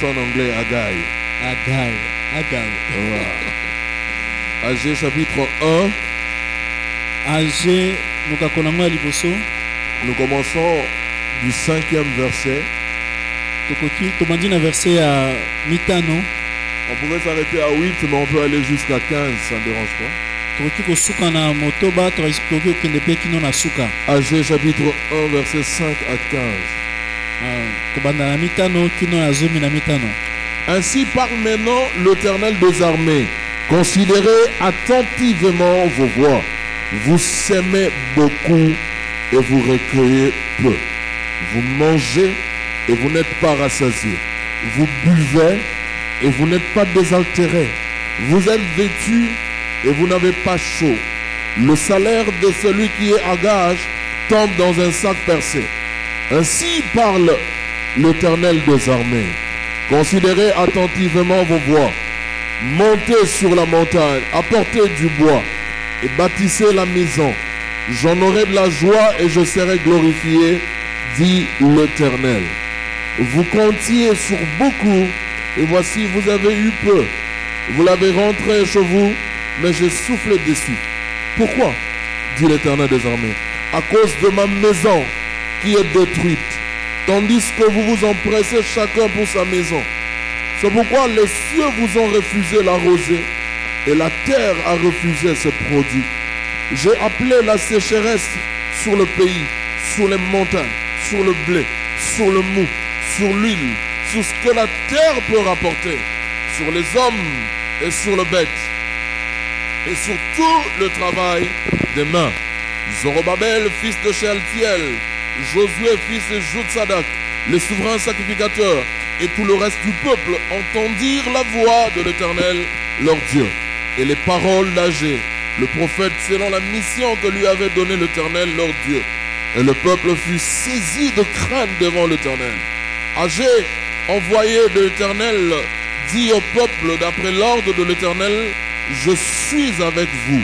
En anglais, Agai. Agai. Wow. Agé chapitre 1. Agé, nous commençons du 5e verset. Verset à mitano. On pouvait s'arrêter à 8, mais on peut aller jusqu'à 15, ça ne dérange pas. Agé chapitre 1, verset 5 à 15. Ainsi parle maintenant l'Éternel des armées. Considérez attentivement vos voies. Vous sèmez beaucoup et vous recueillez peu. Vous mangez et vous n'êtes pas rassasiés. Vous buvez et vous n'êtes pas désaltérés. Vous êtes vêtus et vous n'avez pas chaud. Le salaire de celui qui est à gage tombe dans un sac percé. Ainsi parle l'Éternel des armées. Considérez attentivement vos voies. Montez sur la montagne, apportez du bois et bâtissez la maison. J'en aurai de la joie et je serai glorifié, dit l'Éternel. Vous comptiez sur beaucoup et voici vous avez eu peu. Vous l'avez rentré chez vous, mais j'ai soufflé dessus. Pourquoi, dit l'Éternel des armées? À cause de ma maison qui est détruite, tandis que vous vous empressez chacun pour sa maison. C'est pourquoi les cieux vous ont refusé la rosée et la terre a refusé ses produits. J'ai appelé la sécheresse sur le pays, sur les montagnes, sur le blé, sur le mou, sur l'huile, sur ce que la terre peut rapporter, sur les hommes et sur le bête, et sur tout le travail des mains. Zorobabel, fils de Shealtiel, Josué, fils de Joutsadak, les souverains sacrificateurs et tout le reste du peuple entendirent la voix de l'Éternel, leur Dieu, et les paroles d'Agé, le prophète, selon la mission que lui avait donnée l'Éternel, leur Dieu. Et le peuple fut saisi de crainte devant l'Éternel. Agé, envoyé de l'Éternel, dit au peuple, d'après l'ordre de l'Éternel, je suis avec vous,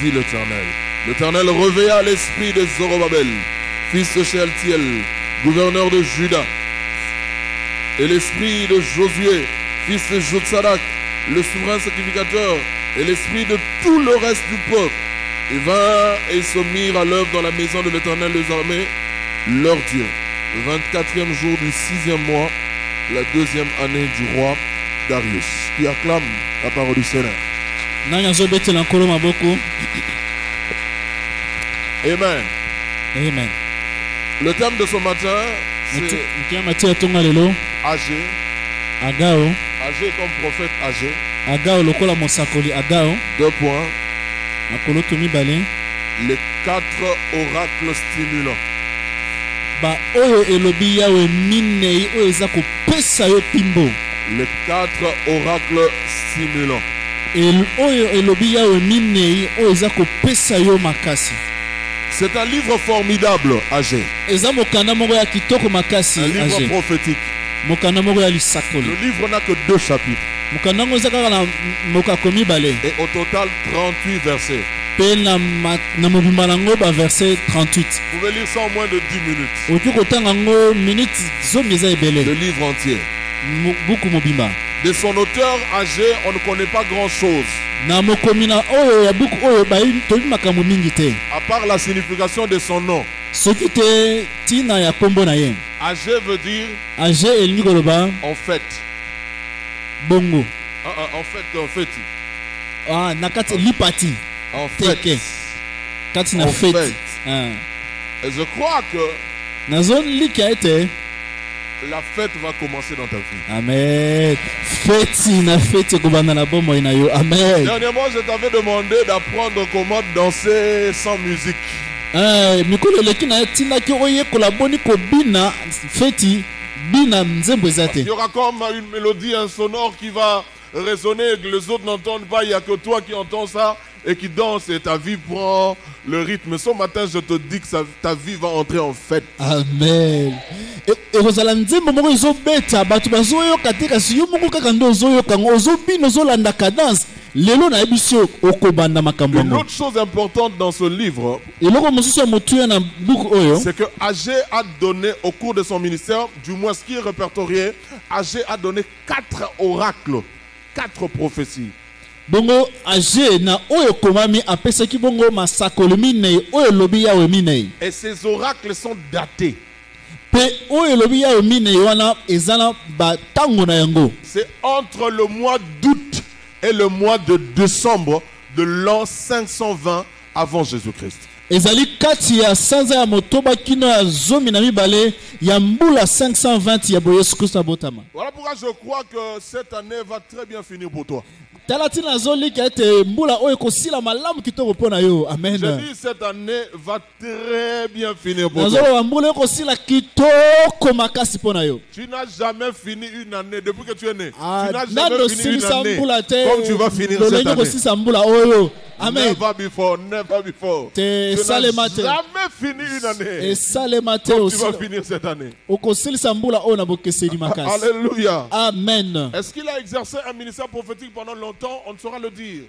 dit l'Éternel. L'Éternel réveilla l'esprit de Zorobabel, fils de Shealtiel, gouverneur de Juda, et l'esprit de Josué, fils de Jotsadak, le souverain sacrificateur, et l'esprit de tout le reste du peuple. Ils vinrent et se mirent à l'œuvre dans la maison de l'Éternel des armées, leur Dieu. Le 24e jour du 6e mois, la 2e année du roi Darius. Qui acclame la parole du Seigneur. Amen. Amen. Le thème de ce matin, c'est Agé. Agé comme prophète Agé. 2 points. Les 4 oracles stimulants. Les 4 oracles stimulants. C'est un livre formidable, Agé. Un livre prophétique. Le livre n'a que 2 chapitres. Et au total 38 versets. Verset 38. Vous pouvez lire ça en moins de 10 minutes. Le livre entier. De son auteur Agé, on ne connaît pas grand chose. À part la signification de son nom. Agé veut dire en fait. Bongo. En fait. Ah, nakati lipati. En fait. Katina fait. Et je crois que la fête va commencer dans ta vie. Amen. Amen. Dernièrement, je t'avais demandé d'apprendre comment danser sans musique. Il y aura comme une mélodie insonore qui va résonner et que les autres n'entendent pas. Il n'y a que toi qui entends ça et qui danse et ta vie prend le rythme. Ce matin, je te dis que ta vie va entrer en fête. Amen. lelo na ebiso okobanda makambo Une ngo. autre chose importante dans ce livre, Eloko mosusu ya motuya na buku oyo. c'est que Agé a donné au cours de son ministère, du moins ce qui est répertorié, Agé a donné 4 oracles, 4 prophéties. Bongo age na oyo komami apesaki bongo masakolo minei oyo lobi yawe minei. Et ces oracles sont datés. Pe oyo lobi yawe minei wana ezana batango na yango. C'est entre le mois d'août et le mois de décembre de l'an 520 avant Jésus-Christ. Ezali kati ya sanza ya motoba kino ya zomi na mibale ya mbula 520 ya bo Yesu Kristo abotama. Voilà pourquoi je crois que cette année va très bien finir pour toi. Talati na zoli ka ete mbula oyo kosila malamu kitoko pona yo. Amen. Je dis cette année va très bien finir pour toi. Nazo mbula kosila kitoko makasi pona yo. Tu n'as jamais fini une année depuis que tu es né. Ah, Tu n'as jamais fini une année comme tu vas finir cette année. Kosila mbula oyo. Amen. Never before, never before. Te Tu salema n'as te. jamais fini une année Et salema te comme tu aussi. vas finir cette année. Okosilisa mbula oyo na bokeseli makasi. Alléluia. Amen. Est-ce qu'il a exercé un ministère prophétique pendant longtemps? On ne saura le dire.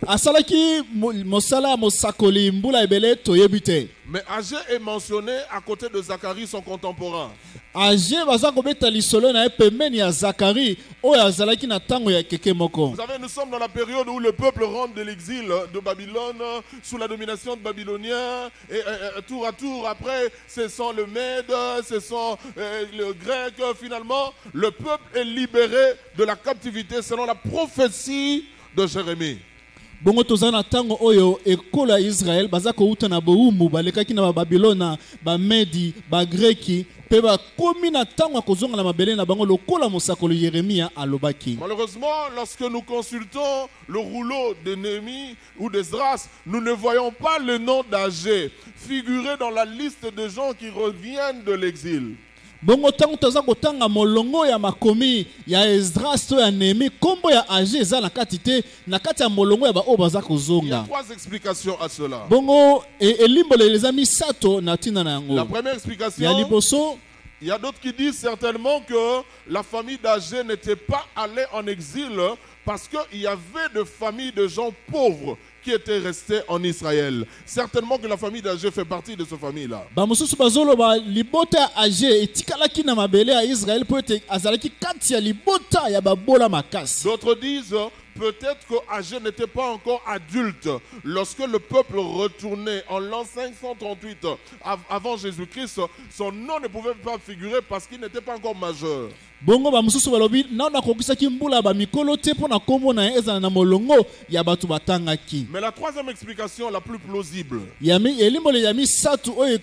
Asalaki mosala mosakoli mbula ebele toyebi te. Mais Agé est mentionné à côté de Zacharie, son contemporain. Age baza kobeta lisolo na pembeni ya Zakari oyo azalaki na tango ya keke moko. Vous savez, nous sommes dans la période où le peuple rentre de l'exil de Babylone sous la domination de Babyloniens et tour à tour après ce sont le Mède, ce sont le Grec. Finalement, le peuple est libéré de la captivité selon la prophétie de Jérémie. Bongo toza na tango oyo ekolo ya Israel baza kouta na boumu balekaki na Babylona, ba Medi, ba Greki pe ba komi na tango kozonga na mabele na bango lokola mosakolo Yeremia alobaki. Malheureusement, lorsque nous consultons le rouleau de Néhémie ou d'Esdras, nous ne voyons pas le nom d'Agé figurer dans la liste de gens qui reviennent de l'exil. Bongo tango toza kotanga molongo ya makomi ya Esdras to ya Nehemi kombo ya Age eza na kati te na kati ya molongo ya ba o baza Il y a kozonga. 3 explications à cela. Bongo elimbole les amis sato na tina na yango. La première Ya explication, liboso il y a d'autres qui disent certainement que la famille d'Agé n'était pas allée en exil parce qu'il y avait de familles de gens pauvres qui étaient restés en Israël. Certainement que la famille d'Agé fait partie de cette famille-là. ba mosusu bazoloba libota ya Age etikalaki na mabele ya Israel po ete azalaki kati ya libota ya babola makasi. D'autres disent peut-être que Agé n'était pas encore adulte lorsque le peuple retournait en l'an 538 avant Jésus-Christ. Son nom ne pouvait pas figurer parce qu'il n'était pas encore majeur. Bongo ba mosusu balobi na nakokisaki mbula ba mikolo te po na kombo na ezana na molongo ya batu batangaki. Mais la troisième explication la plus plausible, Yami elimbole yami satu oyo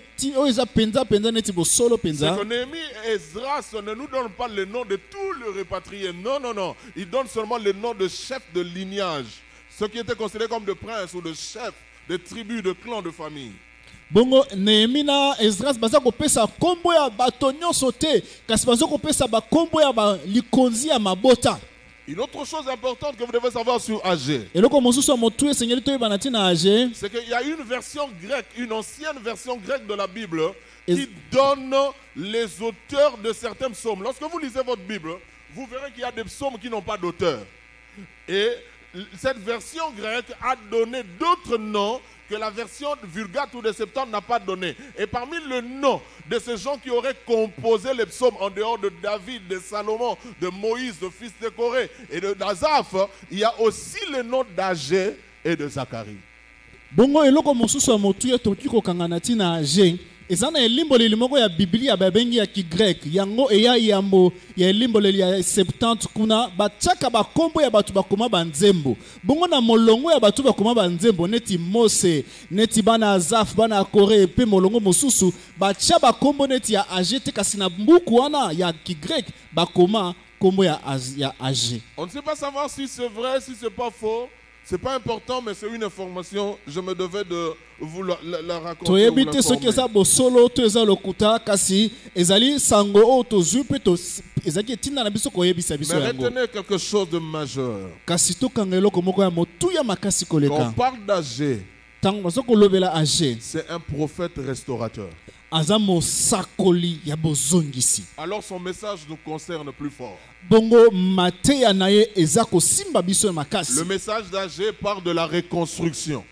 eza penza neti bosolo c'est penza. que Néhémie et Esdras ne nous donnent pas le nom de tous les répatriés. Non, non, non. Ils donnent seulement le nom de chefs de lignage. Ceux qui étaient considérés comme de princes ou de chefs de tribus, de clans, de familles. Bongo Nehemi na Esdras baza kopesa kombo ya bato nyonso te kasi baza kopesa ba kombo ya ba likonzi ya mabota. Une autre chose importante que vous devez savoir sur Agé, Eloko mosusu motu esengeli to yebana tina Age. c'est qu'il y a une version grecque, une ancienne version grecque de la Bible Et- qui donne les auteurs de certains psaumes. Lorsque vous lisez votre Bible, vous verrez qu'il y a des psaumes qui n'ont pas d'auteur. Et cette version grecque a donné d'autres noms que la version Vulgate ou de Septante n'a pas donné. Et parmi le nom de ces gens qui auraient composé les psaumes en dehors de David, de Salomon, de Moïse, de fils de Corée et d'Azaph, il y a aussi le nom d'Agé et de Zacharie. Bongo eloko mosusu motu ya toki kokanga na tina Age. Ezana elimbole moko ya Biblia babengi ya Kigrek yango eya yambo ya elimbole ya Septante kuna bachaka bakombo ya batu bakoma banzembo. Bongo na molongo ya batu bakoma banzembo neti Mose, neti bana Azaf, bana Kore pe molongo mosusu bacha bakombo neti ya Age te kasi na mbuku wana ya Kigrek bakoma kombo ya Age. On ne sait pas savoir si c'est vrai, si c'est pas faux. C'est pas important, mais c'est une information. Je me devais de vous la raconter. Toyebi Ou te soki l'informer. eza bosolo to eza lokuta kasi ezali sango o tozwi pe to ezaki etinda na biso koyebisa biso Mais yango. retenez quelque chose de majeur. Kasi tokanga eloko moko ya motu ya makasi Quand on koleka. parle d'Agé, Tango bazo kolobela Age. c'est un prophète restaurateur. azamo sakoli ya bozongisi. Alors son message nous concerne plus fort. Bongo mateya naye ezako simba biso makasi. Le message d'Agé parle de la reconstruction.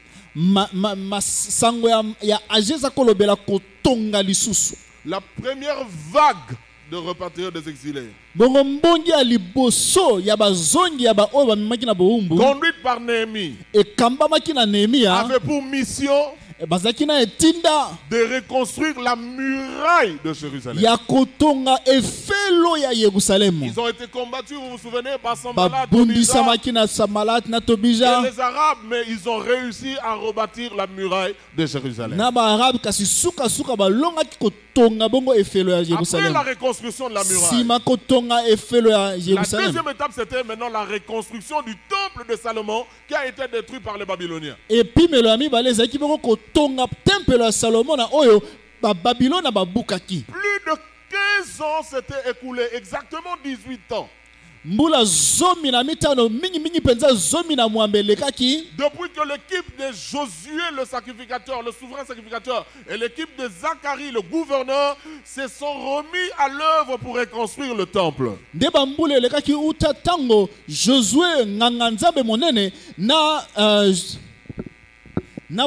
Sango ya Agé zako lobela kotonga lisusu. La première vague de repatriés des exilés, bongo mbongi ya liboso ya bazongi ya ba oyo bamemaki na boumbu, conduite par Néhémie, ekambamaki na Nehemia, avait pour mission bazaki na etinda de reconstruire la muraille de Jérusalem. ya kotonga efelo ya Yerusalemu. Ils ont été combattus, vous vous souvenez, par Sanballat, babundisamaki na Sanballat na Tobija, et les Arabes, mais ils ont réussi à rebâtir la muraille de Jérusalem. na ba arabe kasi suka balongaki kotonga bongo efelo ya Après Yerusalemu. la reconstruction de la muraille, Sima kotonga efelo ya la Yerusalemu. deuxième étape, c'était maintenant la reconstruction du temple de Salomon qui a été détruit par les Babyloniens. Et puis melo ami baleza ki bongo kotonga temple ya Salomon na oyo ba Babylone na babukaki. Plus de 15 ans s'étaient écoulés, exactement 18 ans. Mbula zomi na mitano mingi penza zomi na mwambelekaki. Depuis que l'équipe de Josué le sacrificateur, le souverain sacrificateur, et l'équipe de Zacharie le gouverneur se sont remis à l'œuvre pour reconstruire le temple. Ndeba mbula elekaki uta tango Josué nganganzabe monene na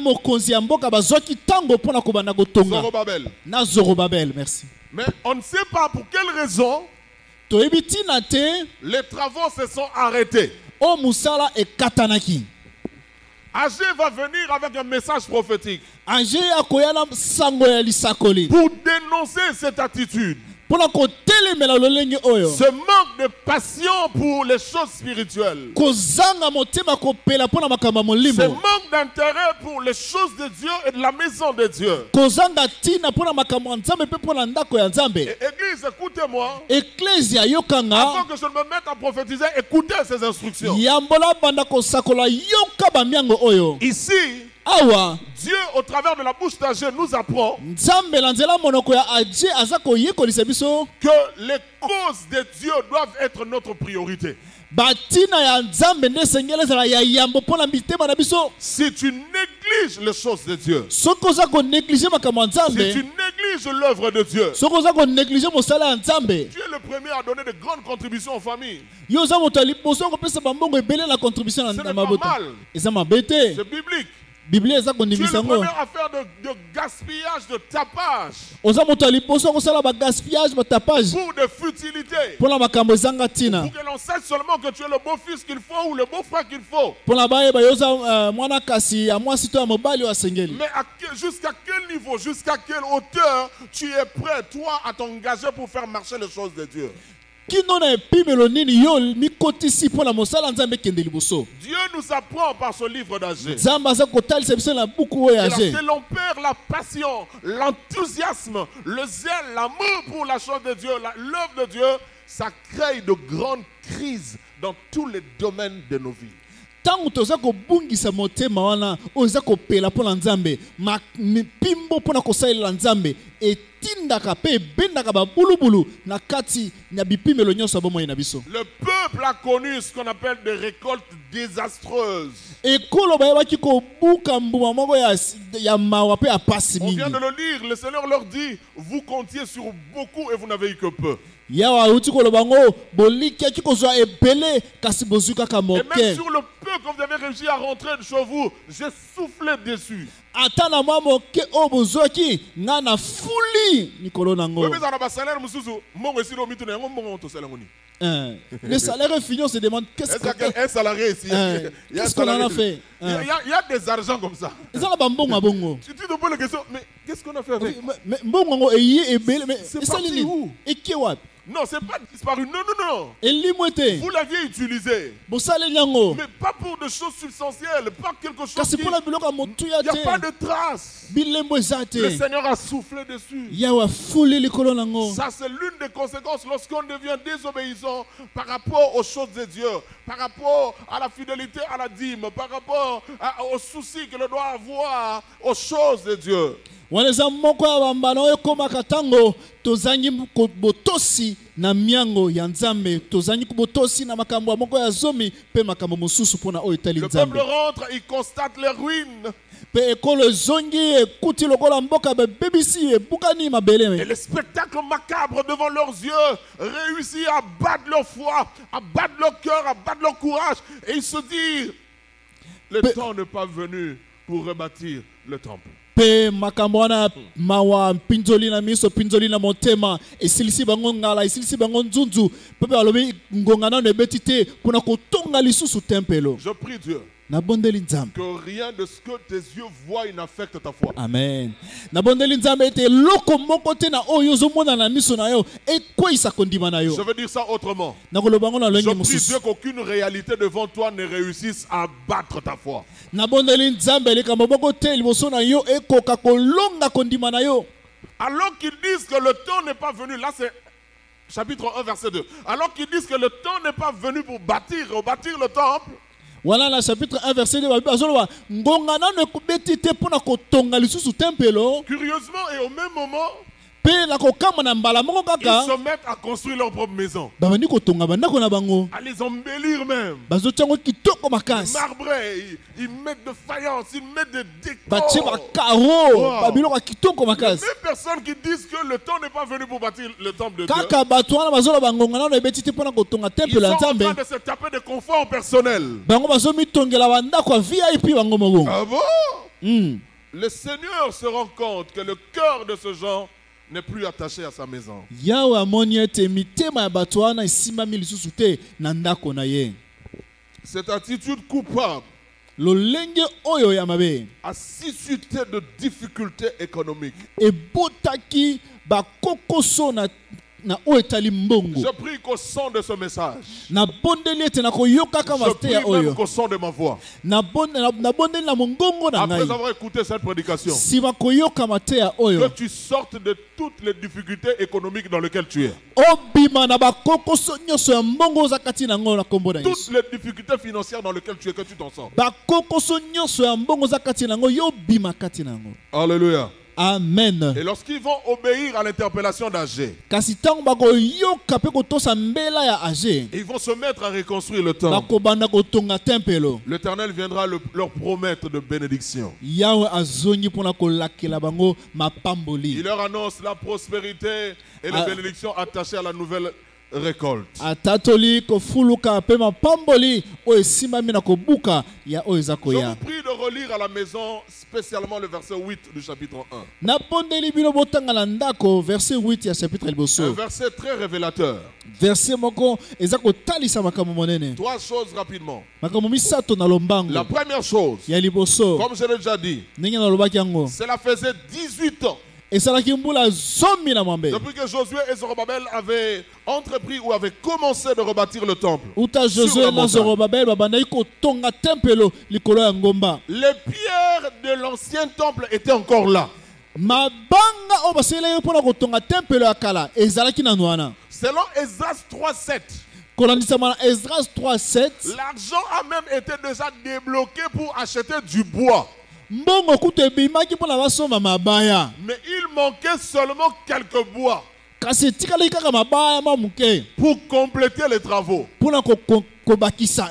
mokonzi ya mboka bazwaki tango pona kobanda kotonga. Zorobabel. Na Zorobabel, merci. Mais on ne sait pas pour quelle raison les travaux se sont arrêtés. O musala e katanaki. Agé va venir avec un message prophétique Agé akoyana sango ya lisakoli pour dénoncer cette attitude. Ce manque de passion pour les choses spirituelles. Ce manque d'intérêt pour les choses de Dieu et de la maison de Dieu. Église, écoutez-moi. Avant que je ne me mette à prophétiser, écoutez ces instructions. Ici, Dieu, au travers de la bouche d'Agé, nous apprend que les causes de Dieu doivent être notre priorité. Si tu négliges les choses de Dieu, si tu négliges l'œuvre de Dieu, tu es le premier à donner de grandes contributions aux familles. Ce n'est pas mal. C'est biblique. Tu es le premier à faire de gaspillage, de tapage pour des futilités. Pour que l'on sache seulement que tu es le beau-fils qu'il faut ou le beau-frère qu'il faut. Mais jusqu'à quel niveau, jusqu'à quelle hauteur tu es prêt, toi, à t'engager pour faire marcher les choses de Dieu? Dieu nous apprend par ce livre d'Agé. Que l'on perd la passion, l'enthousiasme, le zèle, l'amour pour la chose de Dieu, l'œuvre de Dieu, ça crée de grandes crises dans tous les domaines de nos vies. Tango toza kobungisa motema wana oza kopela pona nzambe mipimbo pona kosalela nzambe etindaka pe bendaka babulubulu na kati na bipimelo nyonso abomo na biso. Le peuple a connu ce qu'on appelle des récoltes désastreuses. Ekolo bayabaki kobuka mbuma moko ya mawa pe apasi mingi. On vient de le lire, le Seigneur leur dit, vous comptiez sur beaucoup et vous n'avez eu que peu. Et même sur le peu que vous avez réussi à rentrer chez vous, j'ai soufflé dessus. Le salaire est fini, on se demande qu'est-ce qu'on a fait. Un salarié ici. Qu'est-ce qu'on en a fait? Il y a des argents comme ça. Tu te poses la question, mais qu'est-ce qu'on a fait avec? C'est parti où? Non, c'est pas disparu. Non. Vous l'aviez utilisé. Mais pas pour des choses substantielles. Pas quelque chose qui... Il n'y a pas de traces. Le Seigneur a soufflé dessus. Ça, c'est l'une des conséquences lorsqu'on devient désobéissant par rapport aux choses de Dieu, par rapport à la fidélité à la dîme, par rapport aux soucis que l'on doit avoir aux choses de Dieu. Waneza moko ya bambana oyo komaka tango tozangi botosi na miango ya nzambe tozangi botosi na makambo moko ya zomi pe makambo mosusu pona oyo tali nzambe. Le peuple rentre, il constate les ruines. pe ekolo zongi ekuti lokola mboka bebisi ebukani mabele. Et le spectacle macabre devant leurs yeux réussit à battre leur foi, à battre leur cœur, à battre leur courage. Et ils se disent, le temps n'est pas venu pour rebâtir le temple. Pe makambo wana mawa mpinzoli na miso pinzoli na motema esilisi bango ngala esilisi bango nzunzu pe balobi ngongana ne betite pona kotonga lisusu tempelo. Je prie Dieu Nabondeli nzambe que rien de ce que tes yeux voient n'affecte ta foi. amen. Nabondeli nzambe ete loko moko te na oyo ozomona na miso na yo ekwisa kondima na yo. Je veux dire ça autrement. Nakoloba ngo na Je longi prie mosusu. Dieu qu'aucune réalité devant toi ne réussisse à battre ta foi. Nabondeli nzambe likambo moko te liboso na yo ekoka kolonga kondima na yo. Alors qu'ils disent que le temps n'est pas venu, là c'est chapitre 1 verset 2. Alors qu'ils disent que le temps n'est pas venu pour rebâtir le temple, Voilà la chapitre 1 verset 2 bazoloba ngonga nano ekubeti te pona kotonga lisusu tempelo curieusement et au même moment, pe na kokama na mbala moko ils kaka se mettent à construire leur propre maison, babandi kotonga bandako na bango à les embellir même. bazotiango kitoko makasi Marbré, ils mettent de faïence, ils mettent de batie décors. bakaro Wow. babiloko ya kitoko Les makasi mêmes personnes qui disent que le temps n'est pas venu pour bâtir le temple de Dieu, kaka bato wana bazoloba ngonga nano ebeti te mpona kotonga ils tempelo ya sont en nzambe train de se taper des conforts personnels. bango bazomitongela bandako ya vip bango moko. Ah bon? Mm. Le Seigneur se rend compte que le cœur de ce genre n'est plus attaché à sa maison. yawe amoni ete mitema ya bato wana esimbami lisusu te na ndako na ye. Cette attitude coupable lolenge oyo ya mabe a suscité de difficultés économiques. ebotaki bakokoso na oyo etali mbongo. Je prie qu'au son de ce message, nabondeli ete nakoyokaka je mate prie ya même oyo qu'au son de ma voix, nabondeli na mongongo na après ngai avoir écouté cette prédication, nsima koyoka mate ya que oyo tu sortes de toutes les difficultés économiques dans lesquelles tu es. obima na bakokoso nyonso ya mbongo oza kati na ngo na kombo na Toutes Yesu. les difficultés financières dans lesquelles tu es, que tu t'en sors. bakokoso nyonso ya mbongo oza kati na ngo yo obima kati na ngo. Alléluia. Amen. Et lorsqu'ils vont obéir à l'interpellation d'Agé, kasi ntango bakoyoka mpe kotosa mbela ya age ils vont se mettre à reconstruire le temple. bakobanda kotonga tempelo. L'Éternel viendra leur promettre de bénédiction. yawe azongi mpona kolakela bango mapamboli. Il leur annonce la prospérité et les Ah. bénédictions attachées à la nouvelle récolte. atatoli kofuluka mpe mapamboli oyo esimbami na kobuka ya oyo eza Je vous koya. prie de relire à la maison spécialement le verset 8 du chapitre 1. napondeli bino botanga na ndako verset 8 ya chapitre Un liboso. verset très révélateur. verset moko eza kotalisa makambo monene. Trois choses rapidement. makambo misato na lombango La première chose, ya liboso comme je l'ai déjà dit, ndenge nalobaki yango cela faisait 18 ans esalaki mbula zomi na mwambe depuis que Josué et Zorobabel avaient entrepris ou avaient commencé de rebâtir le temple. uta Sur la josue na montagne. zorobabeli babandaki kotonga tempelo likolo ya ngomba. Les pierres de l'ancien temple étaient encore là. mabanga oyo basalelaki mpona kotonga tempelo ya kala ezalaki nanu wana. Selon Esdras 3:7, kolandisama na Esdras 3:7 l'argent a même été déjà débloqué pour acheter du bois. mbongo kutu ebimaki mpona basomba mabaya Mais il manquait seulement quelques bois kasi etikali kaka mabaya mwa moke pour compléter les travaux. mpona kobakisa.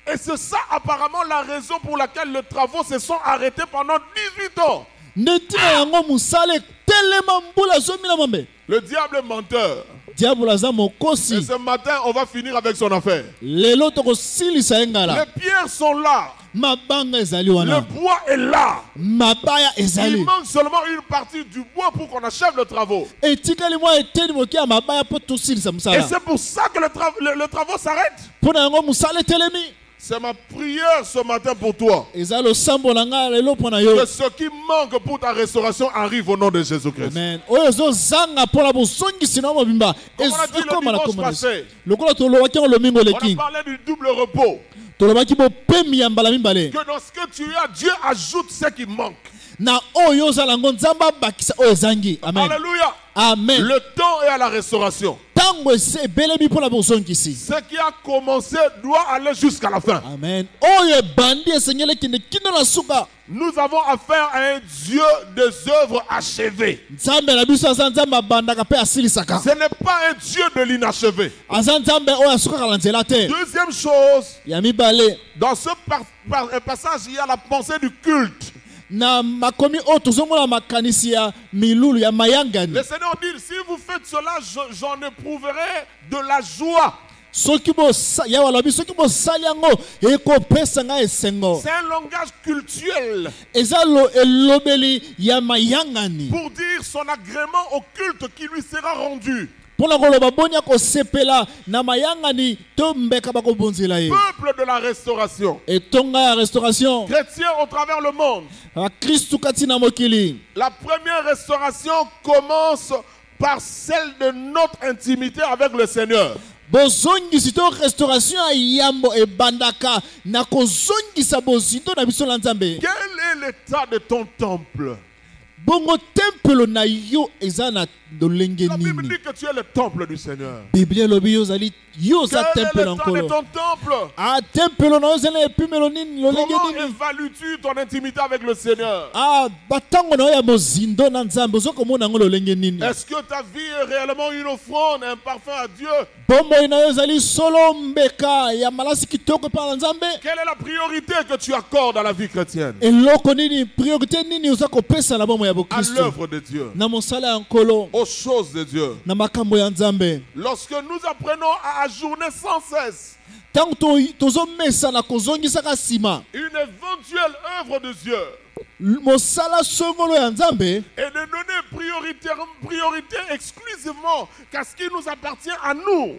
Et c'est ça apparemment la raison pour laquelle les travaux se sont arrêtés pendant 18 ans. nde ntina yango mosala etelema mbula zomi na mwambe. Le diable est menteur. diabolo aza Et mokosi. ce matin, on va finir avec son affaire. lelo tokosilisa ye ngala. Les pierres sont là. mabanga ezali Le wana bois est là. mabaya Il ezali manque seulement une partie du bois pour qu'on achève les travaux. etikali mwa eteni moke ya mabaya mpo tosilisa Et mosala c'est pour ça que le travaux s'arrête. mpona yango mosala etelemi. C'est ma prière ce matin pour toi. eza losambo na ngai lelo mpona yo. Que ce qui manque pour ta restauration arrive au nom de Jésus-Christ. amen oyo ezozanga mpona bozongisi na mobimba Comme on a dit ekoma le na dimanche kombo na Yesu. passé, lokola tolobaki yango lomingo on a eleki parlé du double repos. tolobaki bopemi ya mbala mibale Que dans ce que tu as, Dieu ajoute ce qui manque. na oyo ozala yango nzambe abakisa oyo ezangi. amen Alléluia. amen Le temps est à la restauration. ntango ebelemi mpona bozongisi. Ce qui a commencé doit aller jusqu'à la fin. amen oyo ebandi esengeli ekende kino na suka. Nous avons affaire à un Dieu des œuvres achevées. nzambe na biso aza nzambe abandaka mpe asilisaka. Ce n'est pas un Dieu de l'inachevé. aza nzambe oyo asukaka na nzela te. Deuxième chose, ya mibale dans ce passage, il y a la pensée du culte. na makomi o tozomona makanisi ya milulu ya mayangani. Le Seigneur dit, si vous faites cela, j'en éprouverai de la joie. Soki bo ya walabi soki bo saliango ekopesa nga esengo. C'est un langage cultuel Ezalo elobeli ya mayangani. pour dire son agrément au culte qui lui sera rendu. Pona koloba bonya ko sepela na mayangani to mbeka bakobonzela ye. Peuple de la restauration, Etonga ya restauration. chrétiens au travers le monde. Kristu kati na mokili. La première restauration commence par celle de notre intimité avec le Seigneur. Bozongisi to restauration ya yambo ebandaka na kozongisa bozito na biso la Nzambe. Quel est l'état de ton temple? Bongo tempelo na yo ezana dolenge La Bible nini. dit que tu es le temple du Seigneur. Biblia lobi yo zali yo za Quel est tempelo l'état de nkolo. ton temple? Ah tempelo na yo zali epimelo nini lolenge Comment nini. évalues-tu ton intimité avec le Seigneur? Ah batango na yo ya bozindo na Nzambe ozokomona ngo lolenge nini. Est-ce que ta vie est réellement une offrande, un parfum à Dieu? Bomoi na yo zali solo mbeka ya malasi kitoko pa na Nzambe. Quelle est la priorité que tu accordes à la vie chrétienne? Eloko nini priorité nini oza kopesa na bomoi ya À bokristo. l'œuvre de Dieu, Na mosala ya nkolo. aux choses de Dieu. Na makambo ya Nzambe. Lorsque nous apprenons à ajourner sans cesse Tango tozomesa na kozongisaka nsima. une éventuelle œuvre de Dieu Mosala songolo ya Nzambe. et de donner priorité exclusivement qu'à ce qui nous appartient à nous,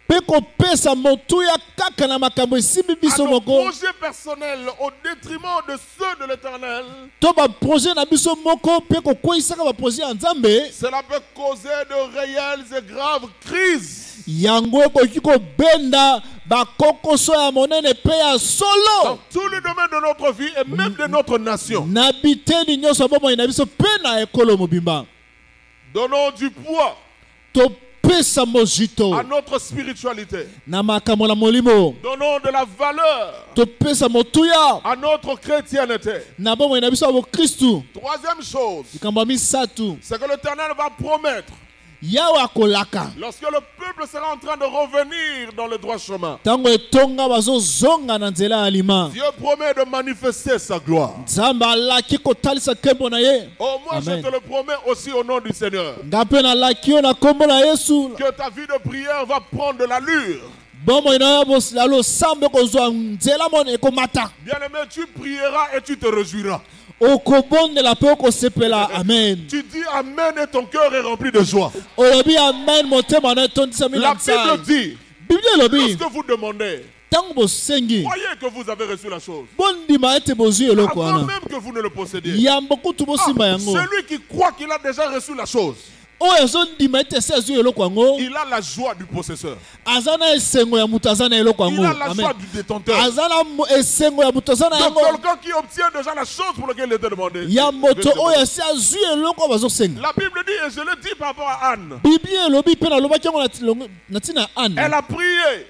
Pe kopesa motuya kaka na makambo esimbi à biso nos moko. projets personnels au détriment de ceux de l'Éternel, To ba projet na biso moko pe kokweyisaka ba projet ya Nzambe. cela peut causer de réelles et graves crises Yango ekoki kobenda bakokoso ya monene pe ya dans solo. tous les domaines de notre vie et même de notre nation. Na biteni nyonso ya bomoi na biso pe na ekolo mobimba. Donnons du poids Topesa mojito à notre spiritualité. na makambo na molimo. Donnons de la valeur Topesa motuya à notre chrétienté. na bomoi na biso ya bokristu. Troisième chose, Likambo ya misatu. c'est que l'Éternel va promettre, Yawe akolaka. lorsque le peuple sera en train de revenir dans le droit chemin, Tango etonga bazozonga na nzela ya alima. Dieu promet de manifester sa gloire. Nzambe alaki kotalisa nkembo na ye. Oh, moi Amen. je te le promets aussi au nom du Seigneur, Nga mpe nalaki yo na nkombo na Yesu. que ta vie de prière va prendre de l'allure. Bomoi na yo ya losambo ekozwa nzela mona ekomata. Bien-aimé, tu prieras et tu te réjouiras. Okobondela mpe okosepela. Amen. Tu dis Amen et ton cœur est rempli de joie. Olobi amen motema na etondisami La na Bible nzai. dit, Biblia elobi lorsque vous demandez, ntango bosengi croyez que vous avez reçu la chose. bondima ete bozwi eloko Avant wana. même que vous ne le possédiez. Yambo kutu bosimba yango. Celui qui croit qu'il a déjà reçu la chose, Oyo azondima ete esi azwi eloko yango. il a la joie du possesseur. Aza na esengo ya moto aza na eloko Il yango. a la Amen. joie du détenteur. Aza na esengo ya moto aza na De yango. quelqu'un qui obtient déjà la chose pour laquelle il était demandé. Ya moto oyo esi azwi eloko oyo bazosenga. La Bible dit, et je le dis par rapport à Anne, Biblia elobi mpe nalobaki yango na ntina elle Anne. a prié et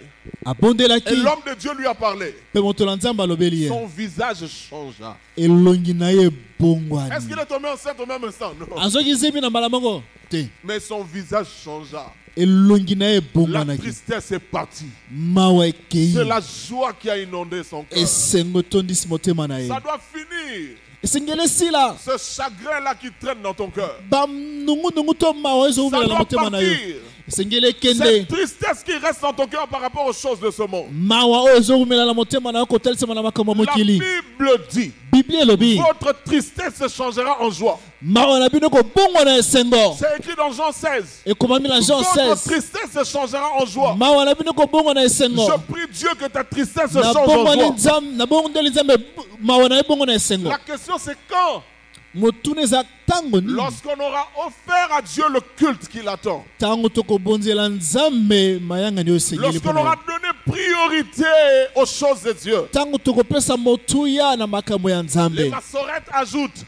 Abondelaki l'homme de Dieu lui a parlé. mpe moto na Nzambe alobeli ye. Son visage changea. Elongi na ye Est-ce ebongwani. qu'il est tombé enceinte au même instant? Non. Azoki zemi na mbala moko te. Mais son visage changea. Elongi na ye La ebongwanaki. tristesse est partie. Mawa ekei. C'est la joie qui a inondé son cœur. Esengo etondisi motema na ye. Ça doit finir. Esengeli esila. Ce chagrin-là qui traîne dans ton cœur. Banungunungu to mawa Ça ezowumela na doit motema na yo. partir. Esengeli ekende. Cette tristesse qui reste dans ton cœur par rapport aux choses de ce monde. Mawa oyo ezowumela na motema na yo kotalisama na makambo ya La mokili. Bible dit, Biblia elobi votre tristesse se changera en joie. mawa na bino kobongwa na esengo. C'est écrit dans Jean 16. Ekomami na Jean Votre 16. tristesse se changera en joie. Mawa na bino kobongwa na esengo. Je prie Dieu que ta tristesse se change en joie. nabongondeli Nzambe mawa na ye bongo na esengo. La question c'est quand? Motuna eza ntango nini Lorsqu'on aura offert à Dieu le culte qu'il attend. ntango tokobonzela Nzambe mayangani oyo esengeli Lorsqu'on mpona aura ye. donné priorité aux choses de Dieu. Ntango tokopesa motuya na makambo ya Les Nzambe. massorettes ajoutent.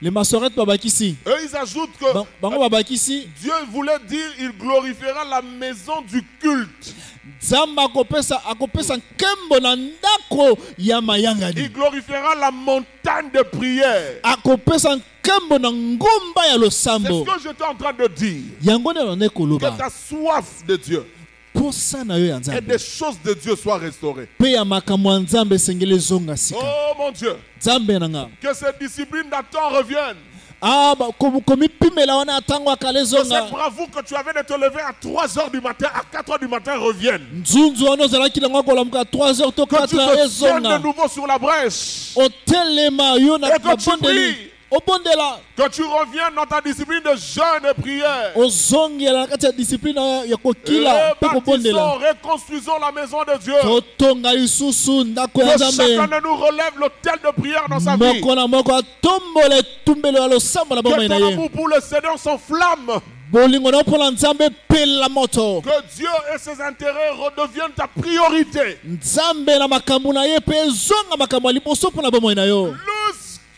Les massorette babakisi. Eux, ils ajoutent que Bango babakisi. Dieu voulait dire il glorifiera la maison du culte. Nzambe akopesa nkembo na ndako ya mayangani. Il glorifiera la montagne de prière. Akopesa nkembo na ngomba ya C'est ce losambo. que j'étais en train de dire. Yango nde na Que koloba. ta soif de Dieu, et des choses de Dieu soient restaurées. Oh mon Dieu, que cette discipline d'attente revienne. Que cette bravoure que tu avais de te lever à 3h du matin, à 4h du matin revienne. Que tu te tiennes de nouveau sur la brèche. Et que tu pries. Que tu reviennes dans ta discipline de jeûne et prière. Reconstruisons la maison de Dieu. Que chacun de nous relève l'autel de prière dans sa vie. Que ton amour pour le Seigneur s'enflamme. Que Dieu et ses intérêts redeviennent ta priorité.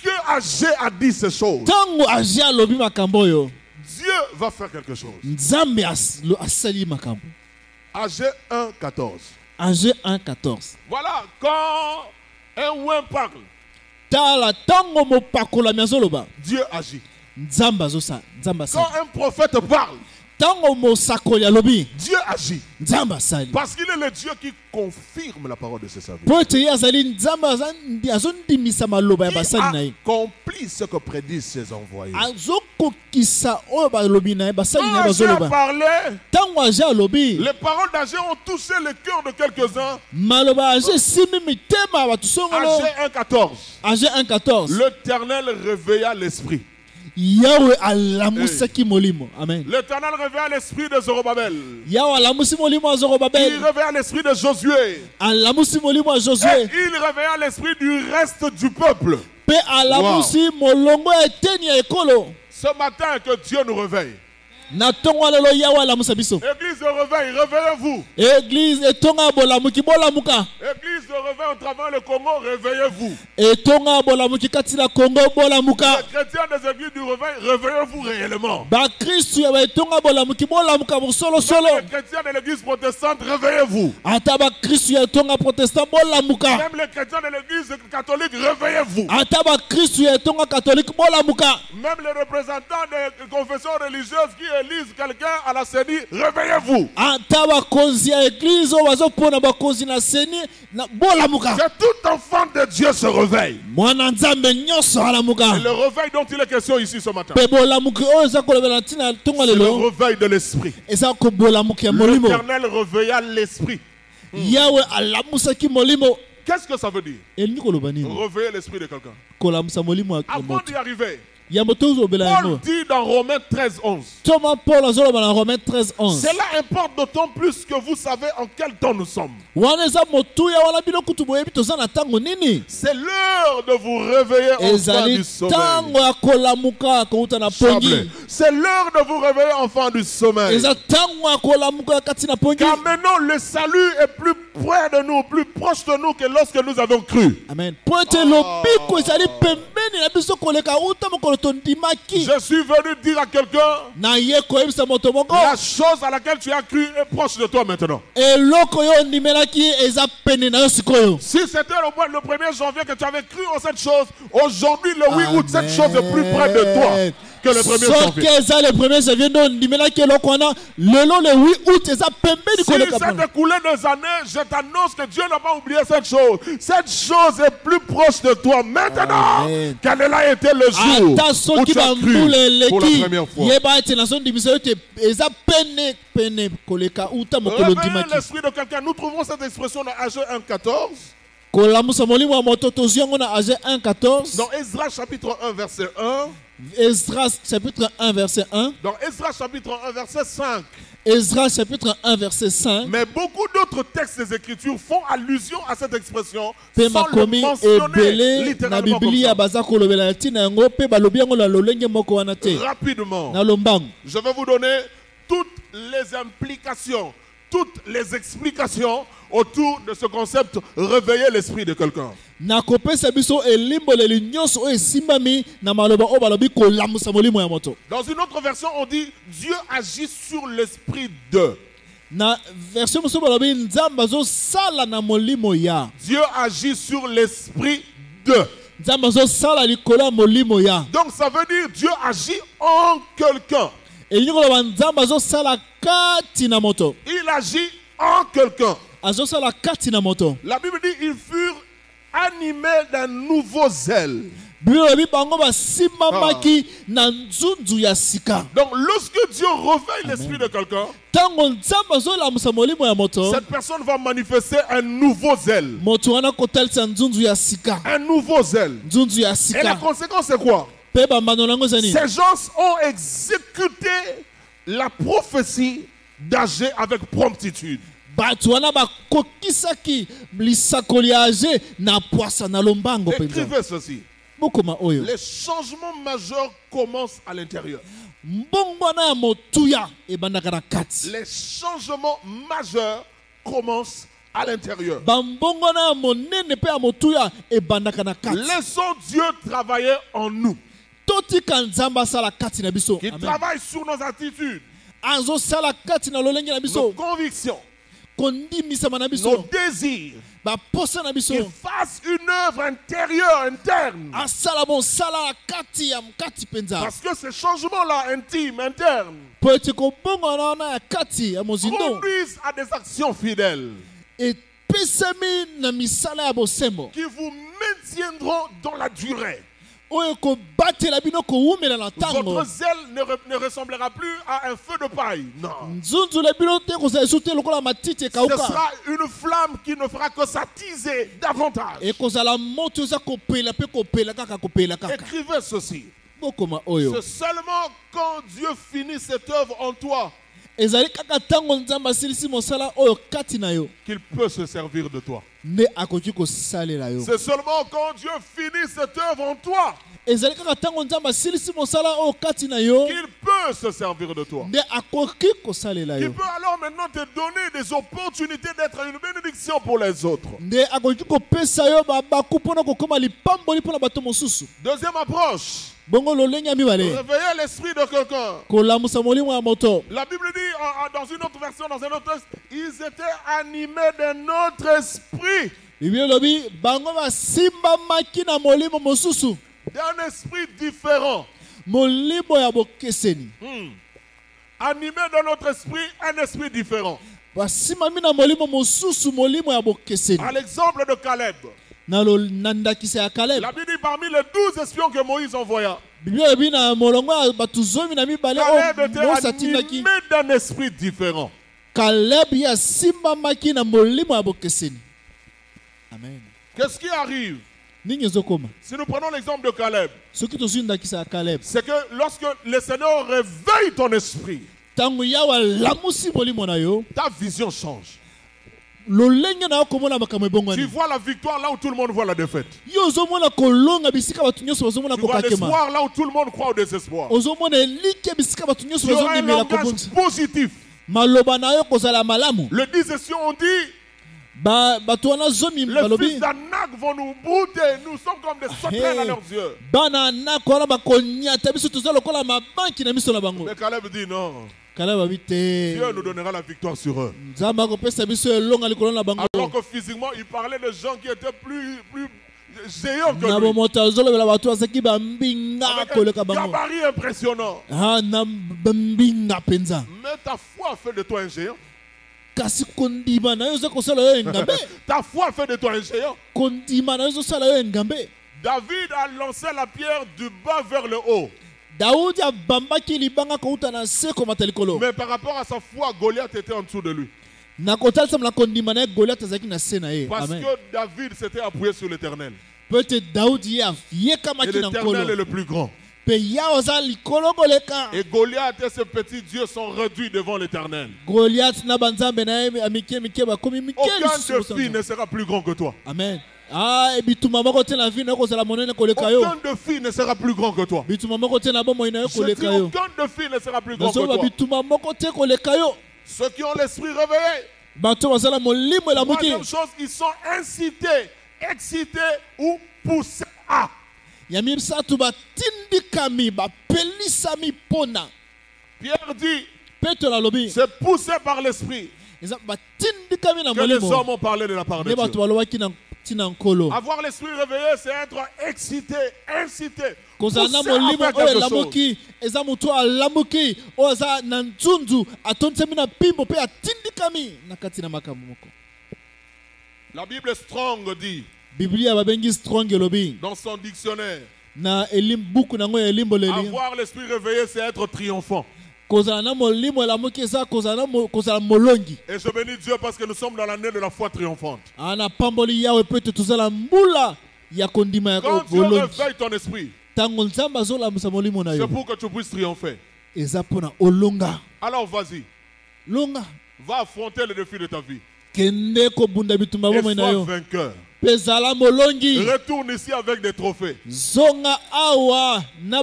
Que Agé a dit ces choses, Dieu va faire quelque chose. Agé 1:14. Agé 1:14. Voilà, quand un ouin parle, Dieu agit. Quand un prophète parle, Dieu agit. Parce qu'il est le Dieu qui confirme la parole de ses serviteurs. Qui accomplit ce que prédisent ses envoyés. Agé a parlé. Les paroles d'Agé ont touché le cœur de quelques-uns. Agé 1:14. L'Éternel réveilla l'esprit. Amen. L'Éternel réveilla l'esprit de Zorobabel. Il réveilla l'esprit de Josué. Et il réveilla l'esprit du reste du peuple. Wow. Ce matin que Dieu nous réveille. Église de réveil, réveillez-vous. Église de réveil au travers le Congo, réveillez-vous. Les chrétiens des églises du réveil, réveillez-vous réellement. Même les chrétiens de l'église protestante, réveillez-vous. Même les chrétiens de l'église catholique, réveillez-vous. Même les représentants des confessions religieuses qui élisent quelqu'un à la CENI, réveillez-vous. Que tout enfant de Dieu se réveille. Et le réveil dont il est question ici ce matin, c'est le réveil de l'esprit. L'Éternel réveilla l'esprit. Qu'est-ce que ça veut dire? Réveiller l'esprit de quelqu'un. Avant d'y arriver, Paul dit dans Romains 13:11. Cela importe d'autant plus que vous savez en quel temps nous sommes. C'est l'heure de vous réveiller enfants du sommeil. C'est l'heure de vous réveiller enfants du sommeil. Car maintenant le salut est plus près de nous, plus proche de nous que lorsque nous avons cru. Amen. Je suis venu dire à quelqu'un, la chose à laquelle tu as cru est proche de toi maintenant. Si c'était le 1er janvier que tu avais cru en cette chose, aujourd'hui le 8 août, cette chose est plus près de toi que le 1er janvier. Si ça s'est écoulé des années, je t'annonce que Dieu n'a pas oublié cette chose. Cette chose est plus proche de toi maintenant qu'elle a été le jour où tu as cru pour la première fois. Réveiller l'esprit de quelqu'un. Nous trouvons cette expression dans Agé 1:14. Dans Esdras chapitre 1 verset 1. Esdras chapitre 1 verset 1. Dans Esdras chapitre 1 verset 5. Esdras chapitre 1 verset 5. Mais beaucoup d'autres textes des Écritures font allusion à cette expression sans le mentionner littéralement comme ça. Rapidement, je vais vous donner toutes les implications, toutes les explications autour de ce concept réveiller l'esprit de quelqu'un. Dans une autre version, on dit Dieu agit sur l'esprit de. Dieu agit sur l'esprit de. Donc ça veut dire Dieu agit en quelqu'un. Il agit en quelqu'un. azosala kati na moto. La Bible dit ils furent animés d'un nouveau zèle. Bilobi bango basimbamaki na nzunzu ya sika. Donc lorsque Dieu réveille l'esprit de quelqu'un, Tango nzambe azolamusa molimo ya moto, cette personne va manifester un nouveau zèle. moto wana kotalisa nzunzu ya sika. Un nouveau zèle. Nzunzu ya Et la sika. conséquence c'est quoi? Pe bambano nango zani. Ces gens ont exécuté la prophétie d'Agé avec promptitude. Bato wana bakokisaki lisakoli ya Age na poasa na lombango penza. Écrivez ceci. Bokoma oyo. Les changements majeurs commencent à l'intérieur. Mbongwana ya motuya ebandaka na kati. Les changements majeurs commencent à l'intérieur. Bambongwana ya monene pe ya motuya ebandaka na kati. Laissons Dieu travailler en nous. Totika nzamba sala kati na biso. Qui Amen. travaille sur nos attitudes, Azo sala kati na lolenge na nos biso. convictions, Kondimisama na nos biso. désirs. Ba posa na biso. Qu'il fasse une œuvre intérieure, interne. Asala bon sala kati ya mkati penza. Parce que ces changements-là, intimes, internes, Po ete kobongwana na ya kati ya mozindo. conduisent à des actions fidèles Epesami na misala ya bosembo. qui vous maintiendront dans la durée. Oyo kobatela bino kowumela na tango. Votre zèle ne ressemblera plus à un feu de paille. Non. Nzunzu le bino te kozala esute lokola matiti Ce ekauka. sera une flamme qui ne fera que s'attiser davantage. Ekozala moto eza kopela pe kopela kaka kopela kaka. Écrivez ceci. Bokoma oyo. C'est seulement quand Dieu finit cette œuvre en toi Ezali kaka tango nzambe asilisi mosala oyo kati na yo qu'il peut se servir de toi. nde akoki kosalela yo. C'est seulement quand Dieu finit cette œuvre en toi Ezali kaka tango nzambe asilisi mosala oyo kati na yo qu'il peut se servir de toi. nde akoki kosalela Il yo. peut alors maintenant te donner des opportunités d'être une bénédiction pour les autres. Nde akoki kopesa yo babaku mpona kokoma lipamboli mpona bato mosusu. Deuxième approche, Bongo lolenge ya mibale réveiller l'esprit de quelqu'un. kolamusa molimo ya moto. La Bible dit dans une autre version, dans un autre texte, ils étaient animés d'un autre esprit. Biblia lobi bango basimbamaki na molimo mosusu, D'un esprit différent. molimo ya bokeseni. Animé dans notre esprit, un esprit différent. Basimami na molimo mosusu, molimo ya bokeseni. À l'exemple de Caleb. Na ndakisa ya Caleb. La Bible dit parmi les 12 espions que Moïse envoya, Biblia lobi na molongo ya bato zomi na mibale Caleb oyo était Mose atindaki. animé d'un esprit différent. Caleb ya simbamaki na molimo ya bokeseni. Amen. Qu'est-ce qui arrive? Nini ezokoma? Si nous prenons l'exemple de Caleb, Soki tozwi ndakisa ya Caleb, c'est que lorsque le Seigneur réveille ton esprit, tango yawe alamusi molimo na yo, ta vision change. lolenge na yo komona makambo Tu ebongwani. vois la victoire là où tout le monde voit la défaite. Yo ozomona kolonga bisika bato nyonso bazomona Tu vois kokakema. l'espoir là où tout le monde croit au désespoir. Ozomona elike bisika bato nyonso Tu auras un bazondimela langage kobonza. positif. Maloba na yo kozala malamu. Les 10 espions ont dit, Bato wana zomi les balobi. fils d'Anak vont nous brouter. Nous sommes comme des sauterelles à leurs yeux. Bana nako wana bakonyata biso toza lokola mabanki na miso na bango. Mais Caleb dit non. Kala babi te. Dieu nous donnera la victoire sur eux. Nzamba kopesa biso elonga likolo na bango. Alors que physiquement, il parlait de gens qui étaient plus géants que Na lui. bomoto azolobela bato azaki bambinga Avec koleka un bango. gabarit impressionnant. Ah na bambinga penza. Mais ta foi fait de toi un géant. Kasi kondima na yo eza kosala yo engambe. Ta foi fait de toi un géant. Kondima na yo ezosala yo engambe. David a lancé la pierre du bas vers le haut. Daudi abambaki libanga kouta na se komata likolo. Mais par rapport à sa foi, Goliath était en dessous de lui. Na kotalisa na kondima na ye Goliath azalaki na se na ye. Parce Amen. que David s'était appuyé sur l'Éternel. Peut-être Daudi Et yekamaki na l'Éternel est nkolo. le plus grand. Pe ya oza likolo koleka. Et Goliath et ses petits dieux sont réduits devant l'Éternel. Goliath na banzambe na ye amike mike bakomi mike Aucun lisusu défi kosanza. ne sera plus grand que toi. Amen. Ah, et bituma moko te na vie na yo kozala monene koleka yo. Aucun défi ne sera plus grand que toi. Bituma moko te na bomoi na yo Je dis, koleka yo. aucun défi ne sera plus grand que Nazoba toi. bituma moko te koleka yo. Ceux qui ont l'esprit réveillé, Bato bazala molimo elamuki. troisième chose, ils sont incités, excités ou poussés à. Ya misato batindikami bapelisami pona. Pierre dit, Petro alobi. c'est poussé par l'esprit Eza batindikami na que les molimo. hommes ont parlé de la part de Ne bato Dieu. balobaki na ntina nkolo. Avoir l'esprit réveillé, c'est être excité, incité. Kozala na poussé à molimo faire oyo quelque chose. lamuki eza mutu alamuki oyo aza na nzunzu atondisami na pimbo mpe atindikami na kati na makambo moko. La Bible Strong dit Biblia babengi Strong elobi dans son dictionnaire, na buku nango ya elimboleli avoir l'esprit réveillé, c'est être triomphant. kozala na molimo elamuki eza kozala molongi. Et je bénis Dieu parce que nous sommes dans l'année de la foi triomphante. Ana pamboli yawe pe te tozala mbula ya kondima ya Quand Dieu bolongi. réveille ton esprit, Tango nzambe azolamusa molimo na c'est yo pour que tu puisses triompher. eza mpona olonga. Alors vas-y, Longa va affronter le défi de ta vie. kende kobunda bitumba Et bomoi na sois yo vainqueur. mpe zala molongi. Retourne ici avec des trophées. Zonga awa na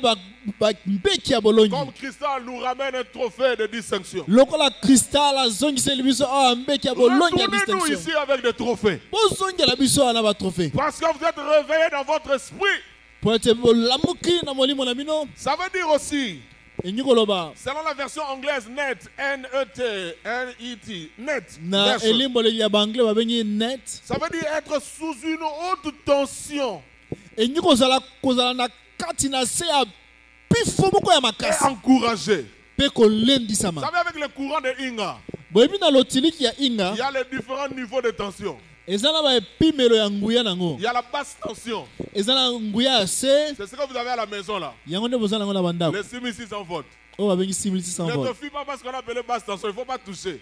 mbeki ya bolongi. Comme Cristal nous ramène un trophée de distinction. Lokola cristal azongiseli biso awa mbeki ya bolongi ya Retournez-nous distinction. ici avec des trophées. Bozongela biso awa na batrophée Parce que vous êtes réveillés dans votre esprit. po ete bolamuki na molimo na bino. Ça veut dire aussi, Elingi koloba selon la version anglaise net, N-E-T, N-E-T, net, na version, elimboleli ya baanglais babengi net. ça veut dire être sous une haute tension Elingi kozala na kati na se ya pifo moko ya et makasi encouragé. mpe Vous kolendisama. savez, avec le courant de Inga, boyebi na lotiliki ya il inga y a les différents niveaux de tension. eza na baepimelo ya nguya nango. Il y a la basse tension. Eza na nguya ya se C'est ce que vous avez à la maison là. yango nde boza nango na bandako Les 6600 volts. oyo babengi 6600 Ne te volt. fie pas parce qu'on a appelé basse tension. Il ne faut pas toucher.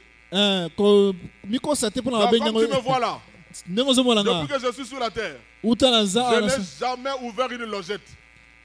mikosa te mpona Donc, babengi comme tu me yango vois là, ndenge ozomona depuis nga que je suis sur la terre, uta na za je n'ai jamais ouvert une logette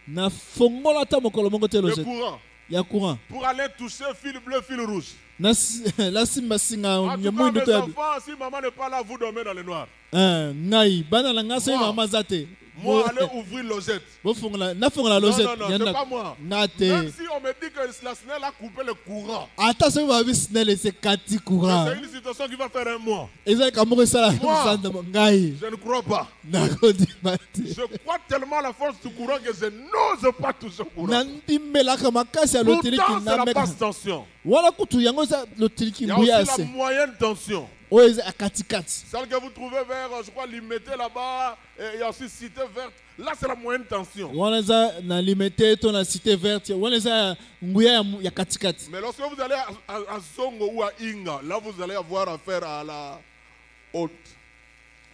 nafongola ata mokolo moko te de loze courant ya courant pour aller toucher fil bleu, fil rouge. nasimba singa En ya tout cas, mwindo mes to ya enfants, si maman n'est pas là, vous dormez dans le noir. ngai bana na nga soki Moi. mama aza te Moi, aller ouvrir logette. nafongola Non, lozete non, non, c'est pas moi. nga te Même si on me dit que la SNEL a coupé le courant, ata soki babi snel ese kati courant c'est une situation qui va faire un mois. eza eka moko esala Moi. ngai Je ne crois pas. nakondima te Je crois tellement à la force du courant que je n'ose pas toucher au courant. nandimelaka makasi ya lotiliki Pourtant, c'est la nameka basse tension. wana kutu yango eza lotiliki Il y a nguya ya aussi se la moyenne tension. oyo eza ya katikati. Celle que vous trouvez vers, je crois, Limité là-bas, et il y a aussi Cité Verte. Là, c'est la moyenne tension. wana eza na limete to na cité verte wana eza nguya ya katikati. Mais lorsque vous allez à Zongo ou à Inga, là, vous allez avoir affaire à la haute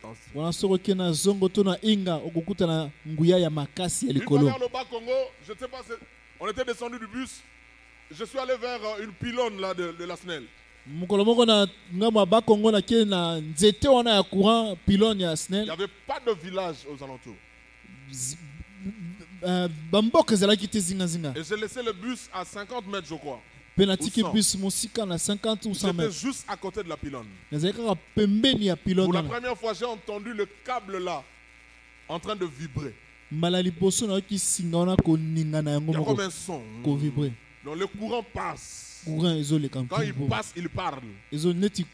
tension. wana soki okende na zongo to na inga okokuta na nguya ya makasi ya Une fois likolo. vers le bas Congo, je ne sais pas, on était descendu du bus. Je suis allé vers une pylône là de la SNEL. mokolo moko na ngambo ya bakongo nakende na nzete wana ya courant pylone ya Il n'y snel avait pas de village aux alentours. bamboka ezalaki te zingazinga Et j'ai laissé le bus à 50 mètres, je crois. mpe natiki Où bus mosika na 50 ou 100 J'étais mètres juste à côté de la pylône. nazali kaka pembeni ya pylone Pour la wana. première fois, j'ai entendu le câble là en train de vibrer. mbala liboso nayoki singa wana koninga na yango Il y a comme moko un son. kovibre Donc le courant passe. courant ezoleka Quand il passe, il parle. ezo neti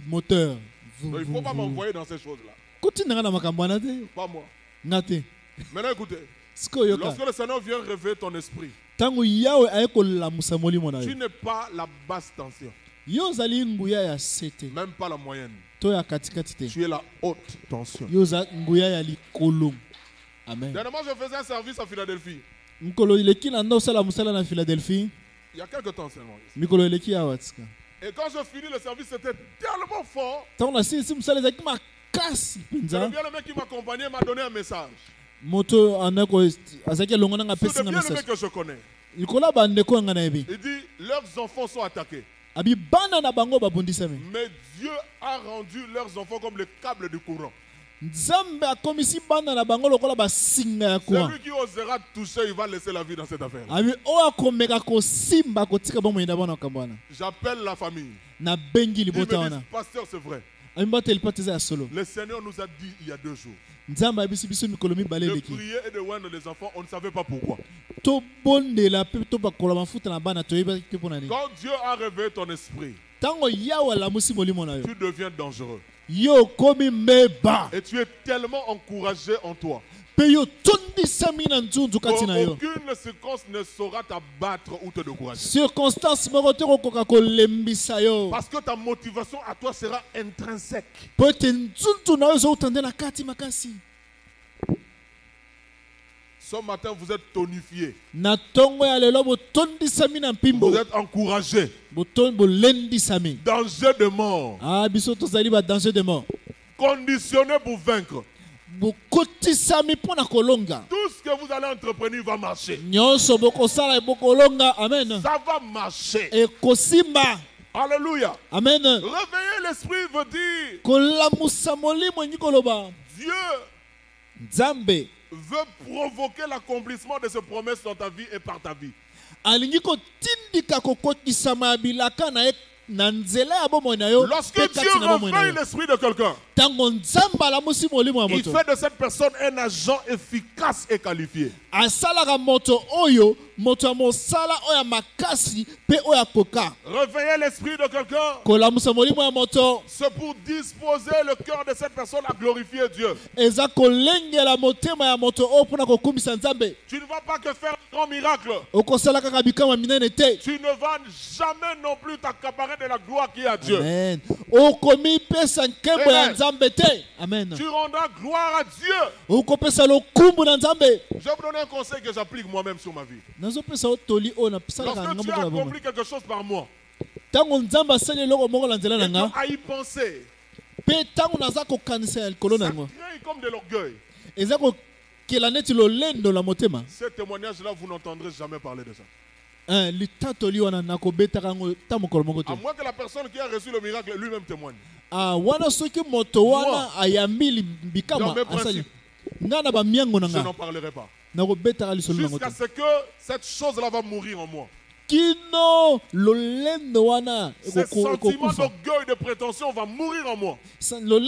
moteur. Donc il ne faut pas m'envoyer dans ces choses-là. kotindanga na makambo wana te Pas moi. nga te Maintenant écoutez, sikoyo yoka lorsque le Seigneur vient réveiller ton esprit, ntango yawe aye kolamusa molimo na tu yo n'es pas la basse tension, yo ozali nguya ya se te même pas la moyenne. to ya katikati te Tu es la haute tension. yo oza nguya ya likolo. Amen. Dernièrement, je faisais un service à Philadelphie. mikolo eleki na nda osala mosala na Philadelphie Il y a quelques temps seulement. mikolo eleki awa tika Et quand je finis le service, c'était tellement fort. ntango nasilisi mosala ezalaki makasi Le mpenza bien-aimé qui m'accompagnait m'a donné un message. moto azalaki elongo nanga C'est apesinga le bien-aimé message que je connais. likolo ya bandeko yanga na yebi Il dit, leurs enfants sont attaqués. abi bana na bango babundisami Mais Dieu a rendu leurs enfants comme le câble du courant. nzambe akomisi bana na bango lokola basinga ya courant. Celui qui osera toucher, il va laisser la vie dans cette affaire. abi oyo akomeka kosimba kotika bomoi na bana makambo wana J'appelle la famille. nabengi Ils me libota disent, wana pasteur, c'est vrai. abi mbateli pate eza ya solo Le Seigneur nous a dit il y a 2 jours nzambe ayebisi biso mikolo mibale de eleki prier et de oindre les enfants. On ne savait pas pourquoi. tobondela mpe tobakola mafuta na bana toyebaki mpe mpo na nini. Quand Dieu a réveillé ton esprit, ntango yawe alamusi molimo na yo tu deviens dangereux. yo okomi meba Et tu es tellement encouragé en toi. Aucune circonstance ne saura t'abattre ou te décourager. Circonstance Parce que ta motivation à toi sera intrinsèque. Ce matin, vous êtes tonifié. Vous êtes encouragé. Danger de mort. Conditionné pour vaincre. Tout ce que vous allez entreprendre va marcher. Ça va marcher. Alléluia. Amen. Réveiller l'esprit veut dire Dieu veut provoquer l'accomplissement de ses promesses dans ta vie et par ta vie. Lorsque Dieu réveille l'esprit de quelqu'un, il fait de cette personne un agent efficace et qualifié. Réveiller l'esprit de quelqu'un, c'est pour disposer le cœur de cette personne à glorifier Dieu. Tu ne vas pas que faire un grand miracle. Tu ne vas jamais non plus t'accaparer de la gloire qui est à Dieu. Amen. Tu rendras gloire à Dieu. Je vais vous donner un conseil que j'applique moi-même sur ma vie. Lorsque tu as accompli quelque chose par moi, et tu as y penser, ça crée comme de l'orgueil. Ce témoignage-là, vous n'entendrez jamais parler de ça. À moins que la personne qui a reçu le miracle lui-même témoigne. Dans mes principes, je n'en parlerai pas. Jusqu'à ce que cette chose-là va mourir en moi. Ces sentiments d'orgueil, de prétention va mourir en moi. C'est alors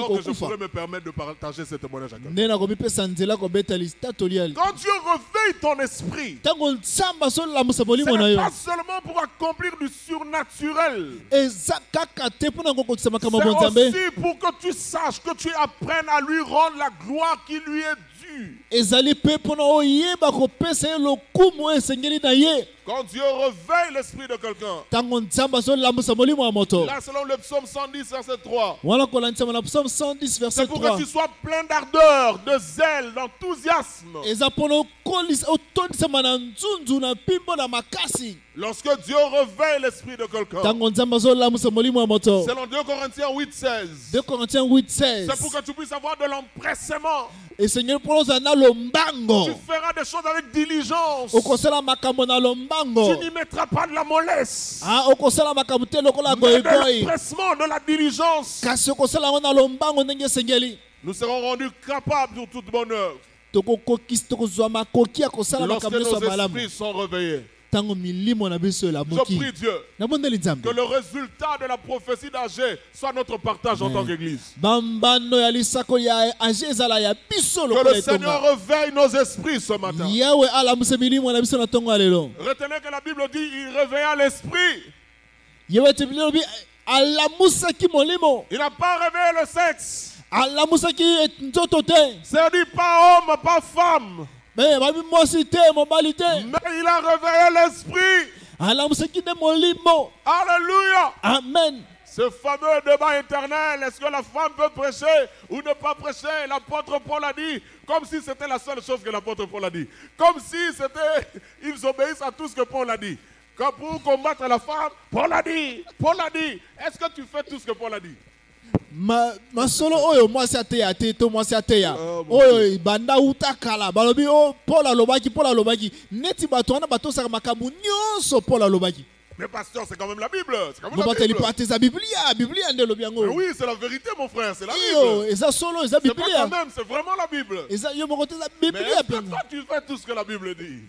que je pourrais me permettre de partager ce témoignage à quelqu'un. Quand Dieu réveille ton esprit, ce n'est pas seulement pour accomplir du surnaturel. C'est aussi pour que tu saches, que tu apprennes à lui rendre la gloire qui lui est due. Quand Dieu réveille l'esprit de quelqu'un, là selon le psaume 110 verset 3, c'est pour que tu sois plein d'ardeur, de zèle, d'enthousiasme. Lorsque Dieu réveille l'esprit de quelqu'un, selon 2 Corinthiens 8:16, c'est pour que tu puisses avoir de l'empressement. Tu feras des choses avec diligence. Tu n'y mettras pas de la mollesse, mais de l'empressement, de la diligence. Nous serons rendus capables de toute bonne œuvre lorsque nos esprits sont réveillés. Je prie Dieu que le résultat de la prophétie d'Agé soit notre partage en tant qu'Église. Que le Seigneur réveille nos esprits ce matin. Retenez que la Bible dit il réveilla l'esprit. Il n'a pas réveillé le sexe. C'est-à-dire pas homme, pas femme. Mais il a réveillé l'esprit. Alléluia. Amen. Ce fameux débat éternel, est-ce que la femme peut prêcher ou ne pas prêcher? L'apôtre Paul a dit, comme si c'était la seule chose que l'apôtre Paul a dit. Comme si c'était, ils obéissent à tout ce que Paul a dit. Comme pour combattre la femme, Paul a dit. Paul a dit. Est-ce que tu fais tout ce que Paul a dit? Ma solo oyo mwasi ateya te to mwasi ateya oyo banda utakala balobi o Paul alobaki neti bato wana bato saka makabu nyonso Paul alobaki. Mais pasteur, c'est quand même la Bible. C'est quand même la Bible. Oui, c'est la vérité, mon frère. C'est la Bible. C'est pas quand même, c'est vraiment la Bible. Mais est-ce que toi, tu fais tout ce que la Bible dit?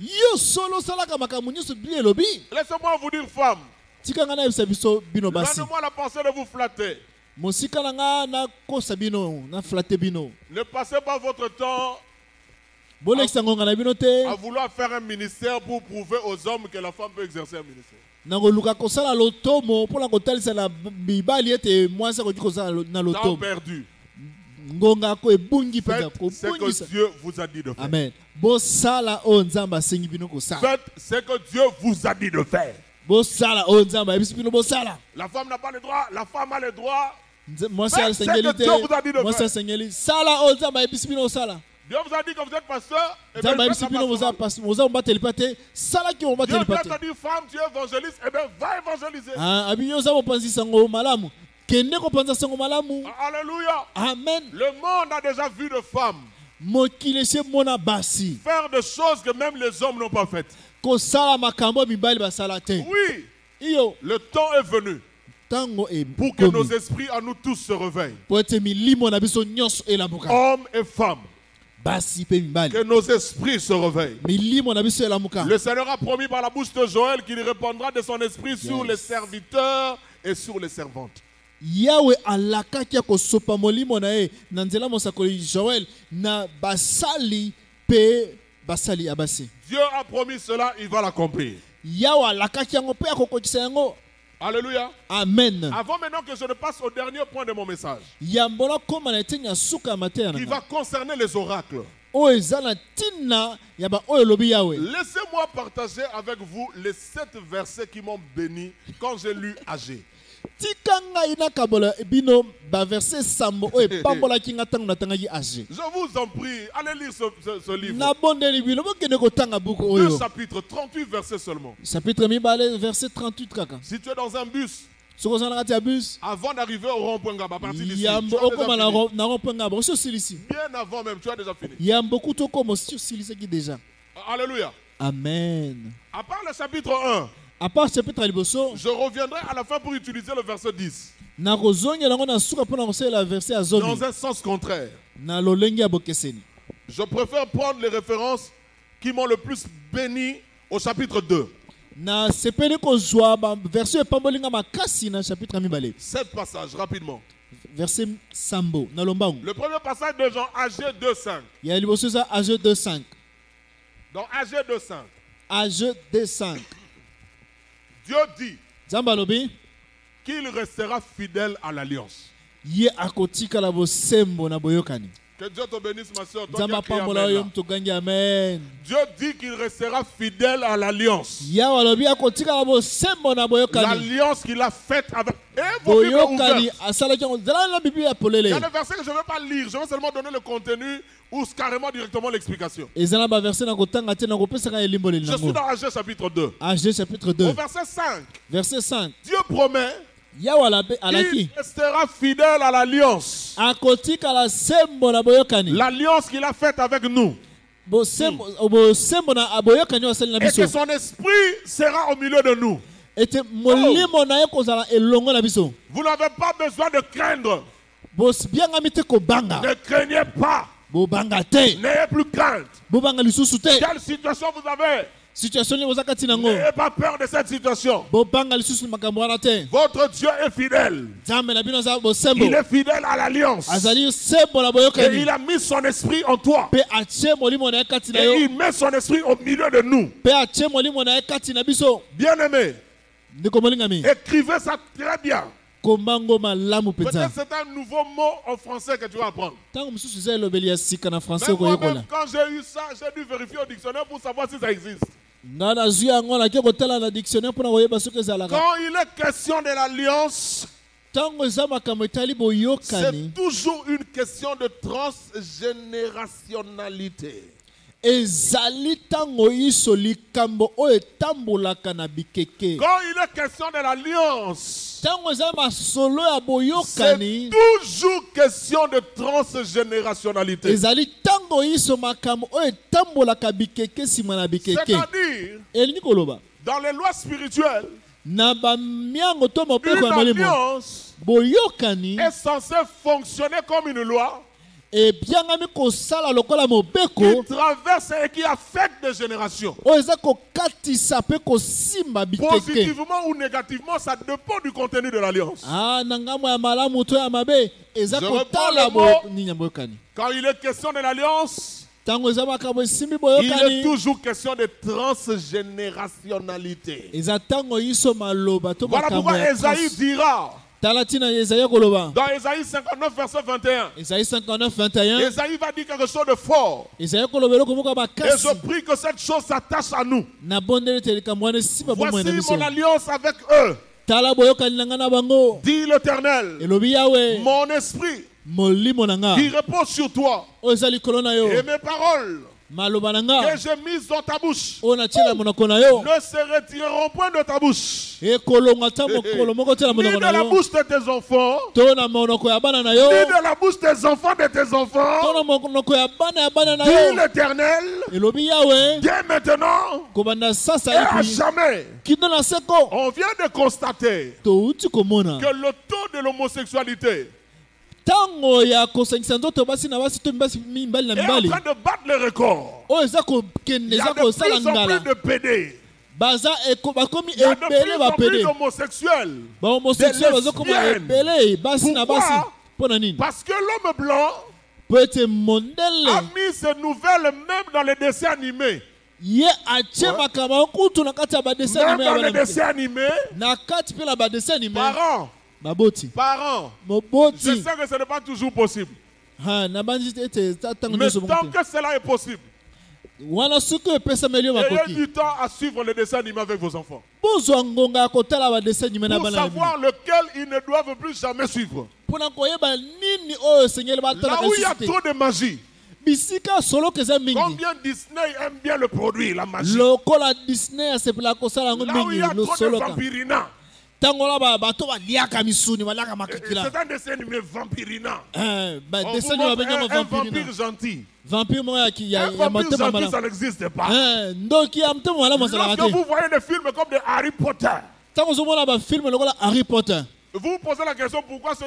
Laissez-moi vous dire, femme. Donne-moi la pensée de vous flatter. Ne passez pas votre temps à vouloir faire un ministère pour prouver aux hommes que la femme peut exercer un ministère. Temps perdu. ngonga ko ebungi penza Faites ce que kobungisa. Dieu vous a dit de faire. Amen. Bosala o nzamba asengi bino kosala. Faites ce que Dieu vous a dit de faire. Bosala o nzamba ebisi bino bosala. La femme n'a pas le droit, la femme a le droit. Mwasi asengeli te. Mwasi asengeli sala o nzamba ebisi bino kosala. Dieu vous a dit que vous êtes pasteur. Et bien, Nzamba ebisi bino faites moza mbateli pate. Sala ki mbateli Dieu pate. t'a dit femme, tu es évangéliste. Eh bien, va évangéliser. Ah, abinyo za mopanzi sango malamu. Kende ko panza sango malamu. Alléluia. Amen. Le monde a déjà vu de femmes Mokile se mona basi. faire des choses que même les hommes n'ont pas faites. Ko sala makambo mibali basala te. Oui, Iyo le temps est venu tango e pour que nos esprits à nous tous se réveillent. poete milimo na biso nyonso elamuka. Hommes et femmes, Basi pe mibali. que nos esprits se réveillent. Milimo na biso elamuka. Le Seigneur a promis par la bouche de Joël qu'il répandra de son esprit sur les serviteurs et sur les servantes. Yawe alakaki kosopa molimo na e na nzela mosakoli Joël na basali pe basali abasi. Dieu a promis cela, il va l'accomplir. Yawe alakaki yango pe akokokisa yango. Alléluia. Amen. Avant maintenant que je ne passe au dernier point de mon message, Yambola koma na etenya suka matena. qui va concerner les oracles. O ezala tina yaba oyo lobi Yawe. Laissez-moi partager avec vous les 7 versets qui m'ont béni quand j'ai lu Agé. Tikanga ina kabola bino ba verset sambo o epambola kinga tango na tanga yi age. Je vous en prie, allez lire ce livre. Na bondeli bino bokende ko tanga buku 2 oyo. chapitres, 38 versets seulement. Chapitre mibale verset 38 kaka. Si tu es dans un bus, Soko zana kati ya bus. avant d'arriver au rond-point Gaba, à partir d'ici, tu Yambo as déjà okoma fini. na rompenga bo so silisi. Bien avant même, tu as déjà fini. Yambo kuto komo so silisi ki déjà. Alléluia. Amen. À part le chapitre 1, À part chapitre liboso, je reviendrai à la fin pour utiliser le verset 10. na kozonga nango na suka pona kosela verset azomi. Dans un sens contraire. Na lolenge ya bokeseni. Je préfère prendre les références qui m'ont le plus béni au chapitre 2. Na sepeli kozwa ba verset epambolinga makasi na chapitre mibale. 7 passages, rapidement. Verset sambo na lombango. Le premier passage de Jean, Agé 2.5. Ya liboso za Age 2:5. Dans Agé 2.5, Age 2:5. Dieu dit Zamba lobi qu'il restera fidèle à l'alliance. ye akotika la bosembo na boyokani. Que Dieu te bénisse, ma soeur. Toi qui Zamba as crié pambola amen yo là. mtugangi amen. Dieu dit qu'il restera fidèle à l'alliance. Ya walobi akotika la bosembo na boyokani. L'alliance qu'il a faite avec. Et vos Bibles Boyokani ouvertes. asala ki zala la Bible ya Il polele. y a des versets que je ne vais pas lire. Je vais seulement donner le contenu ou carrément directement l'explication. Ezala ba verset na kotanga te na kopesa ka elimbo le Je suis nango. dans Agé chapitre 2. Age chapitre Au 2 verset 5, verset 5. Dieu promet Ya wala qu'il alaki restera fidèle à l'alliance. akotika la sembo na boyokani. L'alliance qu'il a faite avec nous. Bosembo na boyokani wasali na Et que biso. son esprit sera au milieu de nous. Ete molimo na ye kozala elongo na biso. Vous n'avez pas besoin de craindre. Bosbianga mite kobanga. Ne craignez pas. Bobanga te. N'ayez plus crainte. Bobanga lisusu te. Quelle situation vous avez? Situation ni bozaka tina ngo. N'ayez pas peur de cette situation. Bobanga lisusu makambo wana te. Votre Dieu est fidèle. Zambe na bino za bosembo. Il est fidèle à l'alliance. Azali sembo na Et boyokani. il a mis son esprit en toi. Pe atie molimo na ye kati na Et yo. il met son esprit au milieu de nous. Pe atie molimo na ye kati na biso. Bien-aimé, Ndeko molingami. écrivez ça très bien. Kombango malamu Peut-être penza. c'est un nouveau mot en français que tu vas apprendre. Tango mususu za elobeli ya sika na français Même ko moi-même, yekola. quand j'ai eu ça, j'ai dû vérifier au dictionnaire pour savoir si ça existe. Nga na zwi yango na ke kotala na dictionnaire pona koyeba soki ezalaka. Quand il est question de l'alliance, Tango eza makambo etali c'est boyokani. toujours une question de transgénérationnalité. Ezali tango iso likambo oyo etambolaka na bikeke. Quand il est question de l'alliance, Tango eza masolo ya c'est boyokani. toujours question de transgénérationnalité. Ezali tango iso makambo oyo etambolaka bikeke nsima na bikeke. C'est-à-dire, Elingi koloba dans les lois spirituelles, na bamiango to mobeko une ya molimo alliance boyokani est censée fonctionner comme une loi ebiangami kosala lokola qui mobeko traverse et qui affecte des générations. oyo eza kokatisa mpe kosimba bikeke. Positivement ou négativement, ça dépend du contenu de l'alliance. Na ngambo ya malamu to ya mabe eza Je kotala reprends le mot. nini ya boyokani. Quand il est question de l'alliance, Tango eza makambo esimbi il est boyokani toujours question de transgénérationnalité. eza tango iso maloba to Voilà makambo pourquoi ya Esaïe dira, Talatina Esaïe koloba. Dans Ésaïe 59, verset 21, Esaïe 59, 21. Ésaïe va dire quelque chose de fort. Esaïe kolobelo komuka Et bakasi. je prie que cette chose s'attache à nous. Na bondele teleka mwana siba bomwe Voici na biso. mon alliance avec eux, Tala boyoka nanga na bango. dit l'Éternel. Elobi Yawe. Mon esprit Molimo nanga. qui repose sur toi Ozali kolona yo. et mes paroles Maloba que nanga. j'ai mises dans ta bouche Ona tela monoko na yo. ne se retireront point de ta bouche, E kolonga ta mokolo moko tela ni de monoko na la yo. bouche de tes enfants, To na monoko ya bana na yo. ni de la bouche des enfants de tes enfants, To na monoko ya bana na dit yo. l'Éternel, Elobi Yawe. dès maintenant Kobanda et sasa à ipi. jamais. Kino na seko. On vient de constater To uti komona. que le taux de l'homosexualité Tango ya kosangisa ndoto basi na basi to mbasi mimbali na est en mimbali. train de battre le record. Oyo eza Il kokende y a eza de kosala plus en ngala. plus de PD. Baza bakomi Il y a de ebele plus en plus bapede. d'homosexuels. Bahomosexuel Des bazokoma lesbiennes. ebele basi na basi. Pourquoi? Mpo na nini? Parce que l'homme blanc Po ete a mondele mis ces nouvelles même dans les dessins animés. ye atie makambo kutu na kati ya badessin Même anime ya dans les bana dessins animés, na kati mpe na badessin anime parents, baboti je moboti sais que ce n'est pas toujours possible. ha na banzi ete tango Mais nyonso tant bongo te. que cela est possible, wana soki epesameli yo ayez makoki du temps à suivre les dessins animés avec vos enfants. bozwa ngonga ya kotala badessin anime na Pour bana na bino savoir lequel ils ne doivent plus jamais suivre. mpona koyeba nini oyo esengeli Là batalaka où il y a lisusu te trop de magie, bisika soloka eza mingi combien Disney aime bien le produit, la magie. lokola disney asepelaka kosala yango Là où il y mingi a trop de losoloka vampirina, ntango la bato baliaka misuni baliaka makikila c'est un dessin animé vampirina. On badessin vous anime montre babengama un vampirina vampire gentil. vampire moko Un ya vampire motema gentil, malamu ça n'existe pas. ndoki ya motema malamu azalaka Lorsque te vous voyez des films comme de Harry Potter, ntango ozomona bafilme lokola harry potter vous vous posez la question pourquoi ce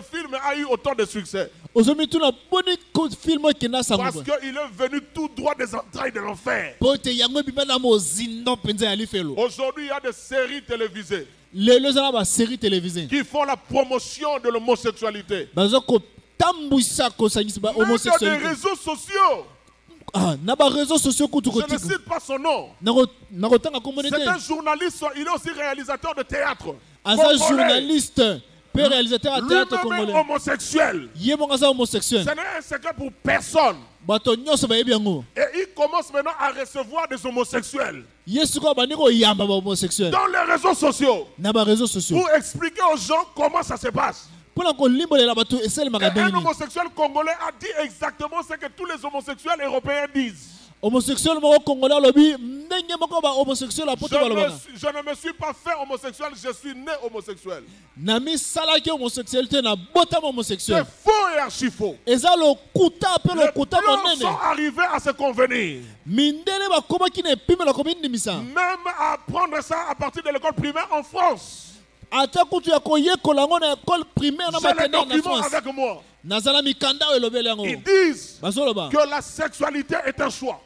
film a eu autant de succès. ozomituna boni filme ekenda sango Parce qu'il est venu tout droit des entrailles de l'enfer. po ete yango ebima na mozindo mpenza ya lifelo Aujourd'hui, il y a des séries télévisées lelo eza na basérie télévisée qui font la promotion de l'homosexualité. baza kotambwisa kosangisa Même dans des bahomosexualité réseaux sociaux. na baréseaux sociaux kutu Je ne kotika cite pas son nom. nakotanga komone C'est te un journaliste, il est aussi réalisateur de théâtre. aza Congolais. journaliste pe réalisateur ya théâtre Lui-même est congolais homosexuel. ye moko aza homosexuel Ce n'est un secret pour personne. bato nyonso bayebi yango Et il commence maintenant à recevoir des homosexuels ye sikoyo abandi koyamba bahomosexuel dans les réseaux sociaux na baréseaux sociaux pour expliquer aux gens comment ça se passe. mpona kolimbolela bato Et esalemaka un ndenge nini homosexuel congolais a dit exactement ce que tous les homosexuels européens disent. homosexuel moko congolais alobi ndenge moko bahomosexuel apoto balobaka Je ne me suis pas fait homosexuel, je suis né homosexuel. na misalaki homosexualité na botama homosexuel C'est faux et archi faux. eza lokuta mpe Les lokuta blancs monene sont arrivés à se convenir. mindele bakomaki na epimelo komindimisa Même à apprendre ça à partir de l'école primaire en France. ata kutu ya koyekola yango na ekole primaire na J'ai les maternelle na documents france avec moi. nazala mikanda oyo elobeli yango Ils disent bazoloba que la sexualité est un choix.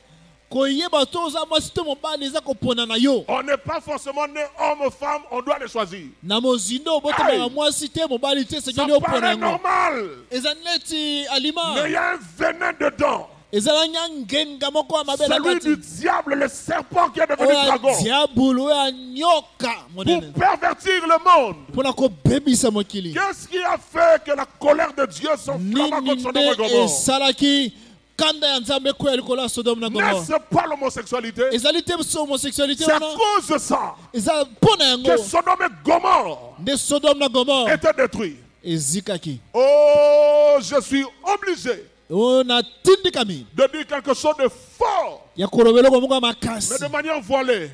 koyeba to oza mwasi to mobali eza kopona na yo On n'est pas forcément né homme ou femme, on doit les choisir. na mozindo obotamaka Aïe. mwasi te mobali te Ça esengeli opona paraît yango normal, eza neti alima mais il y a un venin dedans. ezala nya ngenga moko ya mabe na Celui du kati diable, le serpent qui est devenu oyo ya dragon. diabolo oyo ya nyoka Pour monene pervertir le monde. mpona kobebisa mokili Qu'est-ce qui a fait que la colère de Dieu s'enflamma nini contre Sodome et nde Gomorrhe? esalaki kanda ya nzambe ekwea likolo ya sodome na gomora N'est-ce pas l'homosexualité? ezali te so homosexualité C'est à wana cause de ça eza mpo na yango que Sodome et Gomorre nde sodome na gomora étaient détruits. ezikaki Oh, je suis obligé oyo natindikami de dire quelque chose de fort, ya kolobela ko moko ya mais makasi de manière voilée,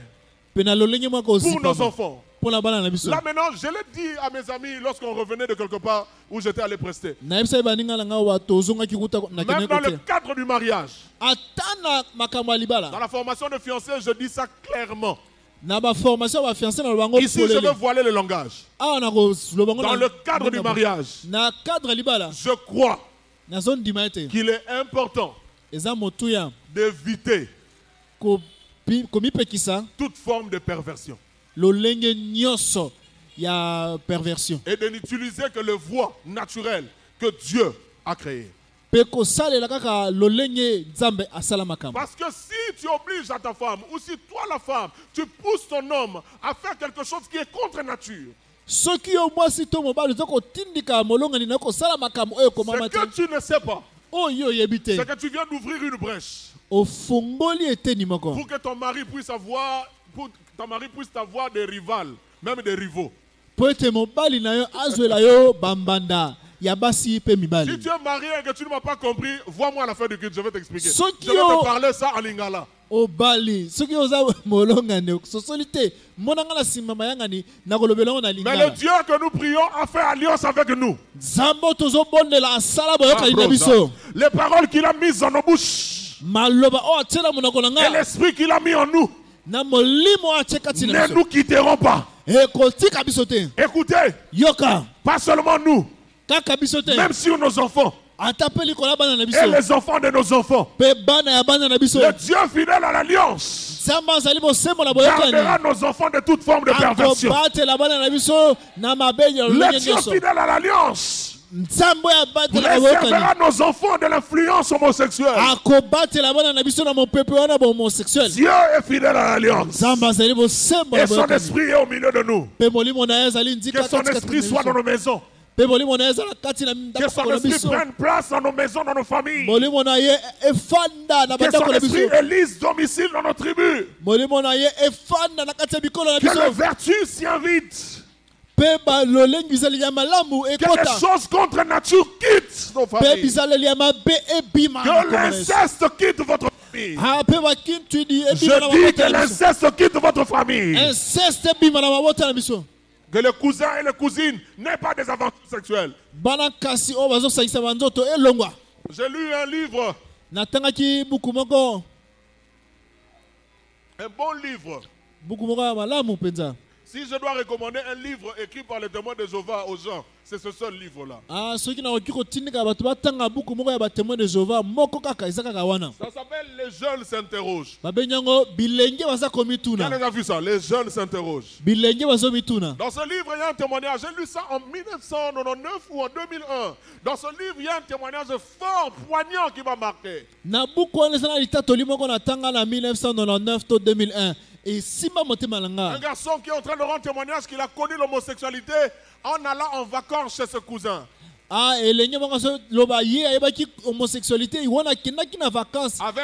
mpe na lolenge moko pour nos ozipama enfants. mpo na bana na biso Là maintenant, je l'ai dit à mes amis lorsqu'on revenait de quelque part où j'étais allé prester. nayebisa baninga na ngai wa tozongaki kuta na Même kende dans le kote cadre du mariage, ata na makambo ya dans libala la formation de fiancés, je dis ça clairement. na baformation ya bafiancé na lobango Ici, je vais polele voiler le langage. awa na kolobango Dans le cadre du mariage, na cadre ya libala je crois nazondima ete qu'il est important eza motuya d'éviter komipekisa toute forme de perversion lolenge nyonso ya perversion et de n'utiliser que le voie naturelle que Dieu a créée. mpe kosalela kaka lolenge nzambe asala makambo Parce que si tu obliges à ta femme, ou si toi la femme, tu pousses ton homme à faire quelque chose qui est contre nature, Ce que tu ne sais pas, c'est c'est que tu viens d'ouvrir une brèche pour que ton mari puisse avoir, des rivales, même des rivaux. Si tu es marié et que tu ne m'as pas compris, vois-moi à la fin du culte, je vais t'expliquer. Je vais te parler ça en lingala. Mais le Dieu que nous prions a fait alliance avec nous. Les paroles qu'il a mises dans nos bouches et l'esprit qu'il a mis en nous ne nous quitteront pas. Écoutez, pas seulement nous, même sur nos enfants et les enfants de nos enfants. Le Dieu fidèle à l'alliance gardera nos enfants de toute forme de perversion. Le Dieu fidèle à l'alliance préservera nos enfants de l'influence homosexuelle. Dieu est fidèle à l'alliance et son esprit est au milieu de nous. Que son esprit soit dans nos maisons. Que son esprit prenne place dans nos maisons, dans nos familles. Que son esprit élise domicile dans nos tribus. Que la vertu s'y invite. Que les choses contre nature quittent nos familles. Que l'inceste quitte votre famille. Je dis que l'inceste quitte votre famille. Que les cousins et les cousines n'aient pas des aventures sexuelles. J'ai lu un livre. Un bon livre. Si je dois recommander un livre écrit par les témoins de Jéhovah aux gens, c'est ce seul livre-là. Ça s'appelle Les jeunes s'interrogent. Qui a déjà vu ça? Les jeunes s'interrogent. Dans ce livre, il y a un témoignage. J'ai lu ça en 1999 ou en 2001. Dans ce livre, il y a un témoignage fort, poignant qui m'a marqué. Un garçon qui est en train de rendre témoignage qu'il a connu l'homosexualité en allant en vacances chez ce cousin. Avec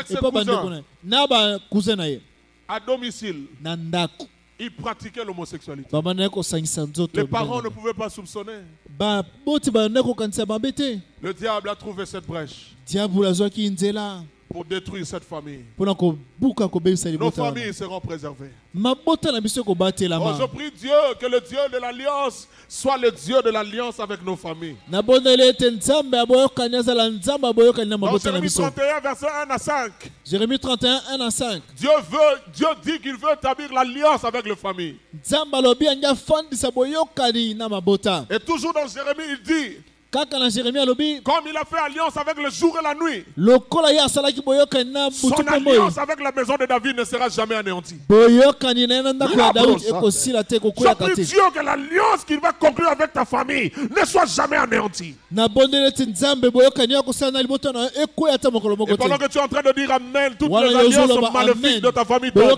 ses cousins. À domicile. Il pratiquait l'homosexualité. Les parents ne pouvaient pas soupçonner. Le diable a trouvé cette brèche pour détruire cette famille. Nos familles seront préservées. Oh, je prie Dieu que le Dieu de l'alliance soit le Dieu de l'alliance avec nos familles. Dans Jérémie 31, verset 1 à 5. Jérémie 31, 1 à 5. Dieu dit qu'il veut établir l'alliance avec les familles. Et toujours dans Jérémie, il dit, comme il a fait alliance avec le jour et la nuit, son alliance avec la maison de David ne sera jamais anéantie. Je prie Dieu que l'alliance qu'il va conclure avec ta famille ne soit jamais anéantie. Et pendant que tu es en train de dire Amen, toutes les alliances maléfiques de ta famille tombent.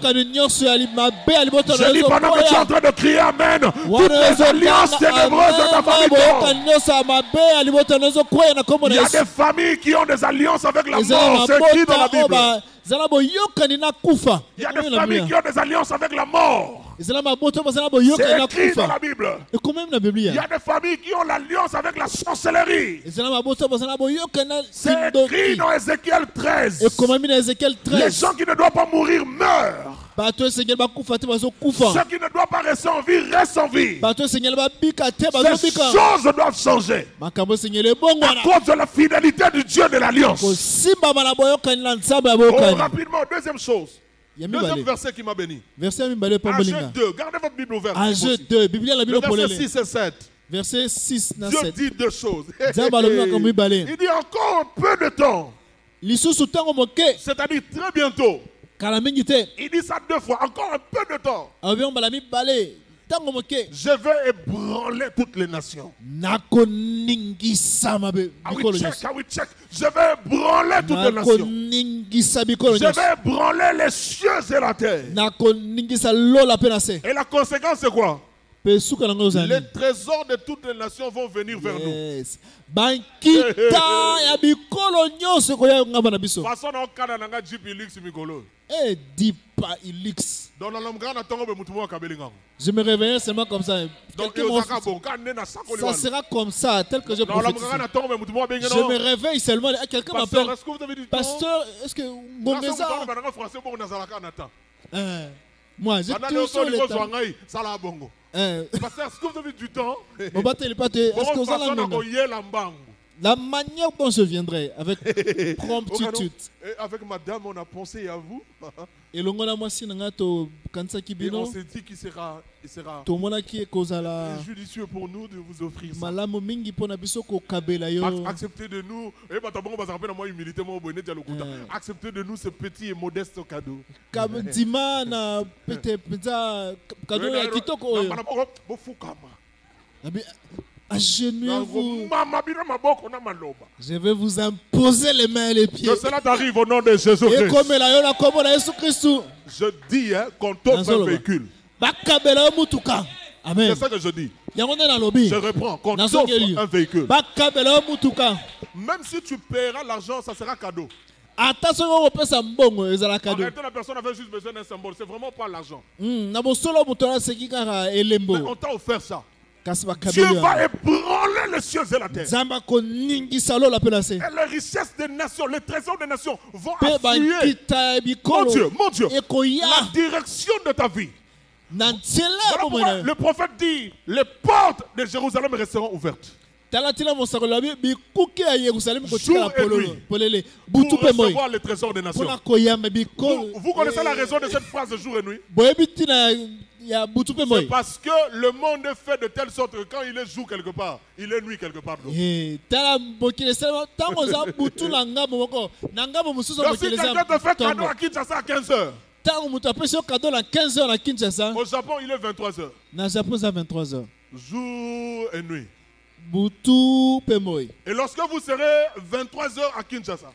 Je dis pendant que tu es en train de crier Amen, toutes les alliances ténébreuses de ta famille tombent. Il y a des familles qui ont des alliances avec la mort. C'est écrit dans la Bible. Il y a des familles qui ont des alliances avec la mort. C'est écrit dans la Bible. Il y a des familles qui ont l'alliance avec la sorcellerie. C'est écrit dans Ézéchiel 13. Les gens qui ne doivent pas mourir meurent. Ceux qui ne doivent pas rester en vie restent en vie. Ces choses doivent changer à cause de la fidélité du Dieu de l'Alliance. Rapidement, deuxième chose. Deuxième verset qui m'a béni. Agé 2, gardez votre Bible ouverte. Agé 2, le verset 6 et 7. Verset 6 et 7. Dieu dit deux choses. Il dit encore un peu de temps. C'est-à-dire très bientôt. Il dit ça deux fois, encore un peu de temps. Je vais ébranler toutes les nations. Ah oui, check. Je vais ébranler toutes les nations. Je vais ébranler les cieux et la terre. Et la conséquence c'est quoi? Pe suka nango ozali. Les trésors de toutes les nations vont venir vers nous. Yes. Bankita ya bikolo nyonso koya ngamba na biso. Façon na okana nanga Jeep Ilix mikolo. Eh dipa ilix. Dans la langue na tongo be mutu mo kabeli ngango. Je me réveillais seulement comme ça. Donc Ça sera comme ça, tel que je prophétise. Je me réveille seulement. Quelqu'un m'appelle. Pasteur, est-ce que Ngongeza... Moi, j'ai toujours le temps. Pasteur, est-ce que vous avez du temps? Est-ce que vous avez le temps? La manière dont je viendrai, avec promptitude. Et avec madame, on a pensé à vous. Et on s'est dit qu'il sera judicieux pour nous de vous offrir ça. Acceptez de nous. Acceptez de nous ce petit et modeste cadeau. Agenouillez-vous. Je vais vous imposer les mains et les pieds. Que cela t'arrive au nom de Jésus-Christ. Je dis qu'on t'offre un véhicule. Amen. C'est ça que je dis. Je reprends. Qu'on t'offre un véhicule. Même si tu paieras l'argent, ça sera cadeau. En réalité, la personne avait juste besoin d'un symbole. C'est vraiment pas l'argent. Mais on t'a offert ça. Dieu va ébranler les cieux et la terre. Et les richesses des nations, les trésors des nations vont affluer. Mon Dieu, la direction de ta vie. Voilà pourquoi le prophète dit, les portes de Jérusalem resteront ouvertes. Jour et nuit. Pour recevoir les trésors des nations. Vous connaissez la raison de cette phrase de jour et nuit? C'est parce que le monde est fait de telle sorte que quand il est jour quelque part, il est nuit quelque part. Donc si quelqu'un te fait cadeau à Kinshasa à 15h, au Japon il est 23h. Jour et nuit. Et lorsque vous serez 23h à Kinshasa,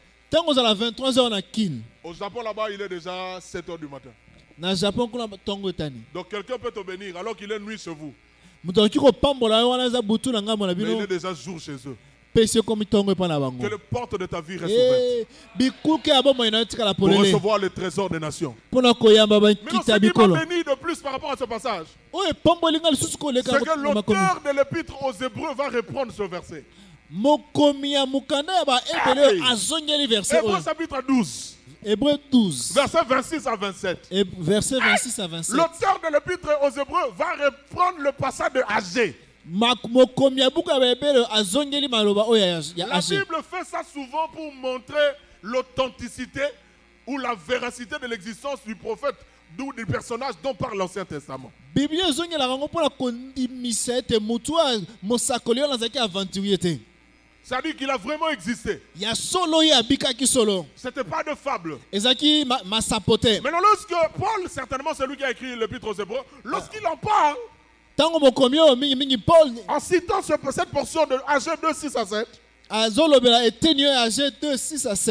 au Japon là-bas il est déjà 7h du matin. Donc quelqu'un peut te bénir alors qu'il est nuit chez vous. Mais il est déjà jour chez eux. Que les portes de ta vie restent ouvertes pour recevoir les trésors des nations. Mais ce qui m'a béni de plus par rapport à ce passage, c'est que l'auteur de l'épître aux Hébreux va reprendre ce verset. Hébreux chapitre 12. Hébreux 12. Verset 26 à 27. Verset 26 à 27. L'auteur de l'épître aux Hébreux va reprendre le passage de Agé. La Bible fait ça souvent pour montrer l'authenticité ou la véracité de l'existence du prophète ou du personnage dont parle l'Ancien Testament. C'est-à-dire qu'il a vraiment existé. C'était pas de fable. Maintenant, lorsque Paul, certainement c'est lui qui a écrit l'épître aux Hébreux, lorsqu'il en parle, en citant cette portion de Agé 2, 6 à 7,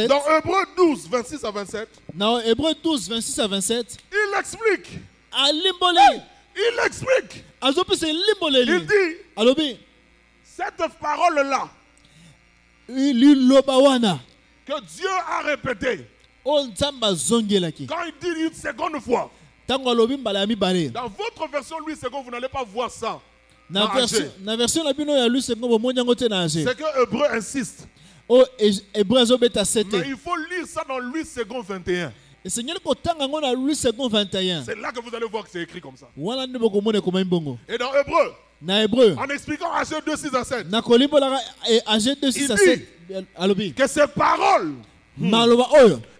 dans Hébreux 12, 26 à 27, il explique. Il explique. Il dit, cette parole-là, que Dieu a répété, quand il dit une seconde fois, dans votre version Louis II, vous n'allez pas voir ça. C'est que Hébreu insiste. Mais il faut lire ça dans Louis II 21. C'est là que vous allez voir que c'est écrit comme ça. Et dans Hébreu, en expliquant Agé 2, 6 à 7, il dit que ces paroles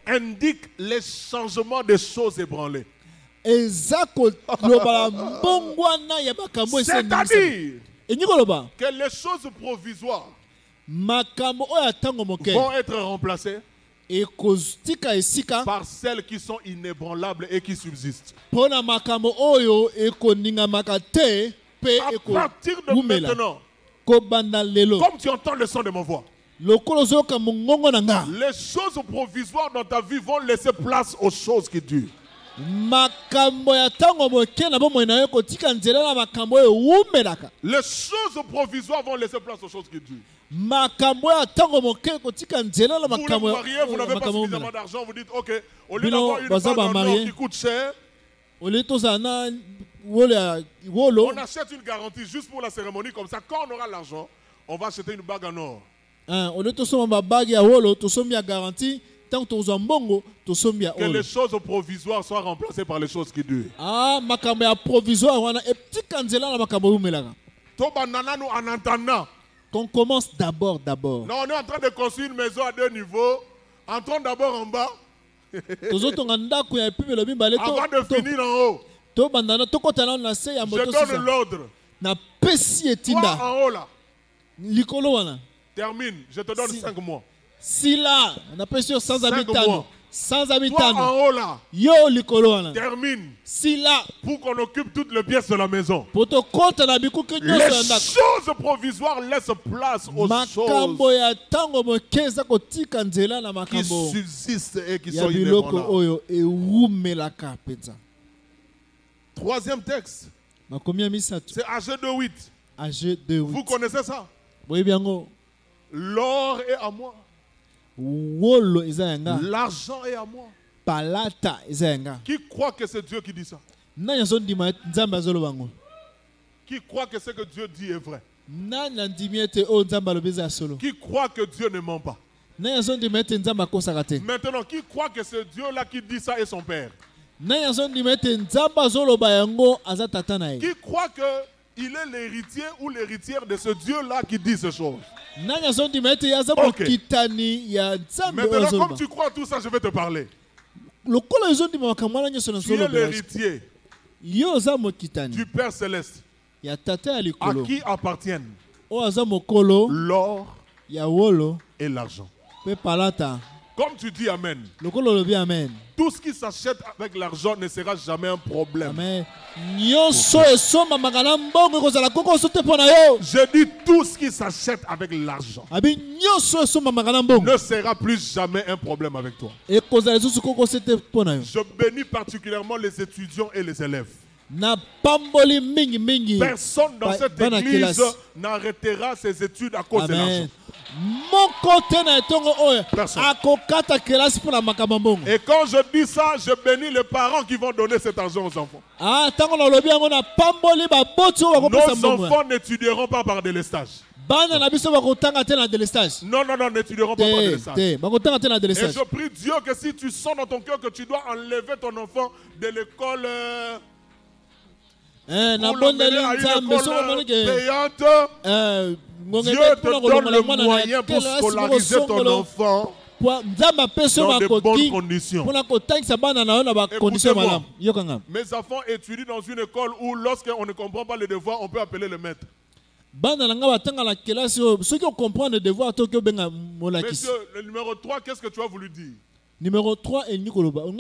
indiquent les changements des choses ébranlées. C'est-à-dire que les choses provisoires vont être remplacées par celles qui sont inébranlables et qui subsistent. À partir de maintenant, comme tu entends le son de ma voix, les choses provisoires dans ta vie vont laisser place aux choses qui durent. makambo ya tango moke na bomoi na yo kotika nzela na makambo oyo ewumelaka. Les choses provisoires vont laisser place aux choses qui durent. Makambo ya tango moke kotika nzela na Vous makambo vous mariez, vous n'avez pas suffisamment d'argent, vous dites ok, au lieu d'avoir une bague en or qui coûte cher, on achète une garantie juste pour la cérémonie, comme ça quand on aura l'argent, on va acheter une bague en or. Au lieu de bague ya wolo, to sombi ya garantie. Que les choses provisoires soient remplacées par les choses qui durent. Ah, makambo ya provisoire wana etika nzela na makambo yumelaka. To banana nous en entendant. Qu'on commence d'abord. Non, on est en train de construire une maison à 2 niveaux. Entrons d'abord en bas. Tozotonga ndako ya pibelo bimbale to. Avant de finir en haut. To bandana to kotana na se ya moto. Je donne l'ordre. Na pesi etinda. Toi en haut là. Likolo wana. Termine, je te donne 5 mois. Si là, on a pression sans habitants. Sans habitants. Toi en haut là. Yo likolo. Termine. Si là. Pour qu'on occupe toutes les pièces de la maison. Les choses provisoires laissent place aux choses qui subsistent et qui sont inébranlables. Troisième texte. C'est Ag 2:8. Vous connaissez ça? L'or est à moi. L'argent est à moi. Qui croit que c'est Dieu qui dit ça? Qui croit que ce que Dieu dit est vrai? Qui croit que Dieu ne ment pas? Maintenant, qui croit que c'est Dieu-là qui dit ça est son père? Qui croit qu'il est l'héritier ou l'héritière de ce Dieu-là qui dit ces choses? Okay. Maintenant, comme tu crois tout ça, je vais te parler. Tu es l'héritier du Père Céleste à qui appartiennent l'or et l'argent. Comme tu dis Amen, tout ce qui s'achète avec l'argent ne sera jamais un problème. Je dis tout ce qui s'achète avec l'argent ne sera plus jamais un problème avec toi. Je bénis particulièrement les étudiants et les élèves. Personne dans cette église n'arrêtera ses études à cause de l'argent. Et quand je dis ça, je bénis les parents qui vont donner cet argent aux enfants. Nos enfants n'étudieront pas par délestage. Non, n'étudieront pas par délestage. Et je prie Dieu que si tu sens dans ton cœur que tu dois enlever ton enfant de l'école payante, Dieu te donne le moyen pour scolariser ton enfant dans de bonnes conditions. Écoutez-moi, mes enfants étudient dans une école où lorsqu'on ne comprend pas les devoirs, on peut appeler le maître. Monsieur, le numéro 3, qu'est-ce que tu as voulu dire? Numéro 3 et Nicoloba. Oui,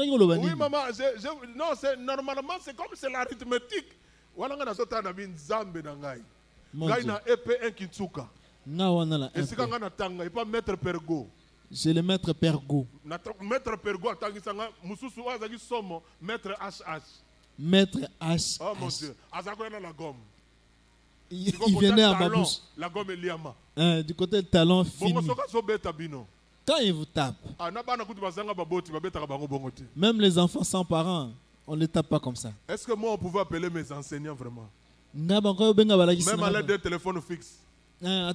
maman, non, normalement, c'est comme c'est l'arithmétique. Voilà, on a sauté à Nzambe Nangai. Gai na EP1 Kitsuka. Et c'est quand on a tanga, et pas maître Pergo. C'est le maître Pergo. Maître Pergo a tangi sanga, Moussousou Azagi Somo, maître HH. Maître HH. Oh mon Dieu, Azako na la gomme. Il venait à Babous. La gomme est liama. Du côté de talon fini. Quand il vous tape, même les enfants sans parents, on ne les tape pas comme ça. Est-ce que moi on pouvait appeler mes enseignants vraiment? Même à l'aide d'un téléphone fixe. Pour leur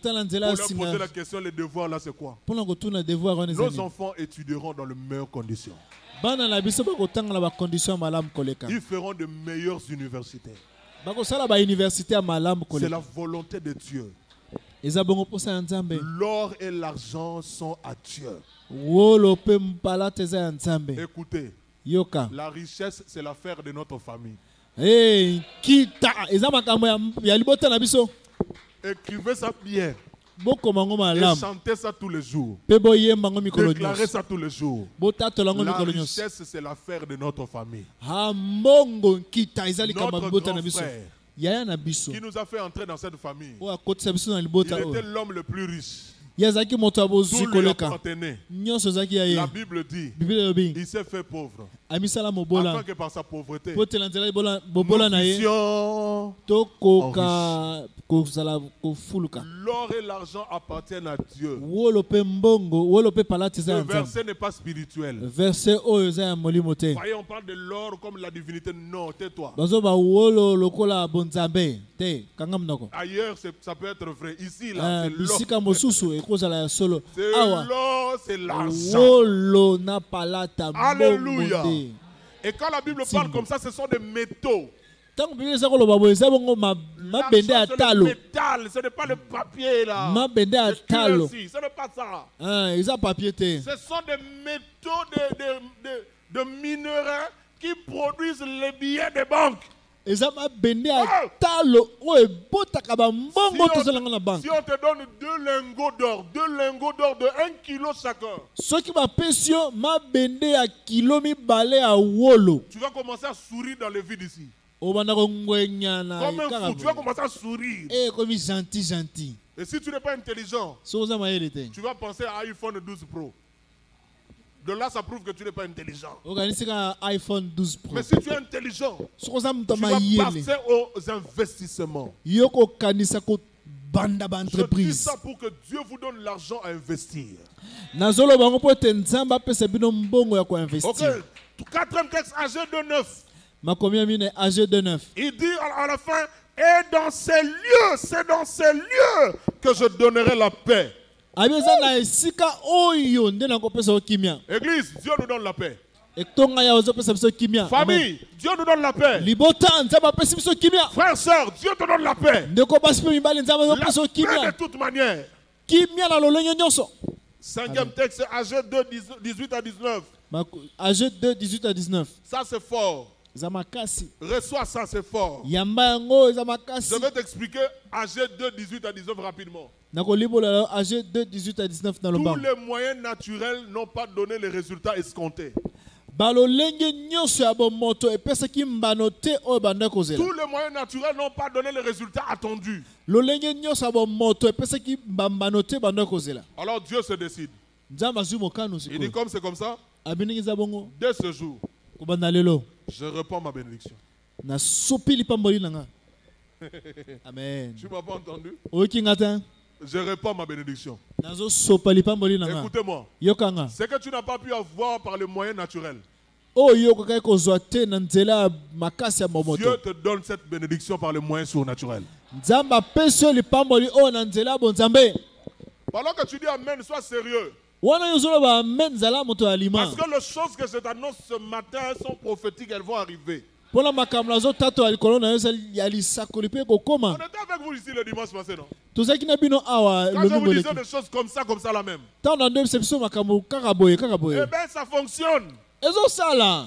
poser la question, les devoirs là c'est quoi? Nos enfants étudieront dans les meilleures conditions. Ils feront de meilleures universités. C'est la volonté de Dieu. L'or et l'argent sont à Dieu. Écoutez, la richesse c'est l'affaire de notre famille. Écrivez ça bien. Et chantez ça tous les jours. Déclarez ça tous les jours. La richesse c'est l'affaire de notre famille. Notre grand frère qui nous a fait entrer dans cette famille, il était l'homme le plus riche. yazaki moto abozu Tout lui koleka appartenait. nyonso zaki ya La ye Bible dit, Bible lobi il s'est fait pauvre. amisala Afin mobola que par sa pauvreté, po tela nzela bobola nous na ye puissions. tokoka kozala kofuluka L'or et l'argent appartiennent à Dieu. wolo pe mbongo wolo pe palati za Le ya nzambe verset n'est pas spirituel. verset oyo eza ya molimo te Voyez, on parle de l'or comme la divinité. Non, tais-toi. bazoba wolo lokola bonzambe te kanga monoko Ailleurs, ça peut être vrai. Ici, là, c'est l'or. bisika mosusu ekozala ya solo C'est awa l'or, c'est l'argent. wolo na palata Alléluia. mbongo te Et quand la Bible parle comme ça, ce sont des métaux. ntango biblia eza koloba boye eza bongo mabende ya L'argent, c'est le talo métal, ce n'est pas le papier là. mabende ya C'est talo currency, ce n'est pas ça. eza papier te Ce sont des métaux de minerais qui produisent les billets des banques. eza mabende ya talo oyo ebotaka bambongo tozalanga na banke Si on te donne 2 lingots d'or de 1 kilo chacun, soki bapesi yo mabende ya kilo mibale ya wolo tu vas commencer à sourire dans le vide ici. obanda kongwenyana Comme un fou, tu vas commencer à sourire. ekomi gentil Et si tu n'es pas intelligent, soki oza mayele te tu vas penser à iPhone 12 Pro. De là, ça prouve que tu n'es pas intelligent. okanisika iphone 12 pro Mais si tu es intelligent, soki oza moto tu vas mayele passer aux investissements. yo kokanisa kobanda Je dis baentreprise ça pour que Dieu vous donne l'argent à investir. nazoloba yango mpo ete nzambe apesa bino mbongo ya Ok, koinvestir quatrième texte, AG 2:9. makomi ya mine ag 29 Il dit à la fin, et dans ces lieux, c'est dans ces lieux que je donnerai la paix. abi eza na esika oyo nde nakopesa yo kimia Église, Dieu nous donne la paix. etonga ya ozopesa biso kimia Famille, Dieu nous donne la paix. libota nzambe apesi biso kimia Frères, sœurs, Dieu te donne la paix. ndeko basi mpe mibali nzambe La azopesa yo paix de kimia toute manière. kimia na lolenge nyonso Cinquième texte, AG 2, 18 à 19. ag 2 18 à 19 Ça, c'est fort. eza makasi Reçois ça, c'est fort. yamba yango eza makasi Je vais t'expliquer AG 2, 18 à 19 rapidement. nakolibola ag 2 18 à 19 na Tous lobango les moyens naturels n'ont pas donné les résultats escomptés. balolenge nyonso ya bomoto epesaki mbano te oyo banda kozela Tous les moyens naturels n'ont pas donné les résultats attendus. lolenge nyonso ya bomoto epesaki mbano te banda kozela Alors Dieu se décide. nzambe azwi mokano Il dit sikoyo comme c'est comme ça, abiniki eza bongo dès ce jour, kobanda lelo je réponds ma bénédiction. nasopi lipamboli na nga amen Tu ne m'as pas entendu? oyoki nga te Je réponds ma bénédiction. nazosopa lipamboli na nga Écoutez-moi. yokanga Ce que tu n'as pas pu avoir par les moyens naturels, oyo okokaki kozwa te na nzela ya makasi ya Dieu momoto te donne cette bénédiction par les moyens surnaturels. nzambe apesi yo lipamboli oyo na nzela ya bonzambe Pendant que tu dis Amen, sois sérieux. wana yo ozoloba amen nzala moto ya lima Parce que les choses que je t'annonce ce matin sont prophétiques, elles vont arriver. mpona makambo nazotatola likolo na yo eza ya lisakoli mpe On kokóma était avec vous ici le dimanche passé, non? tozalaki na bino awa Quand je lobi vous disais boleki des choses comme ça là même. ntango na nde bisa biso makambo kaka boye Eh bien, ça fonctionne. ezosala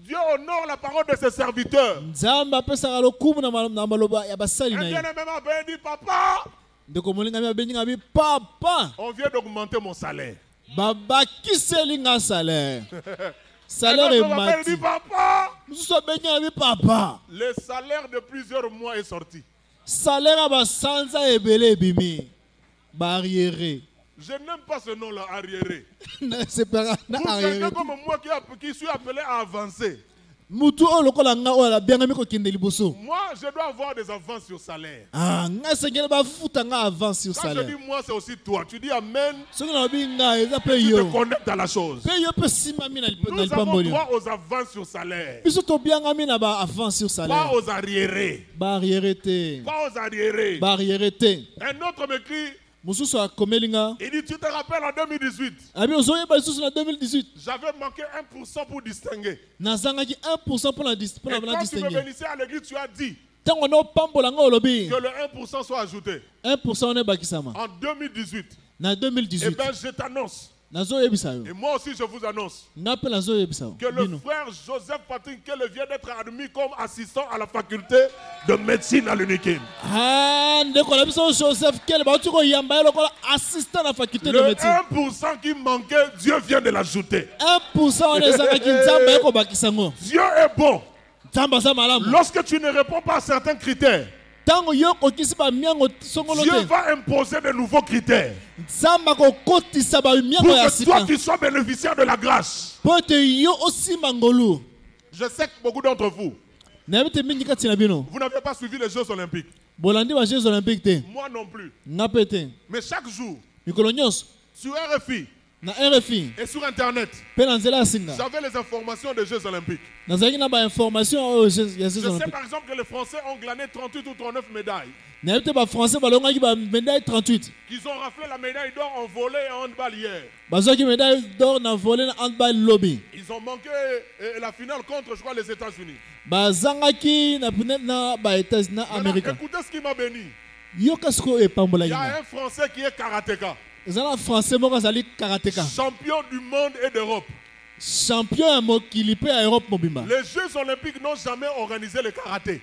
Dieu honore la parole de ses serviteurs. nzambe apesaka lokumu na maloba ya basali Un na ye bien-aimé m'a bien dit, papa, ndeko molingami abenginga bi papa on vient d'augmenter mon salaire. babakiseli nga salaire Un salaire autre m'a bien dit, emati papa, mosusu abenginga bi papa le salaire de plusieurs mois est sorti. salaire ya basanza ebele ebimi baarriere Je n'aime pas ce nom-là, arriéré. sepera na Pour quelqu'un arriere comme moi qui suis appelé à avancer, mutu oyo lokola nga oyo alabengami kokende liboso moi, je dois avoir des avances sur salaire. nga esengeli bafuta nga avance sur Quand je salaire dis moi, c'est aussi toi. Tu dis Amen, soki nalobi nga eza mpe tu te yo connectes à la chose. mpe yo mpe simami na Nous avons lipamboli droit aux avances sur salaire, biso tobiangami na baavance sur pas salaire aux arriérés. baarriere te Pas aux arriérés. baarriere te Un autre m'écrit, mosusu akomeli nga il dit, tu te rappelles en 2018, abi ozoyeba lisusu na 2018 j'avais manqué 1% pour distinguer. nazangaki 1% mpona Et quand tu me distingue bénissais à l'église, tu as dit ntango naopambola nga olobi que le 1% soit ajouté. 1% wana ebakisama En 2018, na eh 2018 bien, je t'annonce, nazoyebisa yo et moi aussi je vous annonce, nga mpe nazoyebisa yo que le bino frère Joseph Patrick Kele vient d'être admis comme assistant à la faculté de médecine à l'UNIKIN. ndeko na biso joseph kele bauti koyamba ye lokola assistant na faculté de Le médecine 1% qui manquait, Dieu vient de l'ajouter. 1% wana ezalaki nzambe ayekobakisa ngo Dieu est bon. nzambe aza malamu Lorsque tu ne réponds pas à certains critères, tango yo kokisi ba miango songolo Dieu te va imposer de nouveaux critères nzamba kokotisa ba miango pour ya que toi sika qui sois bénéficiaire de la grâce. po te yo osimba ngolu Je sais que beaucoup d'entre vous, nayebi te mingi kati na bino vous n'avez pas suivi les Jeux Olympiques. bolandi ba jeux olympique te Moi non plus. nga mpe te Mais chaque jour, mikolo nyonso sur RFI na RFI et sur Internet, mpe na nzela ya singa j'avais les informations des Jeux Olympiques. nazalaki na bainformation oyo ya Je jeux sais olympique par exemple que les Français ont glané 38 ou 39 médailles. nayebi te bafrançais balongaki bamédaille 38 Qu'ils ont raflé la médaille d'or en volley et en handball hier. bazwaki médaille d'or na volley na handball lobby Ils ont manqué la finale contre, je crois, les États-Unis. bazangaki na peut-être na baétats-unis na Maintenant, américain écoutez ce qui m'a béni. yoka sikoyo Il epambolaki y a nga un Français qui est karatéka, eza na français moko azali karateka champion du monde et d'Europe. champion ya mokili mpe ya europe mobimba Les Jeux Olympiques n'ont jamais organisé le karaté.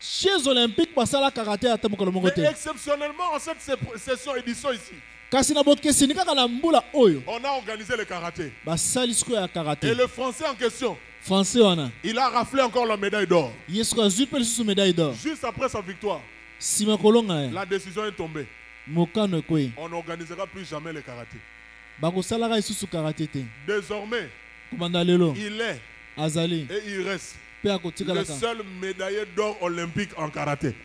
jeux olympique basala karate ata mokolo moko Mais te exceptionnellement, en cette session édition ici, kasi na bokeseni kaka na mbula oyo on a organisé le karaté. basali sikoyo ya Et karate le Français en question, français wana il a raflé encore la médaille d'or. ye sikoyo azwi mpe lisusu médaille d'or Juste après sa victoire, nsima kolonga ye la décision est tombée. mokano ekwei On n'organisera plus jamais le karaté. bakosalaka lisusu karate te Désormais, kobanda lelo il est azali et il reste mpe le akotikalaka seul médaillé d'or olympique en karaté.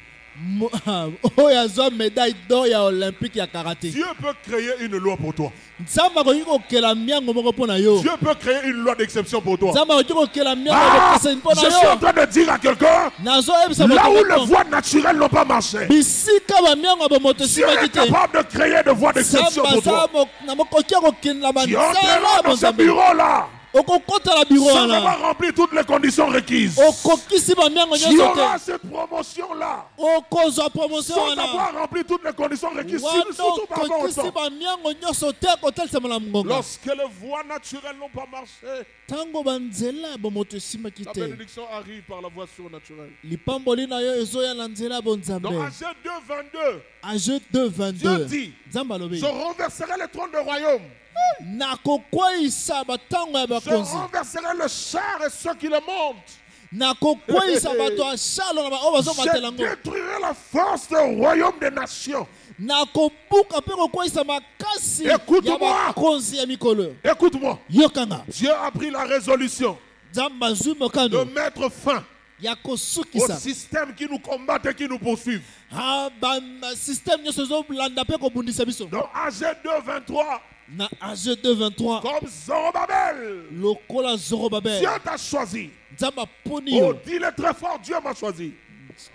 oyo azwa médaille d'or ya olympique ya karate Dieu peut créer une loi pour toi. nzambe akoki kokela miango moko mpo na yo Dieu peut créer une loi d'exception pour toi. nzambe akoki kokela miango Ah, bokeseni mpo na je suis en yo train de dire à quelqu'un, nazoyebisa là où les moto voies naturelles n'ont pas marché, bisika bamiango ya bomoto Dieu esimaki est te capable de créer des voies d'exception nzambe pour toi. aza na mokoki ya kokendela Tu banzela entreras dans ce bonzambe bureau-là okokotala biro sans wana avoir rempli toutes les conditions requises. okokisi bamiango Tu nyonso auras te cette promotion-là okozwa promotion sans wana avoir rempli toutes les conditions requises, wana surtout par rapport au okokisi temps. bamiango nyonso te kotelisama na mongonga Lorsque les voies naturelles n'ont pas marché, ntango banzela ya bomoto esimaki la te bénédiction arrive par la voie surnaturelle. lipamboli na yo ezoya na nzela ya bonzambe Dans Agé 2, 22, age 2 Dieu 22 dit, nzambe alobi je renverserai le trône du royaume. nakokweyisa batango ya Je bakonzi renverserai le char et ceux qui le montent. nakokweyisa bato ya shalo na oyo bazomatela Je yango détruirai la force du royaume des nations. nakobuka mpe kokweyisa makasi Écoute-moi. ya bakonzi ya mikolo Écoute-moi. yokanga Dieu a pris la résolution nzambe azwi de mokano mettre fin ya au kosukisa système qui nous combattent et qui nous poursuivent. basysteme nyonso ezolanda mpe kobundisa biso Dans Agé 2, 23, na age 2 23 comme Zorobabel, lokola zorobabel Dieu t'a choisi. nzambe aponi Oh, yo dis-le très fort, Dieu m'a choisi.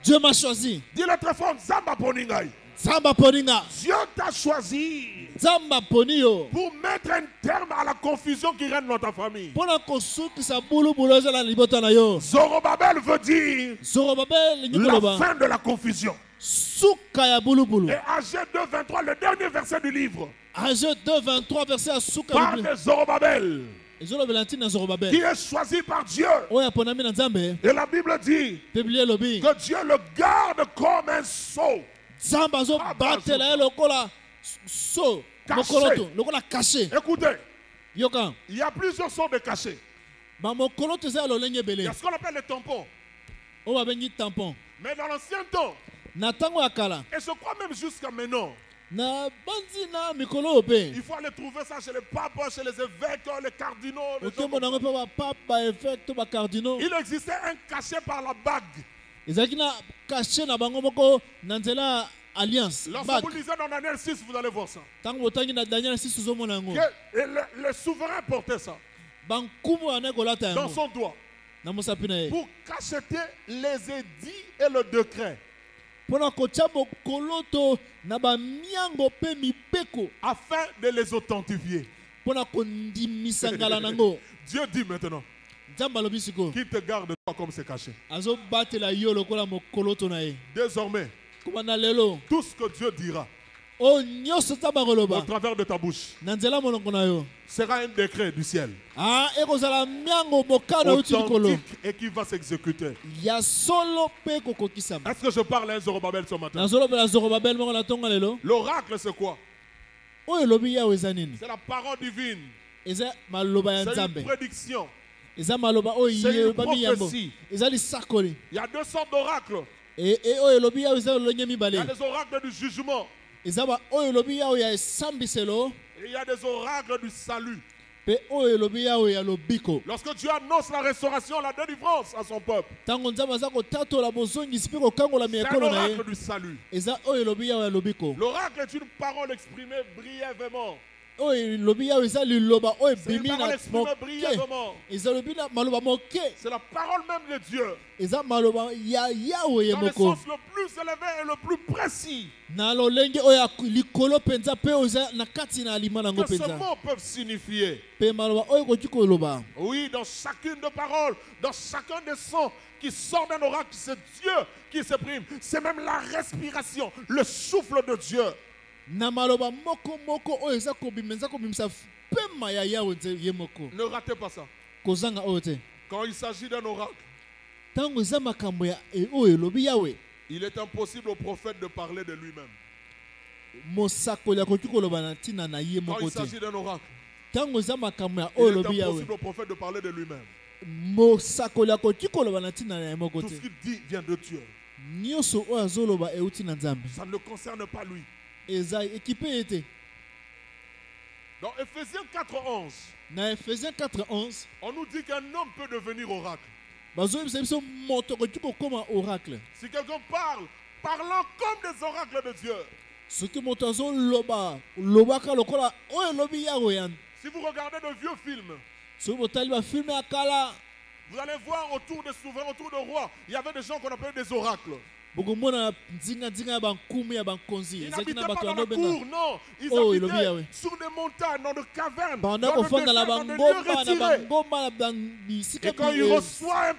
dieu m'a choisi Dis-le très fort, Zamba Poningai. nzambe aponi nga Dieu t'a choisi nzambe aponi yo pour mettre un terme à la confusion qui règne dans ta famille. mpo na kosukisa bulubulu ezala na libota na yo Zorobabel veut dire zorobabel elingi la koloba fin de la confusion. suka ya bulubulu Et Agé 2, 23, le dernier verset du livre, age 2 23 verset ya suka ya parle bulubulu de Zorobabel, ezolobela ntina na qui zorobabel est choisi par Dieu. oyo aponami na nzambe Et la Bible dit biblia elobi que Dieu le garde comme un sceau. nzambe azobatela ye lokola so Caché. mokoloto lokola kashe Écoutez, yoka il y a plusieurs sortes de cachets. bamokoloto eza ya lolenge Il y ebele a ce qu'on appelle les tampons. oyo babengi tampon Mais dans l'ancien temps, na ntango ya kala et je crois même jusqu'à maintenant, na bandi na mikolo oyo mpe il faut aller trouver ça chez les papes, chez les évêques, les cardinaux. Les gens okemona yango comme mpe bapape baévêque to bacardinaux ça. Il existait un cachet par la bague. ezalaki na kashe na bango moko na nzela ya alliance Lorsque bague vous lisez dans Daniel 6, vous allez voir ça. ntango botangi na daniel 6 ozomona yango Que le souverain portait ça bankumu wana ekolata dans yango son doigt na mosapi na ye pour cacheter les édits et le décret mpo na kotia bokoloto na bamiango mpe mibeko afin de les authentifier. mpo na kondimisa ngala nango Dieu dit maintenant nzambe alobi sikoyo qu'il te garde toi comme c'est caché. azobatela yo lokola mokoloto na ye Désormais, komanda lelo tout ce que Dieu dira oyo nyonso nzambe au akoloba travers de ta bouche na nzela monoko na yo sera un décret du ciel, ekozala miango mokano euti likolo authentique et qui va s'exécuter. ya solo mpe kokokisama Est-ce que je parle à un Zorobabel ce matin? nazolobela zorobabel moko na ntongo lelo L'oracle, c'est quoi? oyo elobi yawe eza nini C'est la parole divine. eza maloba ya C'est nzambe une prédiction. eza maloba oyo C'est une yebami yambo prophétie. eza lisakoli Il y a deux sortes d'oracles. oyo elobi yawe eza lolenge Il y a mibale. des oracles du jugement. Eza ba oyo elobi yawe ya esambiselo Et il y a des oracles du salut. pe oyo elobi yawe ya lobiko. Lorsque Dieu annonce la restauration, la délivrance à son peuple, Tango nzambe aza kotatola bozongisi mpe kokangola c'est un miyekolo na ye oracle du salut. eza oyo elobi yawe ya lobiko. L'oracle est une parole exprimée brièvement. Oyo elobi yawe eza liloba oyo C'est une ebimi parole na exprimée moke. brièvement. Eza lobi na maloba moke. C'est la parole même de Dieu. Eza maloba ya yawe ye Dans le moko. sens le plus élevé et le plus précis Na lolenge oyo ya likolo mpenza mpe oyo eza na kati na alima nango que ce mpenza. mot peut signifier. Mpe maloba oyo ekoki koloba. Oui, dans chacune de paroles, dans chacun des sons qui sort d'un oracle, c'est Dieu qui s'exprime. C'est même la respiration, le souffle de Dieu. Na maloba moko moko oyo eza kobimisa kobimisa pema ya yawe nze ye moko. Ne ratez pas ça. Kozanga oyo te. Quand il s'agit d'un oracle, Tango eza makambo ya oyo elobi yawe. il est impossible au prophète de parler de lui-même. Mosakoli akoki koloba na ntina na ye Quand moko il te. s'agit d'un oracle, Tango eza makambo ya il oyo est elobi yawe. impossible au prophète de parler de lui-même. Mosakoli akoki koloba na ntina na ye moko Tout te. ce qu'il dit vient de Dieu. Nyonso oyo azoloba euti na nzambe. Ça ne le concerne pas lui. Eza ekipe ye te. Dans Ephésiens 4:11, Na Ephésiens 4:11 on nous dit qu'un homme peut devenir oracle. bazoyebisa biso moto akoki kokoma oracle. Si quelqu'un parle, parlant comme des oracles de Dieu. Soki moto azoloba lobaka lokola oyo elobi yawe ya. Si vous regardez de vieux films, Soki botali bafilme ya kala vous allez voir autour des souverains, autour des rois, il y avait des gens qu'on appelait des oracles. bokomona nzinga ya bankumi ya bankonzi Ils ezalaki n'habitaient na pas bato dans ya la nobenga. cour, non. Ils Oh, il oublie, habitaient oui. sur des montagnes, dans des cavernes, banda dans le kofanda na désert, dans des lieux bangomba na retirés. bangomba na bisika Et quand il reçoit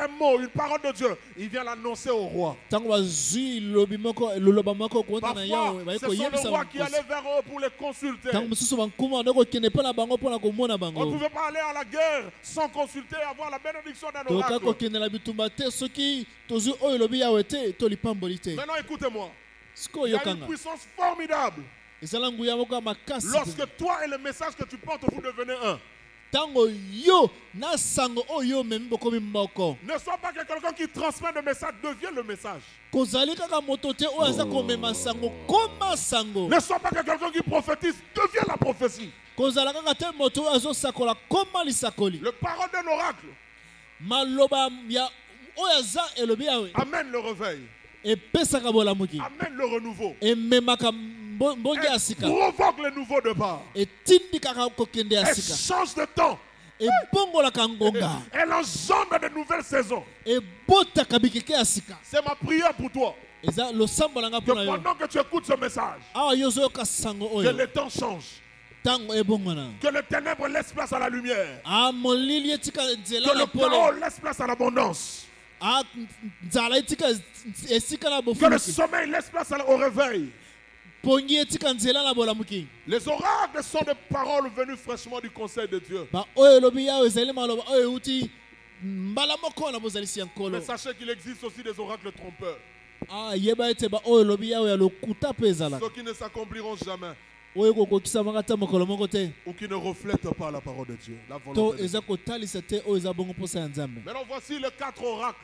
un mot, une parole de Dieu, il vient l'annoncer au roi. ntango bazwi lobi moko loloba moko kota na yawe Parfois, baye ce sont les koyebisa rois qui bankosi. allaient vers eux pour les consulter. Ntango mosusu bankuma banda kokende mpo na bango mpo na komona On ne bango pouvait pas aller à la guerre sans consulter et avoir la bénédiction d'un toka oracle. kokendela bitumba te soki tozwi oyo elobi yawe te tolipamboli te. Maintenant, écoutez-moi. sikoyo Il y a une yokanga puissance formidable. ezala nguya moko ya makasi Lorsque toi et le message que tu portes, vous devenez un. ntango yo na sango oyo omemi bokomi moko Ne sois pas que quelqu'un qui transmet le message devient le message. kozali kaka moto te oyo aza komema sango koma sango. Ne sois pas que quelqu'un qui prophétise devient la prophétie. kozala kaka te moto oyo azosakola koma lisakoli. Le parole d'un oracle maloba ya oyo aza elobi yawe amène le réveil, epesaka bolamuki amène le renouveau, ememaka mbonge ya et sika provoque le nouveau départ. etindikaka kokende ya Elle sika change de temps. ebongolaka ngonga Elle engendre de nouvelles saisons. ebotaka bikeke ya sika. C'est ma prière pour toi. eza losambo na nga Que mpo na yo pendant que tu écoutes ce message, awa yo ozoyoka sango que oyo les temps changent. ntango ebongwana Que les ténèbres laissent place à la lumière. molili etika nzela Que na le chaos pole laisse place à l'abondance. nzala etika esika na Que le bofuluki sommeil laisse place au réveil. pongi etika nzela na bolamuki. Les oracles sont des paroles venues fraîchement du conseil de Dieu. oyo elobi yawe ezali maloba oyo euti mbala moko na bozalisi ya nkolo. Mais sachez qu'il existe aussi des oracles trompeurs. yeba ete oyo elobi yawe ya lokuta mpe ezalaka Ceux qui ne s'accompliront jamais oyo kokokisamaka ta mokolo moko te ou qui ne reflètent pas la parole de Dieu. La to volonté de Dieu. eza kotalisa te oyo eza bongo mposa ya nzambe. Maintenant, voici les 4 oracles.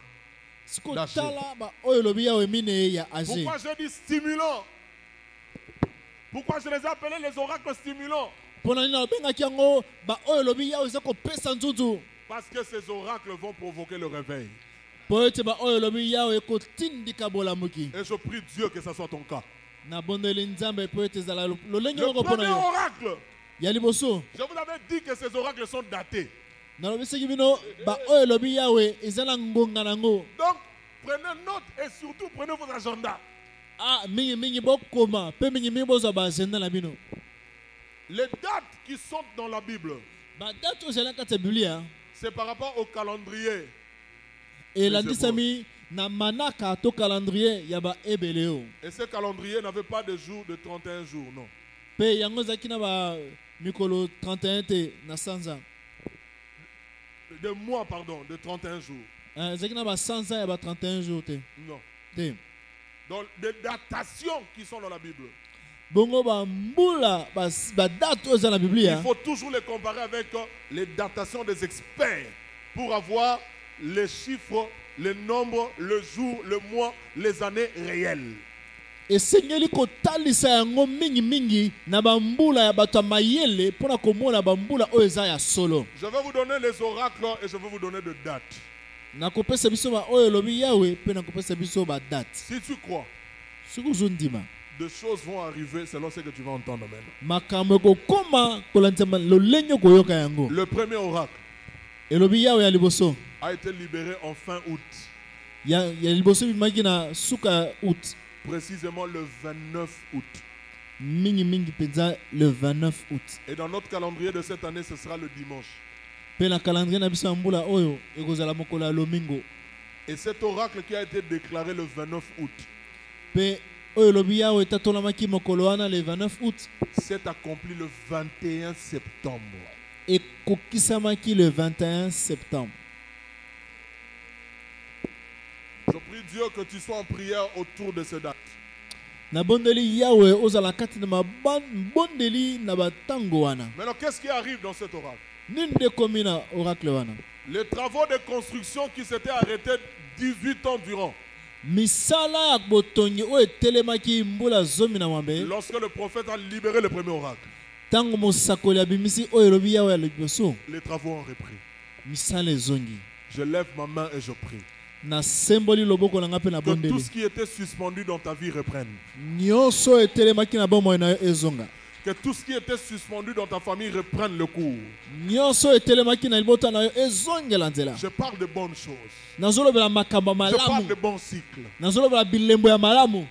siko Lâché. tala oyo elobi yawe mine ya age. Pourquoi j'ai dit stimulants? Pourquoi je les ai appelés les oracles stimulants? mpo na nini nabengaki yango oyo elobi yawe eza kopesa nzunzu. Parce que ces oracles vont provoquer le réveil. mpo ete oyo elobi yawe ekotindika bolamuki. Et je prie Dieu que ce soit ton cas. nabondeli nzambe mpo ete ezala lolenge Le moko mpo na premier yo oracle, ya liboso. je vous avais dit que ces oracles sont datés. nalobisaki bino oyo elobi yawe eza na ngonga nango. Donc, prenez note et surtout prenez vos agendas. mingi bokoma mpe mingi bozwa baagenda na bino. Les dates qui sont dans la Bible, badate oyo ezali na kati ya biblia c'est par rapport au calendrier. elandisami na manaka to calendrier ya baebele oyo. Et ce calendrier n'avait pas de jour de 31 jours, non. mpe yango ezalaki na mikolo 31 te na sanza. De mois, pardon, de 31 jours. ezalaki na basanza ya 31 jours te. Non. te Donc, des datations qui sont dans la Bible. bongo bambula badate oyo eza na Il biblia faut toujours les comparer avec les datations des experts pour avoir les chiffres, les nombres, le jour, le mois, les années réelles. esengeli kotalisa yango mingi na bambula ya bato ya mayele mpona komona bambula oyo eza ya solo. Je vais vous donner les oracles et je vais vous donner des dates. nakopesa biso oyo elobi yawe mpe nakopesa biso badate. Si tu crois, soki ozondima des choses vont arriver selon ce que tu vas entendre maintenant. makambo ekokoma kolandisa lolenge okoyoka yango. Le premier oracle elobi yawe ya liboso a été libéré en fin août, ya liboso bimaki na suka août, précisément le 29 août. mingi mpenza le 29 août. Et dans notre calendrier de cette année, ce sera le dimanche. mpe na calendrier na biso ya mbula oyo ekozala mokolo ya lomingo. Et cet oracle qui a été déclaré le 29 août mpe oyo elobi yawe etatolamaki mokolo wana le 29 août s'est accompli le 21 septembre. ekokisamaki le 21 septembre. Je prie Dieu que tu sois en prière autour de ces dates. nabondeli yawe ozala kati na mabondeli na batango wana. Maintenant, qu'est-ce qui arrive dans cet oracle? nini nde ekomi na oracle wana? Les travaux de construction qui s'étaient arrêtés 18 ans durant, misala ya botongi oyo etelemaki mbula zomi na mwambe lorsque le prophète a libéré le premier oracle, ntango mosakoli abimisi oyo elobi yawe ya liboso, les travaux ont repris. misala ezongi. Je lève ma main et je prie nasemboli loboko na nga mpe que tout nabondeli ce qui était suspendu dans ta vie reprenne. nyonso oyo etelemaki na bomoi na yo ezonga. Que tout ce qui était suspendu dans ta famille reprenne le cours. nyonso oyo etelemaki na libota na yo ezongela nzela. Je parle de bonnes choses. nazolobela makambo ya Je parle malamu, de bons cycles. nazolobela bilembo ya malamu.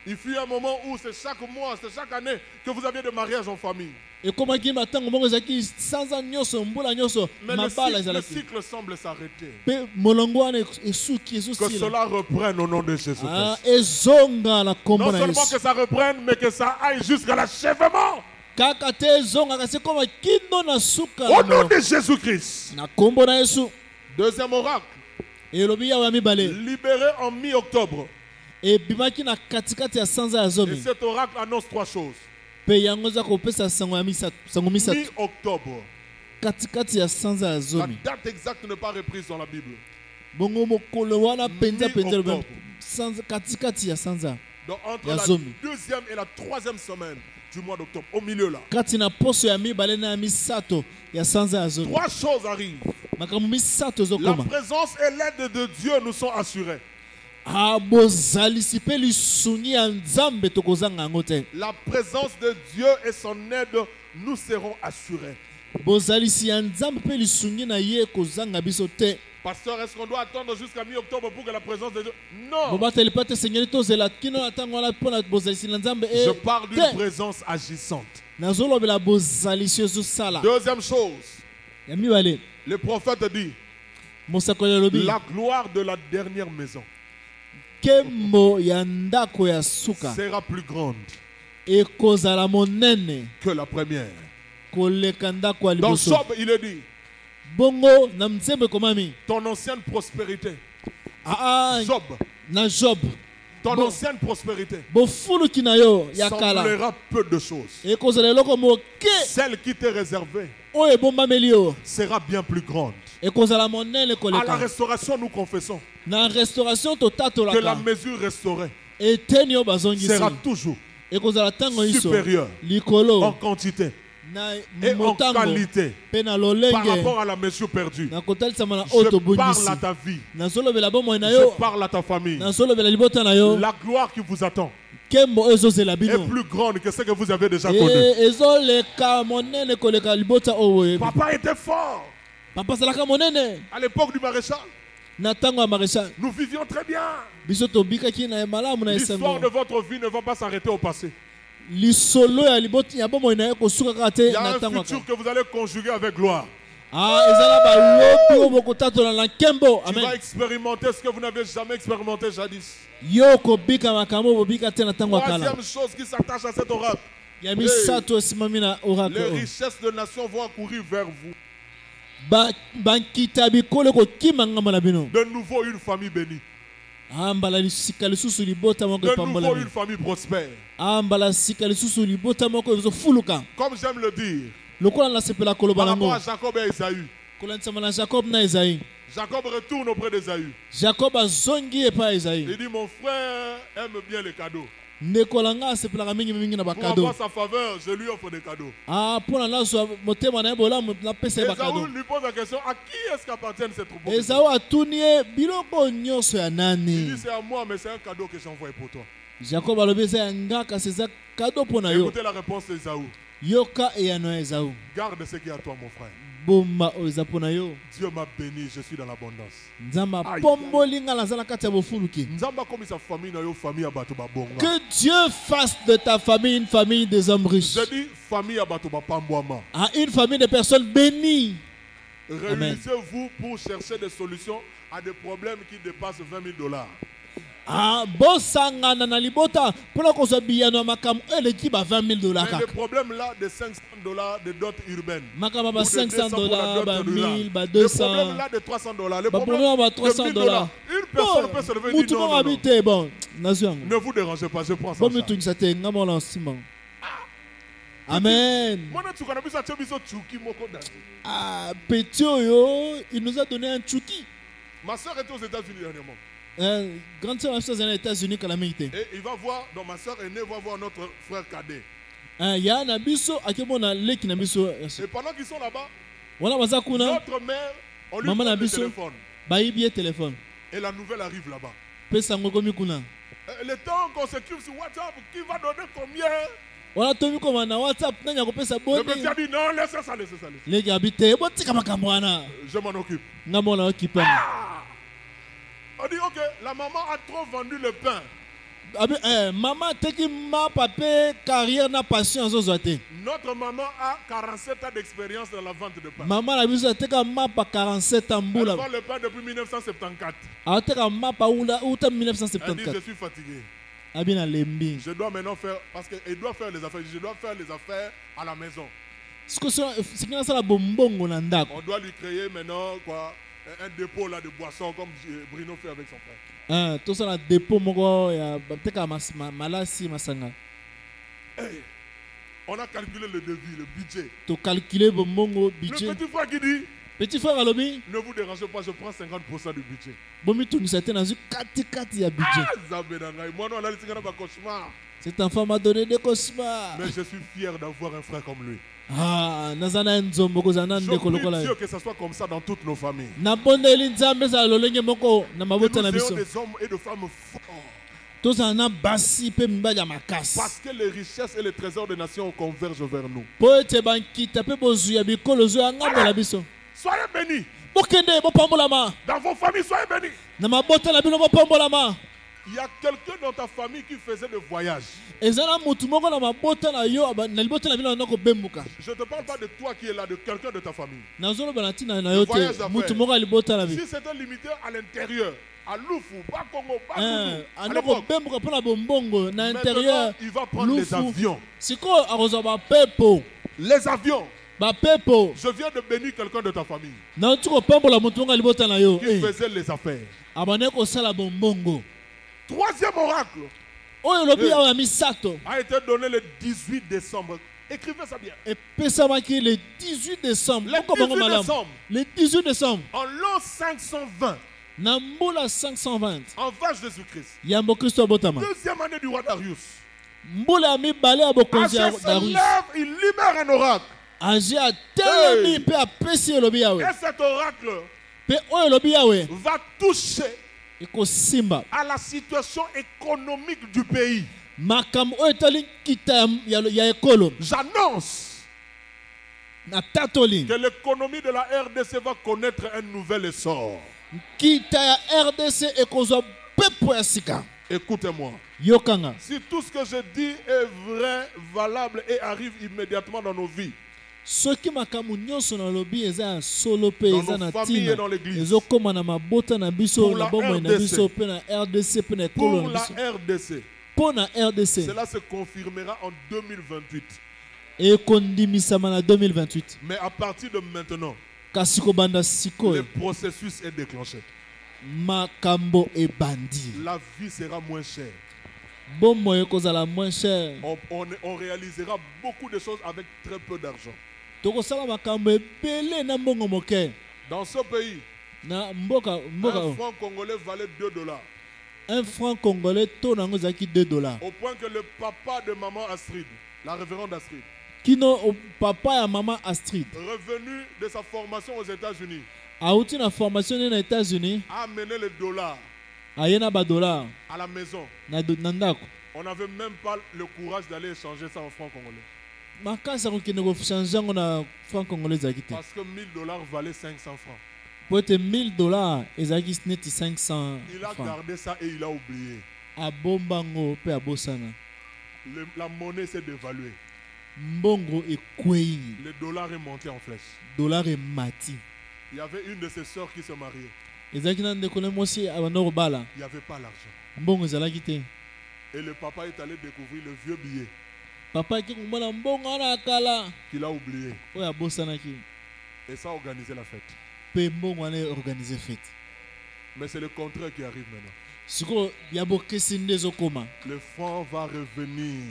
Il fut un moment où c'est chaque mois, c'est chaque année que vous aviez des mariages en famille. ekomaki matango moko ezalaki sanza nyonso mbula nyonso Mais mabala le ezalaki cycle semble s'arrêter. mpe molongo wana esuki Que ezosila. cela reprenne au nom de Jésus-Christ. ezonga na kombo Non na seulement yesu. que ça reprenne, mais que ça aille jusqu'à l'achèvement. kaka te ezonga kasi ekoma kino na suka Au nom de Jésus-Christ. na kombo na yesu. Deuxième oracle, elobi yawe ya mibale libéré en mi-octobre. ebimaki na katikati ya sanza ya Et zomi cet oracle annonce trois choses. mpe yango eza kopesa sango misato Mi-octobre. katikati ya sanza ya La zomi. date exacte n'est pas reprise dans la Bible. bongo mokolo wana mpenza Mi-octobre. katikati ya sanza Donc entre Ya la zomi. deuxième et la troisième semaine du mois d'octobre, au milieu là, kati na poso ya mibale na ya misato ya sanza ya zomi trois choses arrivent. makambo misato La ezokoma. présence et l'aide de Dieu nous sont assurées. bozalisi mpe lisungi ya nzambe tokozanga yango te. La présence de Dieu et son aide nous seront assurés. bozalisi ya nzambe mpe lisungi na ye kozanga biso te. Pasteur, est-ce qu'on doit attendre jusqu'à mi-octobre pour que la présence de Dieu... Non. bobateli mpe te esengeli tozela kino na ntango wana mpona bozalisi na nzambe Je parle d'une présence agissante. nazolobela bozalisi ezosala. Deuxième chose, ya mibale le prophète dit, mosakoli alobi la gloire de la dernière maison nkembo ya ndako ya suka sera plus grande ekozala monene que la première. koleka ndako ya Dans liboso. Job, il est dit, bongo na nzembo ekomami ton ancienne prospérité. Job. Job, na Job ton Bon. ancienne prospérité bofuluki na yo ya kala semblera peu de choses. ekozala eloko moke Celle qui t'est réservée oyo ebombameli yo sera bien plus grande. ekozala monene À la koleka. restauration, nous confessons na restauration que la totatolaka mesure restaurée eteni oyo bazongisi sera toujours ekozala ntango nyonso supérieure en likolo quantité na et en motango qualité mpe na par lolenge rapport à la mesure perdue. na kotalisama na oyo Je parle tobongisi. à ta vie, nazolobela bomoi na je yo, parle à ta famille. nazolobela libota na yo. La gloire qui vous attend nkembo oyo ezozela est bino plus grande que ce que vous avez déjà connu. ezoleka monene koleka libota oyo boyebi. Papa était fort papa azalaka monene à l'époque du maréchal. na ntango ya maréchal. Nous vivions très bien. biso tobikaki na malamu na L'histoire esengo. de votre vie ne va pas s'arrêter au passé. lisolo ya libota ya bomoi na ye kosuka kaka te Il y a na un ntango ya futur kala. que vous allez conjuguer avec gloire. ezala balobi oyo bokotatola na nkembo. Tu vas amen. expérimenter ce que vous n'avez jamais expérimenté jadis. yo kobika makambo oyo bobika te na ntango ya kala. Troisième chose qui s'attache à cet oracle. ya misato esimami na oracle Les oyo. richesses de nations vont accourir vers vous. bankita bikolo ekokima ngamba na bino. De nouveau, une famille bénie. ambala sika lisusu libota moko De nouveau, epambolami. une famille prospère. ambala sika lisusu libota moko ezofuluka. Comme j'aime le dire, lokola nasepela koloba par rapport nango à Jacob et Esaü, kolanisama na jacob na ezai. Jacob retourne auprès d'Ésaü. Jacob azongi epa Esaïe. Il dit, mon frère aime bien les cadeaux. Nekolanga sepelaka mingi mingi na Pour bakado. avoir sa faveur, je lui offre des cadeaux. Ah, pona nazwa motema na ye bolamu napesa ye bakado. Ésaü lui pose la question, à qui est-ce qu'appartiennent ces troupeaux? Esaü atuni ye biloko nyonso ya Il nani. dit, c'est à moi, mais c'est un cadeau que j'envoie pour toi. Jacob alobi eza ya nga kasi eza kado mpo na yo. Écoutez la réponse d'Ésaü. Yoka eyano ya Esaü. Garde ce qui est à toi, mon frère. Bomba oyo eza mpo na yo. Dieu m'a béni, je suis dans l'abondance. Nzambe apomboli nga naza na kati ya bofuluki. Nzamba comme sa famille, na yo famille à bato babonga. Que Dieu fasse de ta famille une famille des hommes riches. Je dis famille à bato bapambouama. À une famille de personnes bénies. Réunissez-vous pour chercher des solutions à des problèmes qui dépassent $20,000. Ah, bosangana na libota pona kozwa biyano ya makambo eleki ba $20,000 Mais kaka. le problème là de $500 de dot urbaine. Makambo ba Ou de $500, ba 1000, ba Le 200. problème là de $300. Le Ba problème problème ba de $300. $1,000. Une personne peut se lever et dire Mutu non, mo non, non. habite bon. Nazuango. Ne vous dérangez pas, je prends ça. Bon mutu ngisate ngamo la simba. Amen. Moi, tu connais plus ça, tu as mis ça, Tchouki Moko Dati. Ah, petit oyo, il nous a donné un chouki. Ma soeur était aux États-Unis dernièrement. Grande sœur aux États-Unis quand la milité. Et il va voir, donc ma soeur aînée va voir notre frère cadet. Ya na biso akemona leki na biso. Et pendant qu'ils sont là-bas, Wana baza kuna notre mère, on lui Maman prend na le biso. téléphone. bayibi téléphone. Et la nouvelle arrive là-bas. Pesa ngokomi kuna. Le temps qu'on s'écrit sur WhatsApp, qui va donner combien? Wana tomi koma na WhatsApp nanya kopesa Le boni. petit a dit non, laissez ça, laissez ça. Leki abite botika makambo wana. Je m'en occupe. Ngamona okipa. On dit ok, la maman a trop vendu le pain. Maman teki ma pape carrière na patience ozwate. Notre maman a 47 ans d'expérience dans la vente de pain. Maman la biso teka ma pa 47 ans Elle mbula. vend le pain depuis 1974. Ateka ma pa uta Elle dit je 1974. suis fatigué. Abina lembi. Je dois maintenant faire, parce qu'elle doit faire les affaires. Je dois faire les affaires à la maison. Sikina sala bombongo na ndako. On doit lui créer maintenant quoi, un dépôt là de boissons comme Bruno fait avec son frère. Tout ça la dépôt moko ya teka malasi masanga. Hey, on a calculé le devis, le budget. To calculer bombongo Le budget. petit frère qui dit, Petit frère alobi, ne vous dérangez pas, je prends 50% du budget. bomi tungisa te na zu kati ya budget. Ah, Zabédangaï, moi non, on a laissé un cauchemar. Cet enfant m'a donné des cauchemars. Mais je suis fier d'avoir un frère comme lui. Ah, nazana nzombo kozana Je ndeko prie lokola. Dieu que ce soit comme ça dans toutes nos familles. Na bondeli nzambe za lolenge moko na Que mabota na nous ayons biso. des hommes et des femmes forts. Toza na basi pe mibali ya makasi. Parce que les richesses et les trésors des nations convergent vers nous. Po ete bankita pe bozu ya bikolo zo ya ngambo na biso. Soyez bénis. Bokende bopambolama. Dans vos familles, soyez bénis. Na mabota na bino bopambolama. Il y a quelqu'un dans ta famille qui faisait des voyages. Ezana mutu moko na mabota na yo na libota na bino na ko bembuka. Je ne te parle pas de toi qui es là, de quelqu'un de ta famille. Na zolo banatina na yo te Voyage à mutu faire. moko libota na bi. Si c'était limité à l'intérieur, à Loufou, pas Congo, pas Doudou, à Anoko l'époque, bembuka pona bombongo na maintenant, intérieur. il va prendre les avions. Siko aroza ba pepo. Les avions. Ba pepo. Je viens de bénir quelqu'un de ta famille Na tuko pambola mutu moko libota na yo. qui faisait les affaires. Abane ko sala bombongo. Troisième oracle Oyo lobi ya ya misato. a été donné le 18 décembre. Écrivez ça bien. Epesamaki le 18 décembre. Le Moko bango 18 malamu. décembre. Le 18 décembre. En l'an 520, Na mbula 520. avant Jésus-Christ, Yambo Christo botama. deuxième année du roi Darius, Mbula ya mibale ya bokonzi ya Achille se Darius. lève, il libère un oracle. Agi atelemi Hey. pe apesi elobi yawe. Et cet oracle Pe oyo elobi yawe va toucher ekosimba à la situation économique du pays. makambo oyo etali nkita ya ekolo. J'annonce Na tatoli que l'économie de la RDC va connaître un nouvel essor. nkita ya RDC ekozwa pepo ya sika. Écoutez-moi. Yokanga. Si tout ce que je dis est vrai, valable et arrive immédiatement dans nos vies, Soki makambo nyonso na lobi eza ya solo pe dans eza na nos familles et dans tina. l'église, Ezokoma na mabota na biso Pour na la bomoi na RDC. biso pe na RDC pe na ekolo pour na la biso. RDC, Po na RDC cela se confirmera en 2028. ekondimisama na 2028. Mais à partir de maintenant, Kasi kobanda le sikoyo processus est déclenché. makambo ebandi. La vie sera moins chère. Bomoi ekozala moins cher. On réalisera beaucoup de choses avec très peu d'argent. Tokosala makambo ebele na mbongo moke. Dans ce pays, Na mboka Un franc congolais valait $2. un franc congolais to nango zaki $2. Au point que le papa de maman Astrid, la révérende Astrid, Kino o papa ya maman Astrid revenu de sa formation aux États-Unis, auti na formation aux États-Unis a amené les dollars ayena ba dollar à la maison. na ndako. On n'avait même pas le courage d'aller échanger ça en francs congolais. Makasa ko kende ko changer ngo na franc congolais zaki te. Parce que $1000 valaient 500 francs. Pour être $1000 ezaki net 500 Il a francs. gardé ça et il a oublié. Abombango pe abosana. La monnaie s'est dévaluée. Mbongo ekwei. Le dollar est monté en flèche. Dollar e mati. Il y avait une de ses sœurs qui se mariait. Ezaki na ndeko mosi abandoko bala. Il n'y avait pas l'argent. Mbongo ezalaki te. Et le papa est allé découvrir le vieux billet Papa ki komona mbongo na kala. qu'il a oublié. Oya abosanaki. Et ça a organisé la fête. Pe mbongo na organiser fête. Mais c'est le contraire qui arrive maintenant. Siko ya bokesi ndezo koma. Le franc va revenir.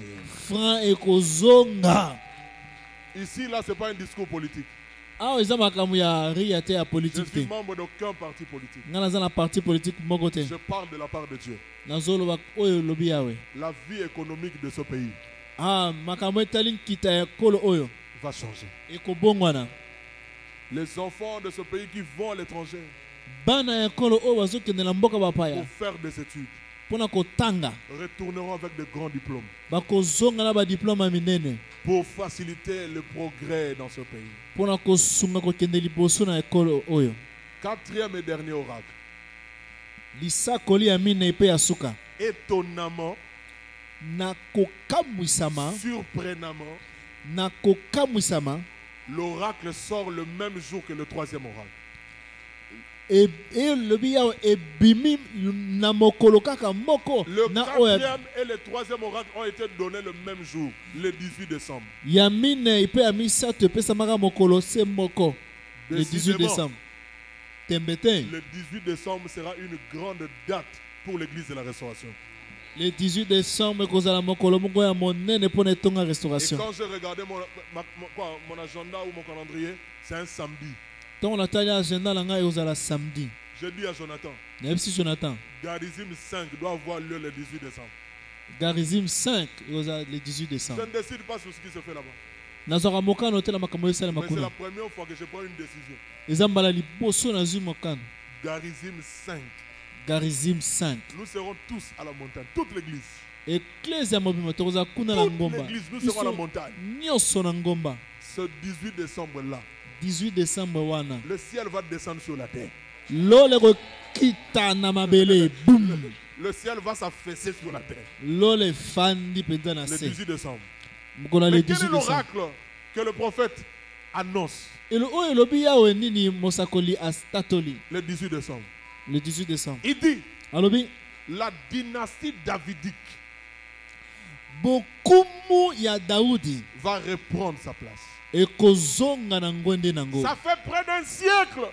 Franc ekozonga. Ici, là, ce n'est pas un discours politique. Ah, eza makambo ya ria te ya Je politique suis te. membre d'aucun parti politique. Ngana za na parti politique moko te. Je parle de la part de Dieu. Nazoloba oyo lobi yawe. La vie économique de ce pays Ah, makambo etali nkita ya kolo oyo va changer. ekobongwana. Les enfants de ce pays qui vont à l'étranger Bana ya kolo oyo bazokende na mboka bapaya pour faire des études mpona kotanga retourneront avec de grands diplômes bakozonga na badiplome ya minene pour faciliter le progrès dans ce pays. mpona kosunga kokende liboso na ekolo oyo. Quatrième et dernier oracle. Lisakoli ya minei mpe ya suka Étonnamment, na kokamwisama surprenamment, na kokamwisama l'oracle sort le même jour que le troisième oracle. elobi yawe ebimi na mokolo kaka moko Le na oyo quatrième et le troisième oracle ont été donnés le même jour, le 18 décembre. ya minei mpe ya misato epesamaka mokolo se moko le 18 décembre. Tembe te Le 18 décembre sera une grande date pour l'église de la restauration. le 18 décembre ekozala mokolo moko ya monene mpona etonga Et restauration. quand j'ai regardé mon agenda ou mon calendrier, c'est un samedi. ntango natali agenda na ngai ekozala samedi. J'ai dit à Jonathan, nayebisi Jonathan Garizim 5 doit avoir lieu le 18 décembre. garizim 5 ekozala le 18 Je décembre. ne décide pas sur ce qui se fait là-bas. nazwaka mokano te na makambo esalema Mais c'est kuna. la première fois que je prends une décision. eza mbala liboso nazwi mokano. Garizim 5. garizim 5 Nous serons tous à la montagne, toute l'église. eklese ya mobima tokozala kuna na Toute ngomba. l'église, nous serons à la Biso montagne. nyonso na ngomba. Ce 18 décembre-là, 18 décembre wana le ciel va descendre sur la terre. lole kokita na mabele boum. Le ciel va s'affaisser sur la terre. lole fandi mpenza na Le se 18 décembre. mokolo ya le Mais quel 18 est décembre. l'oracle que le prophète annonce oyo elobi yawe nini mosakoli astatoli le 18 décembre? le 18 décembre Il dit alobi la dynastie davidique bokumu ya Daudi va reprendre sa place. ekozonga na ngwende nango. Ça fait près d'un siècle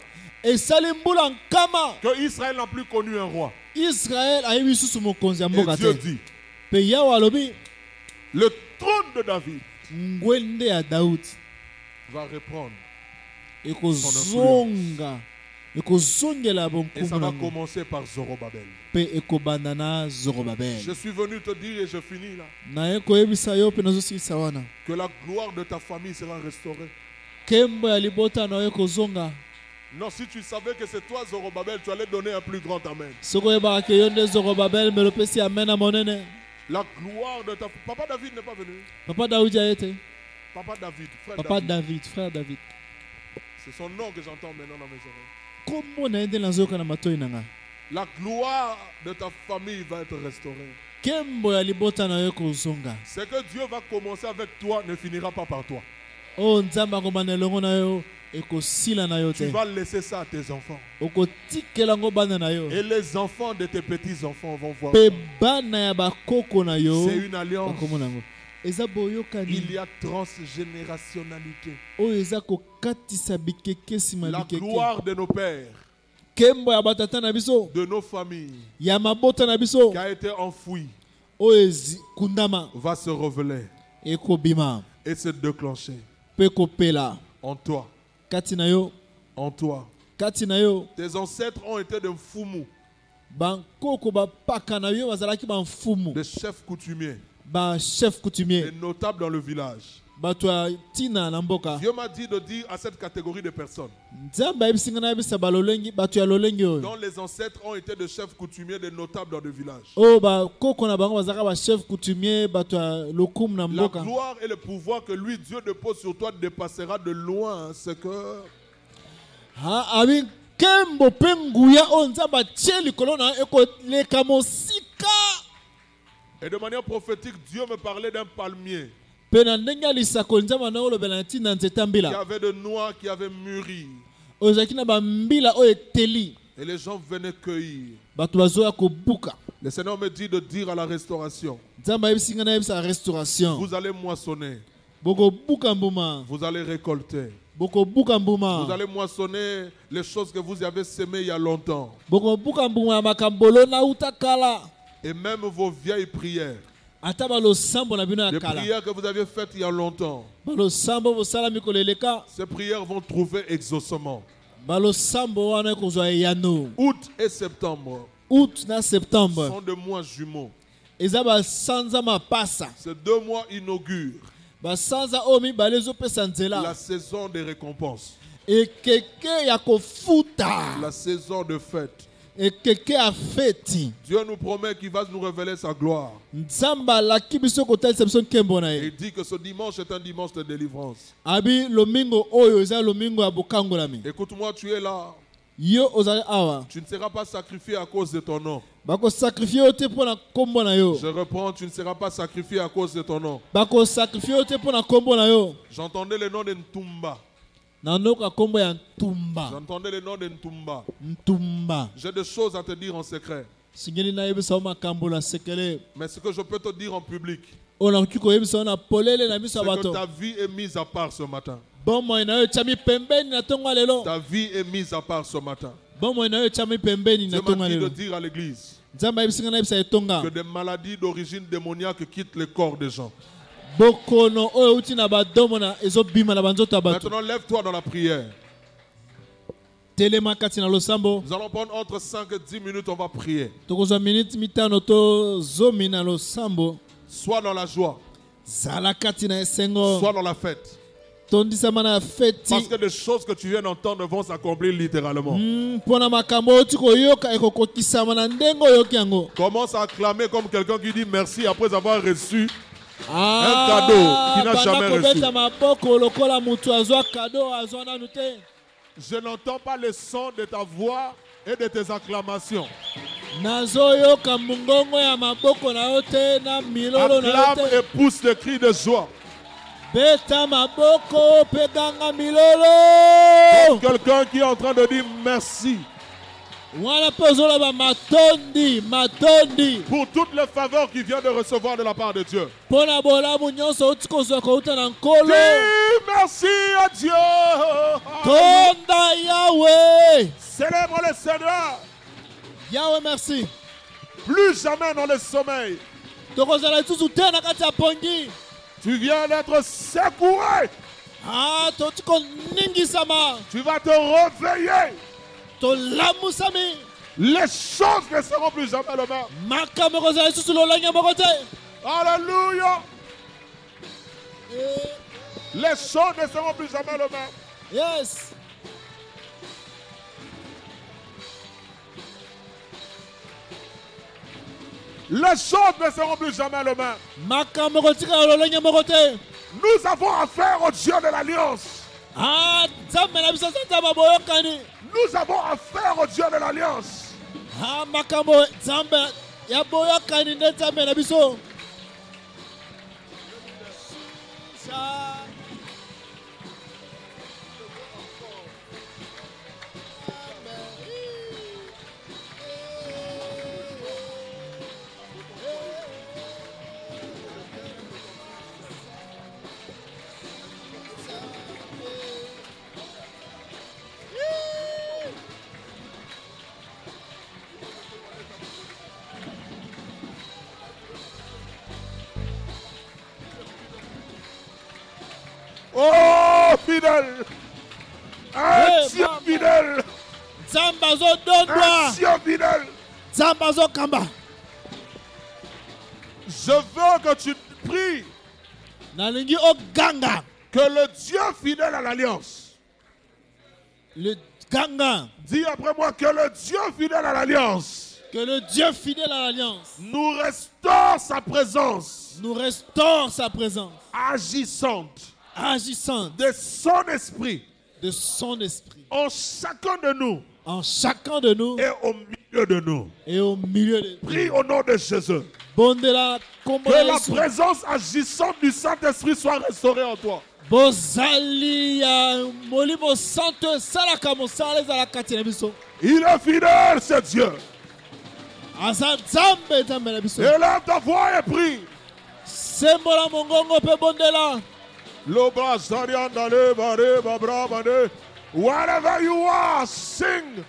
esali mbula nkama que Israël n'a plus connu un roi. Israël ayebi susu mokonzi ya Et mboka Dieu te. dit, Pe yawe alobi le trône de David ngwende ya Daudi va reprendre. ekozonga ekozongela Et ça bonkumu va nango commencer par Zorobabel. mpe ekobanda na Zorobabel. Je suis venu te dire et je finis là naye koyebisa yo mpe nazosilisa wana que la gloire de ta famille sera restaurée. nkembo ya libota na yo ekozonga. Non, si tu savais que c'est toi Zorobabel, tu allais donner un plus grand amen. soki oyebaka ke yo nde Zorobabel mpe lopesi amen na monene. La gloire de ta... Papa David n'est pas venu. Papa Daudi aye te. Papa David, frère Papa David. David frère David. C'est son nom que j'entends maintenant dans mes oreilles. kombo na ye nde nazoyoka na matoi na nga. La gloire de ta famille va être restaurée. nkembo ya libota na yo ekozonga. Ce que Dieu va commencer avec toi ne finira pas par toi. oyo nzambe akobanda elongo na yo ekosila na yo Tu te. vas laisser ça à tes enfants. okotikela yango bana na yo. Et les enfants de tes petits-enfants vont voir. mpe bana ya bakoko na yo C'est une alliance. bakomona yango. eza Il boyokani y a transgénérationnalité. oyo eza kokatisa bikeke nsima La bikeke. gloire de nos pères, nkembo ya batata na biso de nos familles, ya mabota na biso qui a été enfouie, oyo kundama va se révéler ekobima et se déclencher mpe kopela en toi, kati na yo en toi, kati na yo Tes ancêtres ont été de mfumu, bankoko bapaka na yo bazalaki bamfumu des chefs coutumiers, bachef coutumier des notables dans le village. bato ya ntina na mboka. Dieu m'a dit de dire à cette catégorie de personnes Nzambe ayebisinga na yebisa balolengi bato ya lolengi oyo dont les ancêtres ont été de chefs coutumiers, des notables dans le village. oyo bakoko na bango bazalaka bachef coutumier bato ya lokumu na La mboka. gloire et le pouvoir que lui, Dieu dépose sur toi, dépassera de loin ce que abi nkembo mpe nguya oyo nzambe atie likolo na yo ekoleka mosika. Et de manière prophétique, Dieu me parlait d'un palmier Mpe na ndenge ya lisakoli nzambe na olobela na ntina nzete ya qui mbila avait de noix qui avait mûri. oyo ezalaki na bambila oyo eteli Et les gens venaient cueillir. bato bazoya kobuka. Le Seigneur me dit de dire à la restauration, Nzambe ayebisinga na yebisa restauration vous allez moissonner, bokobuka mbuma vous allez récolter. bokobuka Vous mbuma allez moissonner les choses que vous avez semées il y a longtemps. bokobuka mbuma ya makambolo nauta kala Et même vos vieilles prières, ata balosambo na bino ya les kala prières que vous avez faites il y a longtemps, balosambo bosala mikolo eleka ces prières vont trouver exaucement. balosambo wana ekozwa eyano. Août et septembre Août na septembre sont de mois jumeaux. eza basanza mapasa Ces 2 mois inaugurent basanza oyo mibale ezopesa la nzela saison des récompenses, ekeke ya kofuta la saison de fête. ekeke ya feti. Dieu nous promet qu'il va nous révéler sa gloire. Nzambe alaki biso kotalisa biso nkembo na Et ye. il dit que ce dimanche est un dimanche de délivrance. Abi lomingo oyo eza lomingo ya bokangolami. Écoute-moi, tu es là. Yo ozali awa Tu ne seras pas sacrifié à cause de ton nom. bakosakrifie yo te mpo na nkombo na yo. Je reprends, tu ne seras pas sacrifié à cause de ton nom. Bakosakrifie yo te mpo na nkombo na yo. J'entendais le nom de Ntumba. Na ndoka nkombo ya ntumba. J'entendais le nom de Ntumba. Ntumba J'ai des choses à te dire en secret. singeli nayebisa yo makambo na sekele Mais ce que je peux te dire en public, oyo nakoki koyebisa yo na polele na miso c'est ya que bato. ta vie est mise à part ce matin. Bomoi na yo etiami pembeni na ntongo ya lelo. Ta vie est mise à part ce matin. Bomoi na yo etiami pembeni na Dieu ntongo m'a ya dit de lelo. dire à l'église Nzambe ayebisinga nayebisa etonga que des maladies d'origine démoniaque quittent le corps des gens. bokono oyo euti na badomo na ezobima na banzoto ya bato. Maintenant, lève-toi dans la prière. Telema kati na losambo Nous allons prendre entre 5 et 10 minutes, on va prier. tokozwa miniti mitano to zomi na losambo. Soit dans la joie, Zala kati na esengo soit dans la fête. tondisama na feti. Parce que les choses que tu viens d'entendre vont s'accomplir littéralement. Mpo na makambo oyo ti koyoka ekokokisama na ndenge oyoki yango. Commence à acclamer comme quelqu'un qui dit merci après avoir reçu un cadeau qu'il n'a jamais reçu. kobeta maboko lokola mutu azwa kado azwa nanu te. Je n'entends pas le son de ta voix et de tes acclamations. Nazoyoka mungongo ya maboko na yo te na milolo na yo Acclame te. et pousse des cris de joie. Beta maboko pe ganga milolo. Quelqu'un qui est en train de dire merci Wana pe ozoloba matondi matondi. pour toutes les faveurs qu'il vient de recevoir de la part de Dieu. Mpo na bolamu nyonso outi kozwa kouta na nkolo. Dis merci à Dieu. Tonda Yahweh. Célèbre le Seigneur. Yahweh merci. Plus jamais dans le sommeil. Tokozala lisusu te na kati ya pongi. Tu viens d'être secoué. Toti koningisama. Tu vas te réveiller. Tolamusami. Les choses ne seront plus jamais le même. Makambo kozala lisusu lolenge moko te. Alléluia. Les choses ne seront plus jamais le même. Yes. Les choses ne seront plus jamais le même. Makambo kotika lolenge moko te. Nous avons affaire au Dieu de l'Alliance. Nzambe na biso nzambe boyokani. Nous avons affaire au Dieu de l'Alliance. Makambo nzambe ya boyokani nde nzambe na biso. Oh, fidèle. Un Hey, Dieu maman. fidèle. Un Dieu fidèle. Je veux que tu pries que le Dieu fidèle à l'alliance. Le ganga. Dis après moi que le Dieu fidèle à l'alliance. Que le Dieu fidèle à l'alliance Nous restaure sa présence. nous restaure sa présence Agissante. agissante De son esprit. de son esprit En chacun de nous. en chacun de nous Et au milieu de nous. et au milieu de nous. Prie au nom de Jésus. Bondela Que la présence agissante du Saint-Esprit soit restaurée en toi. Bozali ya molimo santo salaka mosala za la katina biso. Il est fidèle, ce Dieu. Azanzambe zambe na biso. Élève ta voix et prie. Sembola mongongo pe bondela. Wherever you are, sing,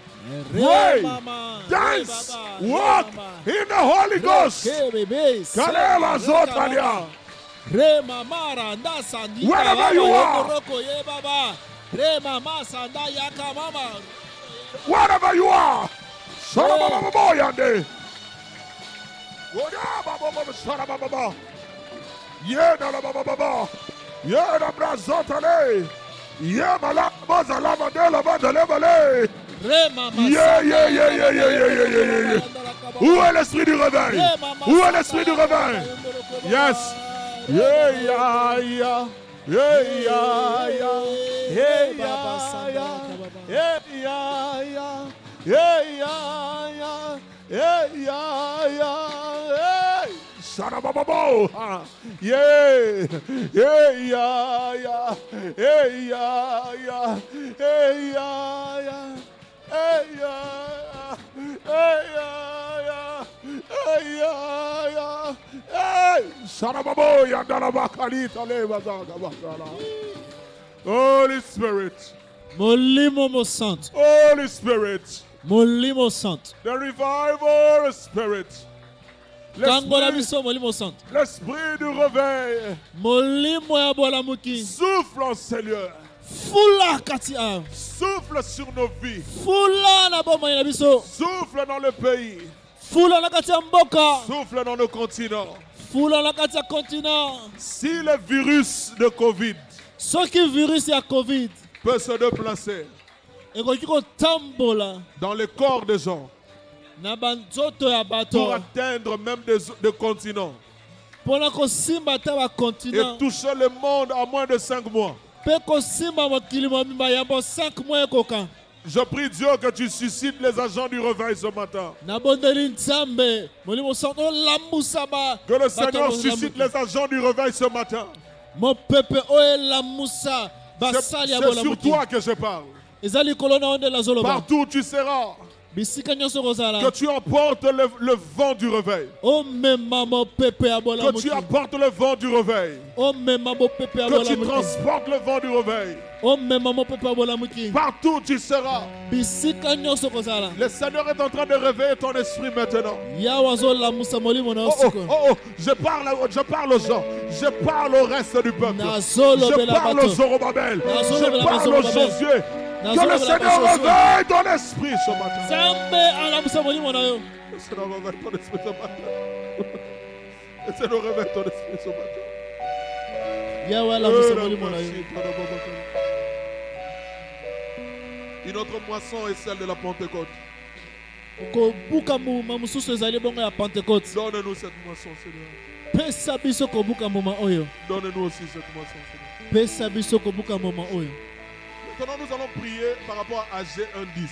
pray, dance, walk in the Holy Ghost. Kaleva Zotalia. Wherever you are, wherever you are, Sharabababoyande. Sharabababoyande. Yeda la baba baba. Yeda brazotale. Yema la baza la mandela bandele bale. Yeah. Où est l'esprit du réveil? Où est l'esprit du réveil? Yes. Sarababo, Holy Spirit, Molimo mo santo. Holy Spirit, Molimo santo. the revival spirit. Kangola biso molimo santo. L'esprit du réveil. Molimo ya bola muki. Souffle en Seigneur. Fula kati a. Souffle sur nos vies. Fula na bomba na biso. Souffle dans le pays. Fula na kati ya mboka. Souffle dans nos continents. Fula na kati ya continent. Si le virus de Covid Soki virus ya Covid peut se déplacer ekoki kotambola dans les corps des gens na banzoto ya bato pour atteindre même des continents mpona kosimba ata et bacontinent toucher le monde en moins de 5 mois. mpe kosimba mokili mobimba yambo 5 mois ekoka. Je prie Dieu que tu suscites les agents du réveil ce matin. nabondeli nzambe molimo santo olamusa Que le Seigneur suscite les agents du réveil ce matin. mopepe oyo elamusa basali ya C'est sur bolamuki toi que je parle. eza likolo na onde nazoloba Partout où tu seras, bisika nyonso kozala que tu emportes le vent du réveil. omema mopepe ya Que bolamuki tu apportes le vent du réveil. omema mopepe ya Que tu bolamuki transportes le vent du réveil. omema mopepe ya bolamuki Partout où tu seras. bisika nyonso kozala Le Seigneur est en train de réveiller ton esprit maintenant. yawe azolamusa molimo na yo sikoyo. Je parle aux gens. Je parle au reste du peuple. Nazolobela Je parle bato. aux Zorobabel. Nazolobela Je parle aux Zorobabel. Josué. Que le Nazolobela Seigneur Josué. réveille ton esprit ce matin. nzambe alamusa molimo na yo Le Seigneur réveille ton esprit ce matin. Le Seigneur réveille ton esprit ce matin. yawe alamusa molimo na yo. Une autre moisson est celle de la Pentecôte. kobuka mbuma mosusu ezali bongo ya pentecote. Donne-nous cette moisson, Seigneur. pesa biso kobuka mbuma oyo. Donne-nous aussi cette moisson, Seigneur. pesa biso kobuka mbuma oyo. Maintenant, nous allons prier par rapport à AG 1.10.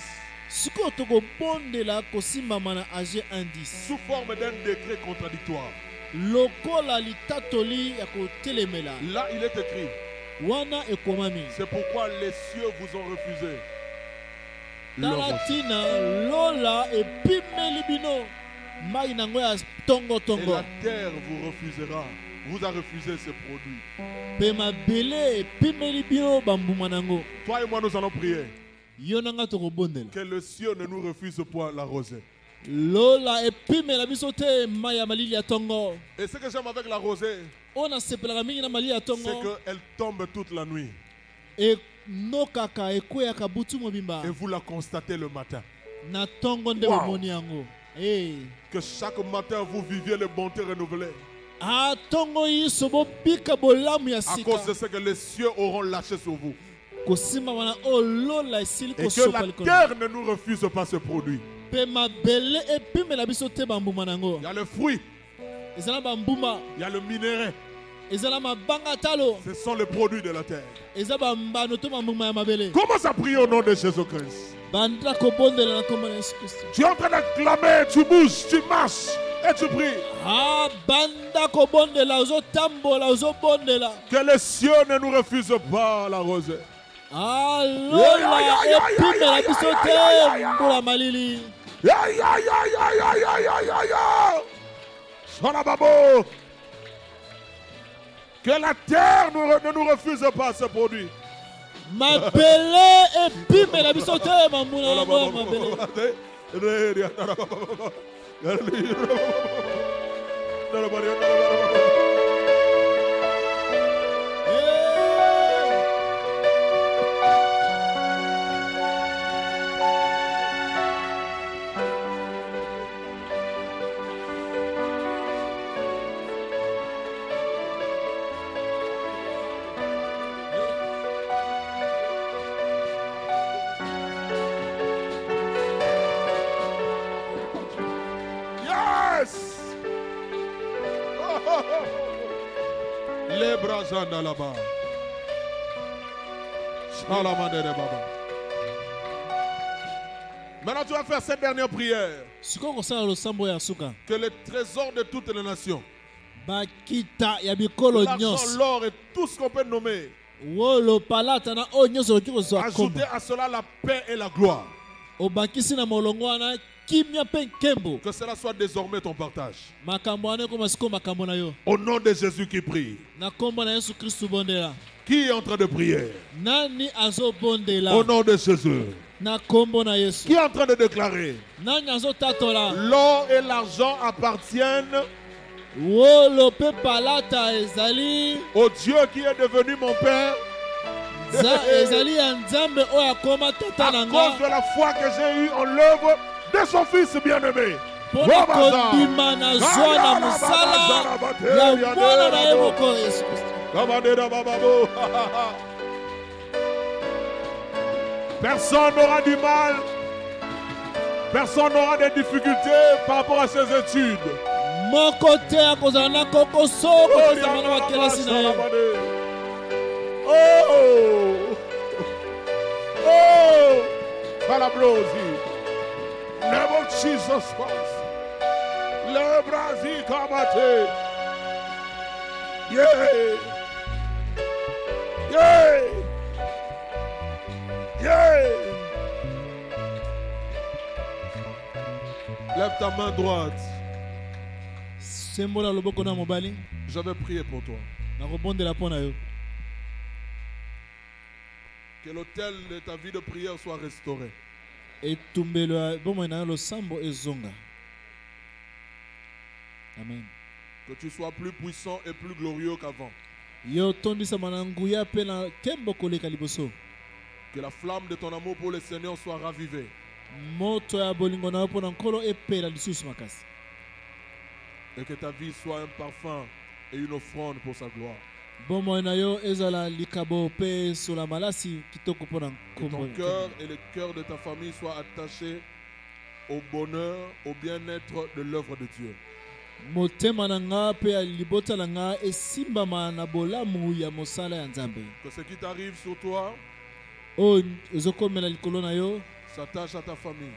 sikoyo tokobondela kosimbama na ag 110 Sous forme d'un décret contradictoire. lokola litatoli ya kotelemela. Là, il est écrit. wana ekomami C'est pourquoi les cieux vous ont refusé. tala tina lola epimeli bino mai nango ya Et tongotongo la terre vous refusera. Vous a refusé ses produits. mpe mabele epimeli bino bambuma nango. Toi et moi, nous allons prier. yo nanga tokobondela Que le ciel ne nous refuse point la rosée. lola epimela biso te mai ya malili ya tongo. Et ce que j'aime avec la rosée, oyo nasepelaka mingi na malili ya c'est tongo qu'elle tombe toute la nuit. nokaka ekweyaka butu mobimba et vous la constatez le matin. na tongo nde Wow. bomoni yango. Eh. Que chaque matin vous viviez les bontés renouvelées. Ah, tongo yiso bobika bolamu ya À sika. cause de ce que les cieux auront lâché sur vous. Kosimba wana olola esili Et que kosopa la likolo. terre ne nous refuse pas ce produit. Pe mabele epimela biso te bambuma nango. Il y a le fruit, Ezala bambuma, il y a le minerai. ezala mabanga talo, Ce sont les produits de la terre. eza bambano to bambuma ya mabele. Commence à prier au nom de Jésus-Christ. Bandira kobondela na kombo na Yesu Kristo. Tu es en train d'acclamer, tu bouges, tu marches et tu pries. Ah, banda kobondela, ozotambola, ozobondela. Que les cieux ne nous refusent pas la rosée. Ah, lola epimela biso te mbula malili. Ya, ya, ya, ya, ya, ya, ya, ya, ya. Sonababo. Que la terre ne nous refuse pas ce produit. Mabele epimela biso te bambuna nango ya mabele. Yes! Les bras dans là-bas. Shalamande de Baba. Maintenant, tu vas faire cette dernière prière. Sikoyo kosala losambo ya suka. Que les trésors de toutes les nations, Bakita ya bikolo l'argent, nyonso. l'or et tout ce qu'on peut nommer, Wolo palata na oyo nyonso okoki kozwa ajouter kombo. à cela la paix et la gloire. Obakisi na molongo wana kimia mpe nkembo. Que cela soit désormais ton partage. Makambo wana ekoma sikoyo makambo na yo. Au nom de Jésus qui prie. Na kombo na Yesu Kristu bondela. Qui est en train de prier? Nani azobondela? Au nom de Jésus. Na kombo na Yesu. Qui est en train de déclarer? Nani azotatola? L'or et l'argent appartiennent Wolo pe palata ezali. au Dieu qui est devenu mon Père. Ezali ya Nzambe oyo akoma tata À na cause de nga. la foi que j'ai eue en l'œuvre de son Fils bien-aimé. Mpona kondima na zwa na mosala ya mwana na ye moko Yesu Kristo. Personne n'aura du mal. Personne n'aura des difficultés par rapport à ses études. Moko te akozala na kokoso kopesa na bakelasi na ye. Oh! Oh! Palabrosi. Name of Jesus Christ. Le Brazil Kamate. Yeah! Yeah! Yeah! Lève ta main droite. Sembola loboko na mobali. Je vais prier pour toi. Nakobondela mpo na yo. Que l'autel de ta vie de prière soit restauré. Etumbelo ya bomoi na yo losambo ezonga. Amen. Que tu sois plus puissant et plus glorieux qu'avant. Yo tondisama na nguya mpe na nkembo koleka liboso. Que la flamme de ton amour pour le Seigneur soit ravivée. Moto ya bolingo na yo mpo na nkolo epela lisusu makasi. Et que ta vie soit un parfum et une offrande pour sa gloire. Bomoi na yo ezala likabo mpe sola malasi kitoko mpo na Que nkombo. ton cœur et le cœur de ta famille soient attachés au bonheur, au bien-être de l'œuvre de Dieu. Motema na nga mpe ya libota na nga esimbama na bolamu ya mosala ya Nzambe. Que ce qui t'arrive sur toi Oyo ezokomela likolo na yo s'attache à ta famille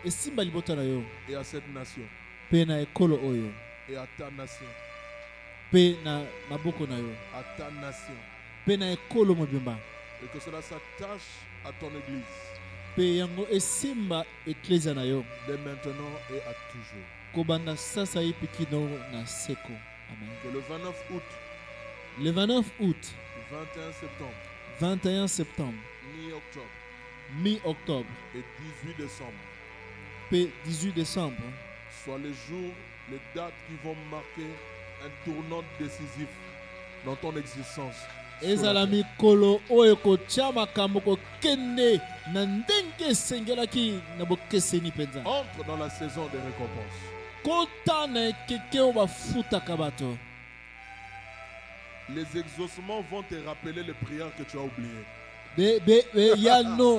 esimba libota na yo et à cette nation mpe na ekolo oyo et à ta nation. mpe na maboko na yo À ta nation. mpe na ekolo mobimba Et que cela s'attache à ton église mpe yango esimba eklezia na yo dès maintenant et à toujours. kobanda sasa ye pikino na seko. Amen. Que le 29 août, Le 29 août, 21 septembre, 21 septembre, mi-octobre mi-octobre et 18 décembre mpe 18 décembre soient les jours, les dates qui vont marquer un tournant décisif dans ton existence ezala mikolo oyo kotia makambo kokende na ndenge esengelaki na bokeseni mpenza. Entre dans la saison des récompenses. Kota na ekeke oyo bafutaka bato. Les exaucements vont te rappeler les prières que tu as oubliées.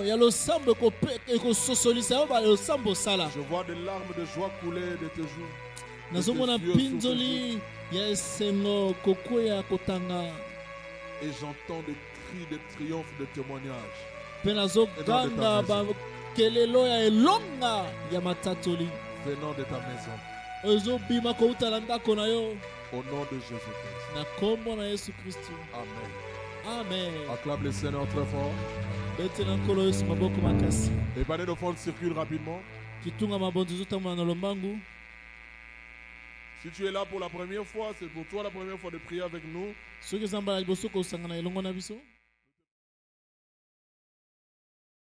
Ya losambo ekososolisa yo ba losambo sala. Je vois des larmes de joie couler de tes joues. Nazomona pinzoli ya esengo kokwea kotanga. Et j'entends des cris de triomphe, de témoignage. Pe nazoganga bakelelo ya elonga ya matatoli. Venant de ta maison. Ozobima koutala ndako na yo. Au nom de Jésus-Christ. Na kombo na Yesu Kristo. Amen. Amen. Acclame le Seigneur très fort. Bete na nkolo Yesu maboko makasi. Les panneaux de fond circulent rapidement. Kitunga mabonzo zotambola na lombangu. Si tu es là pour la première fois, c'est pour toi la première fois de prier avec nous. Soki zamba liboso ko sangana elongo na biso.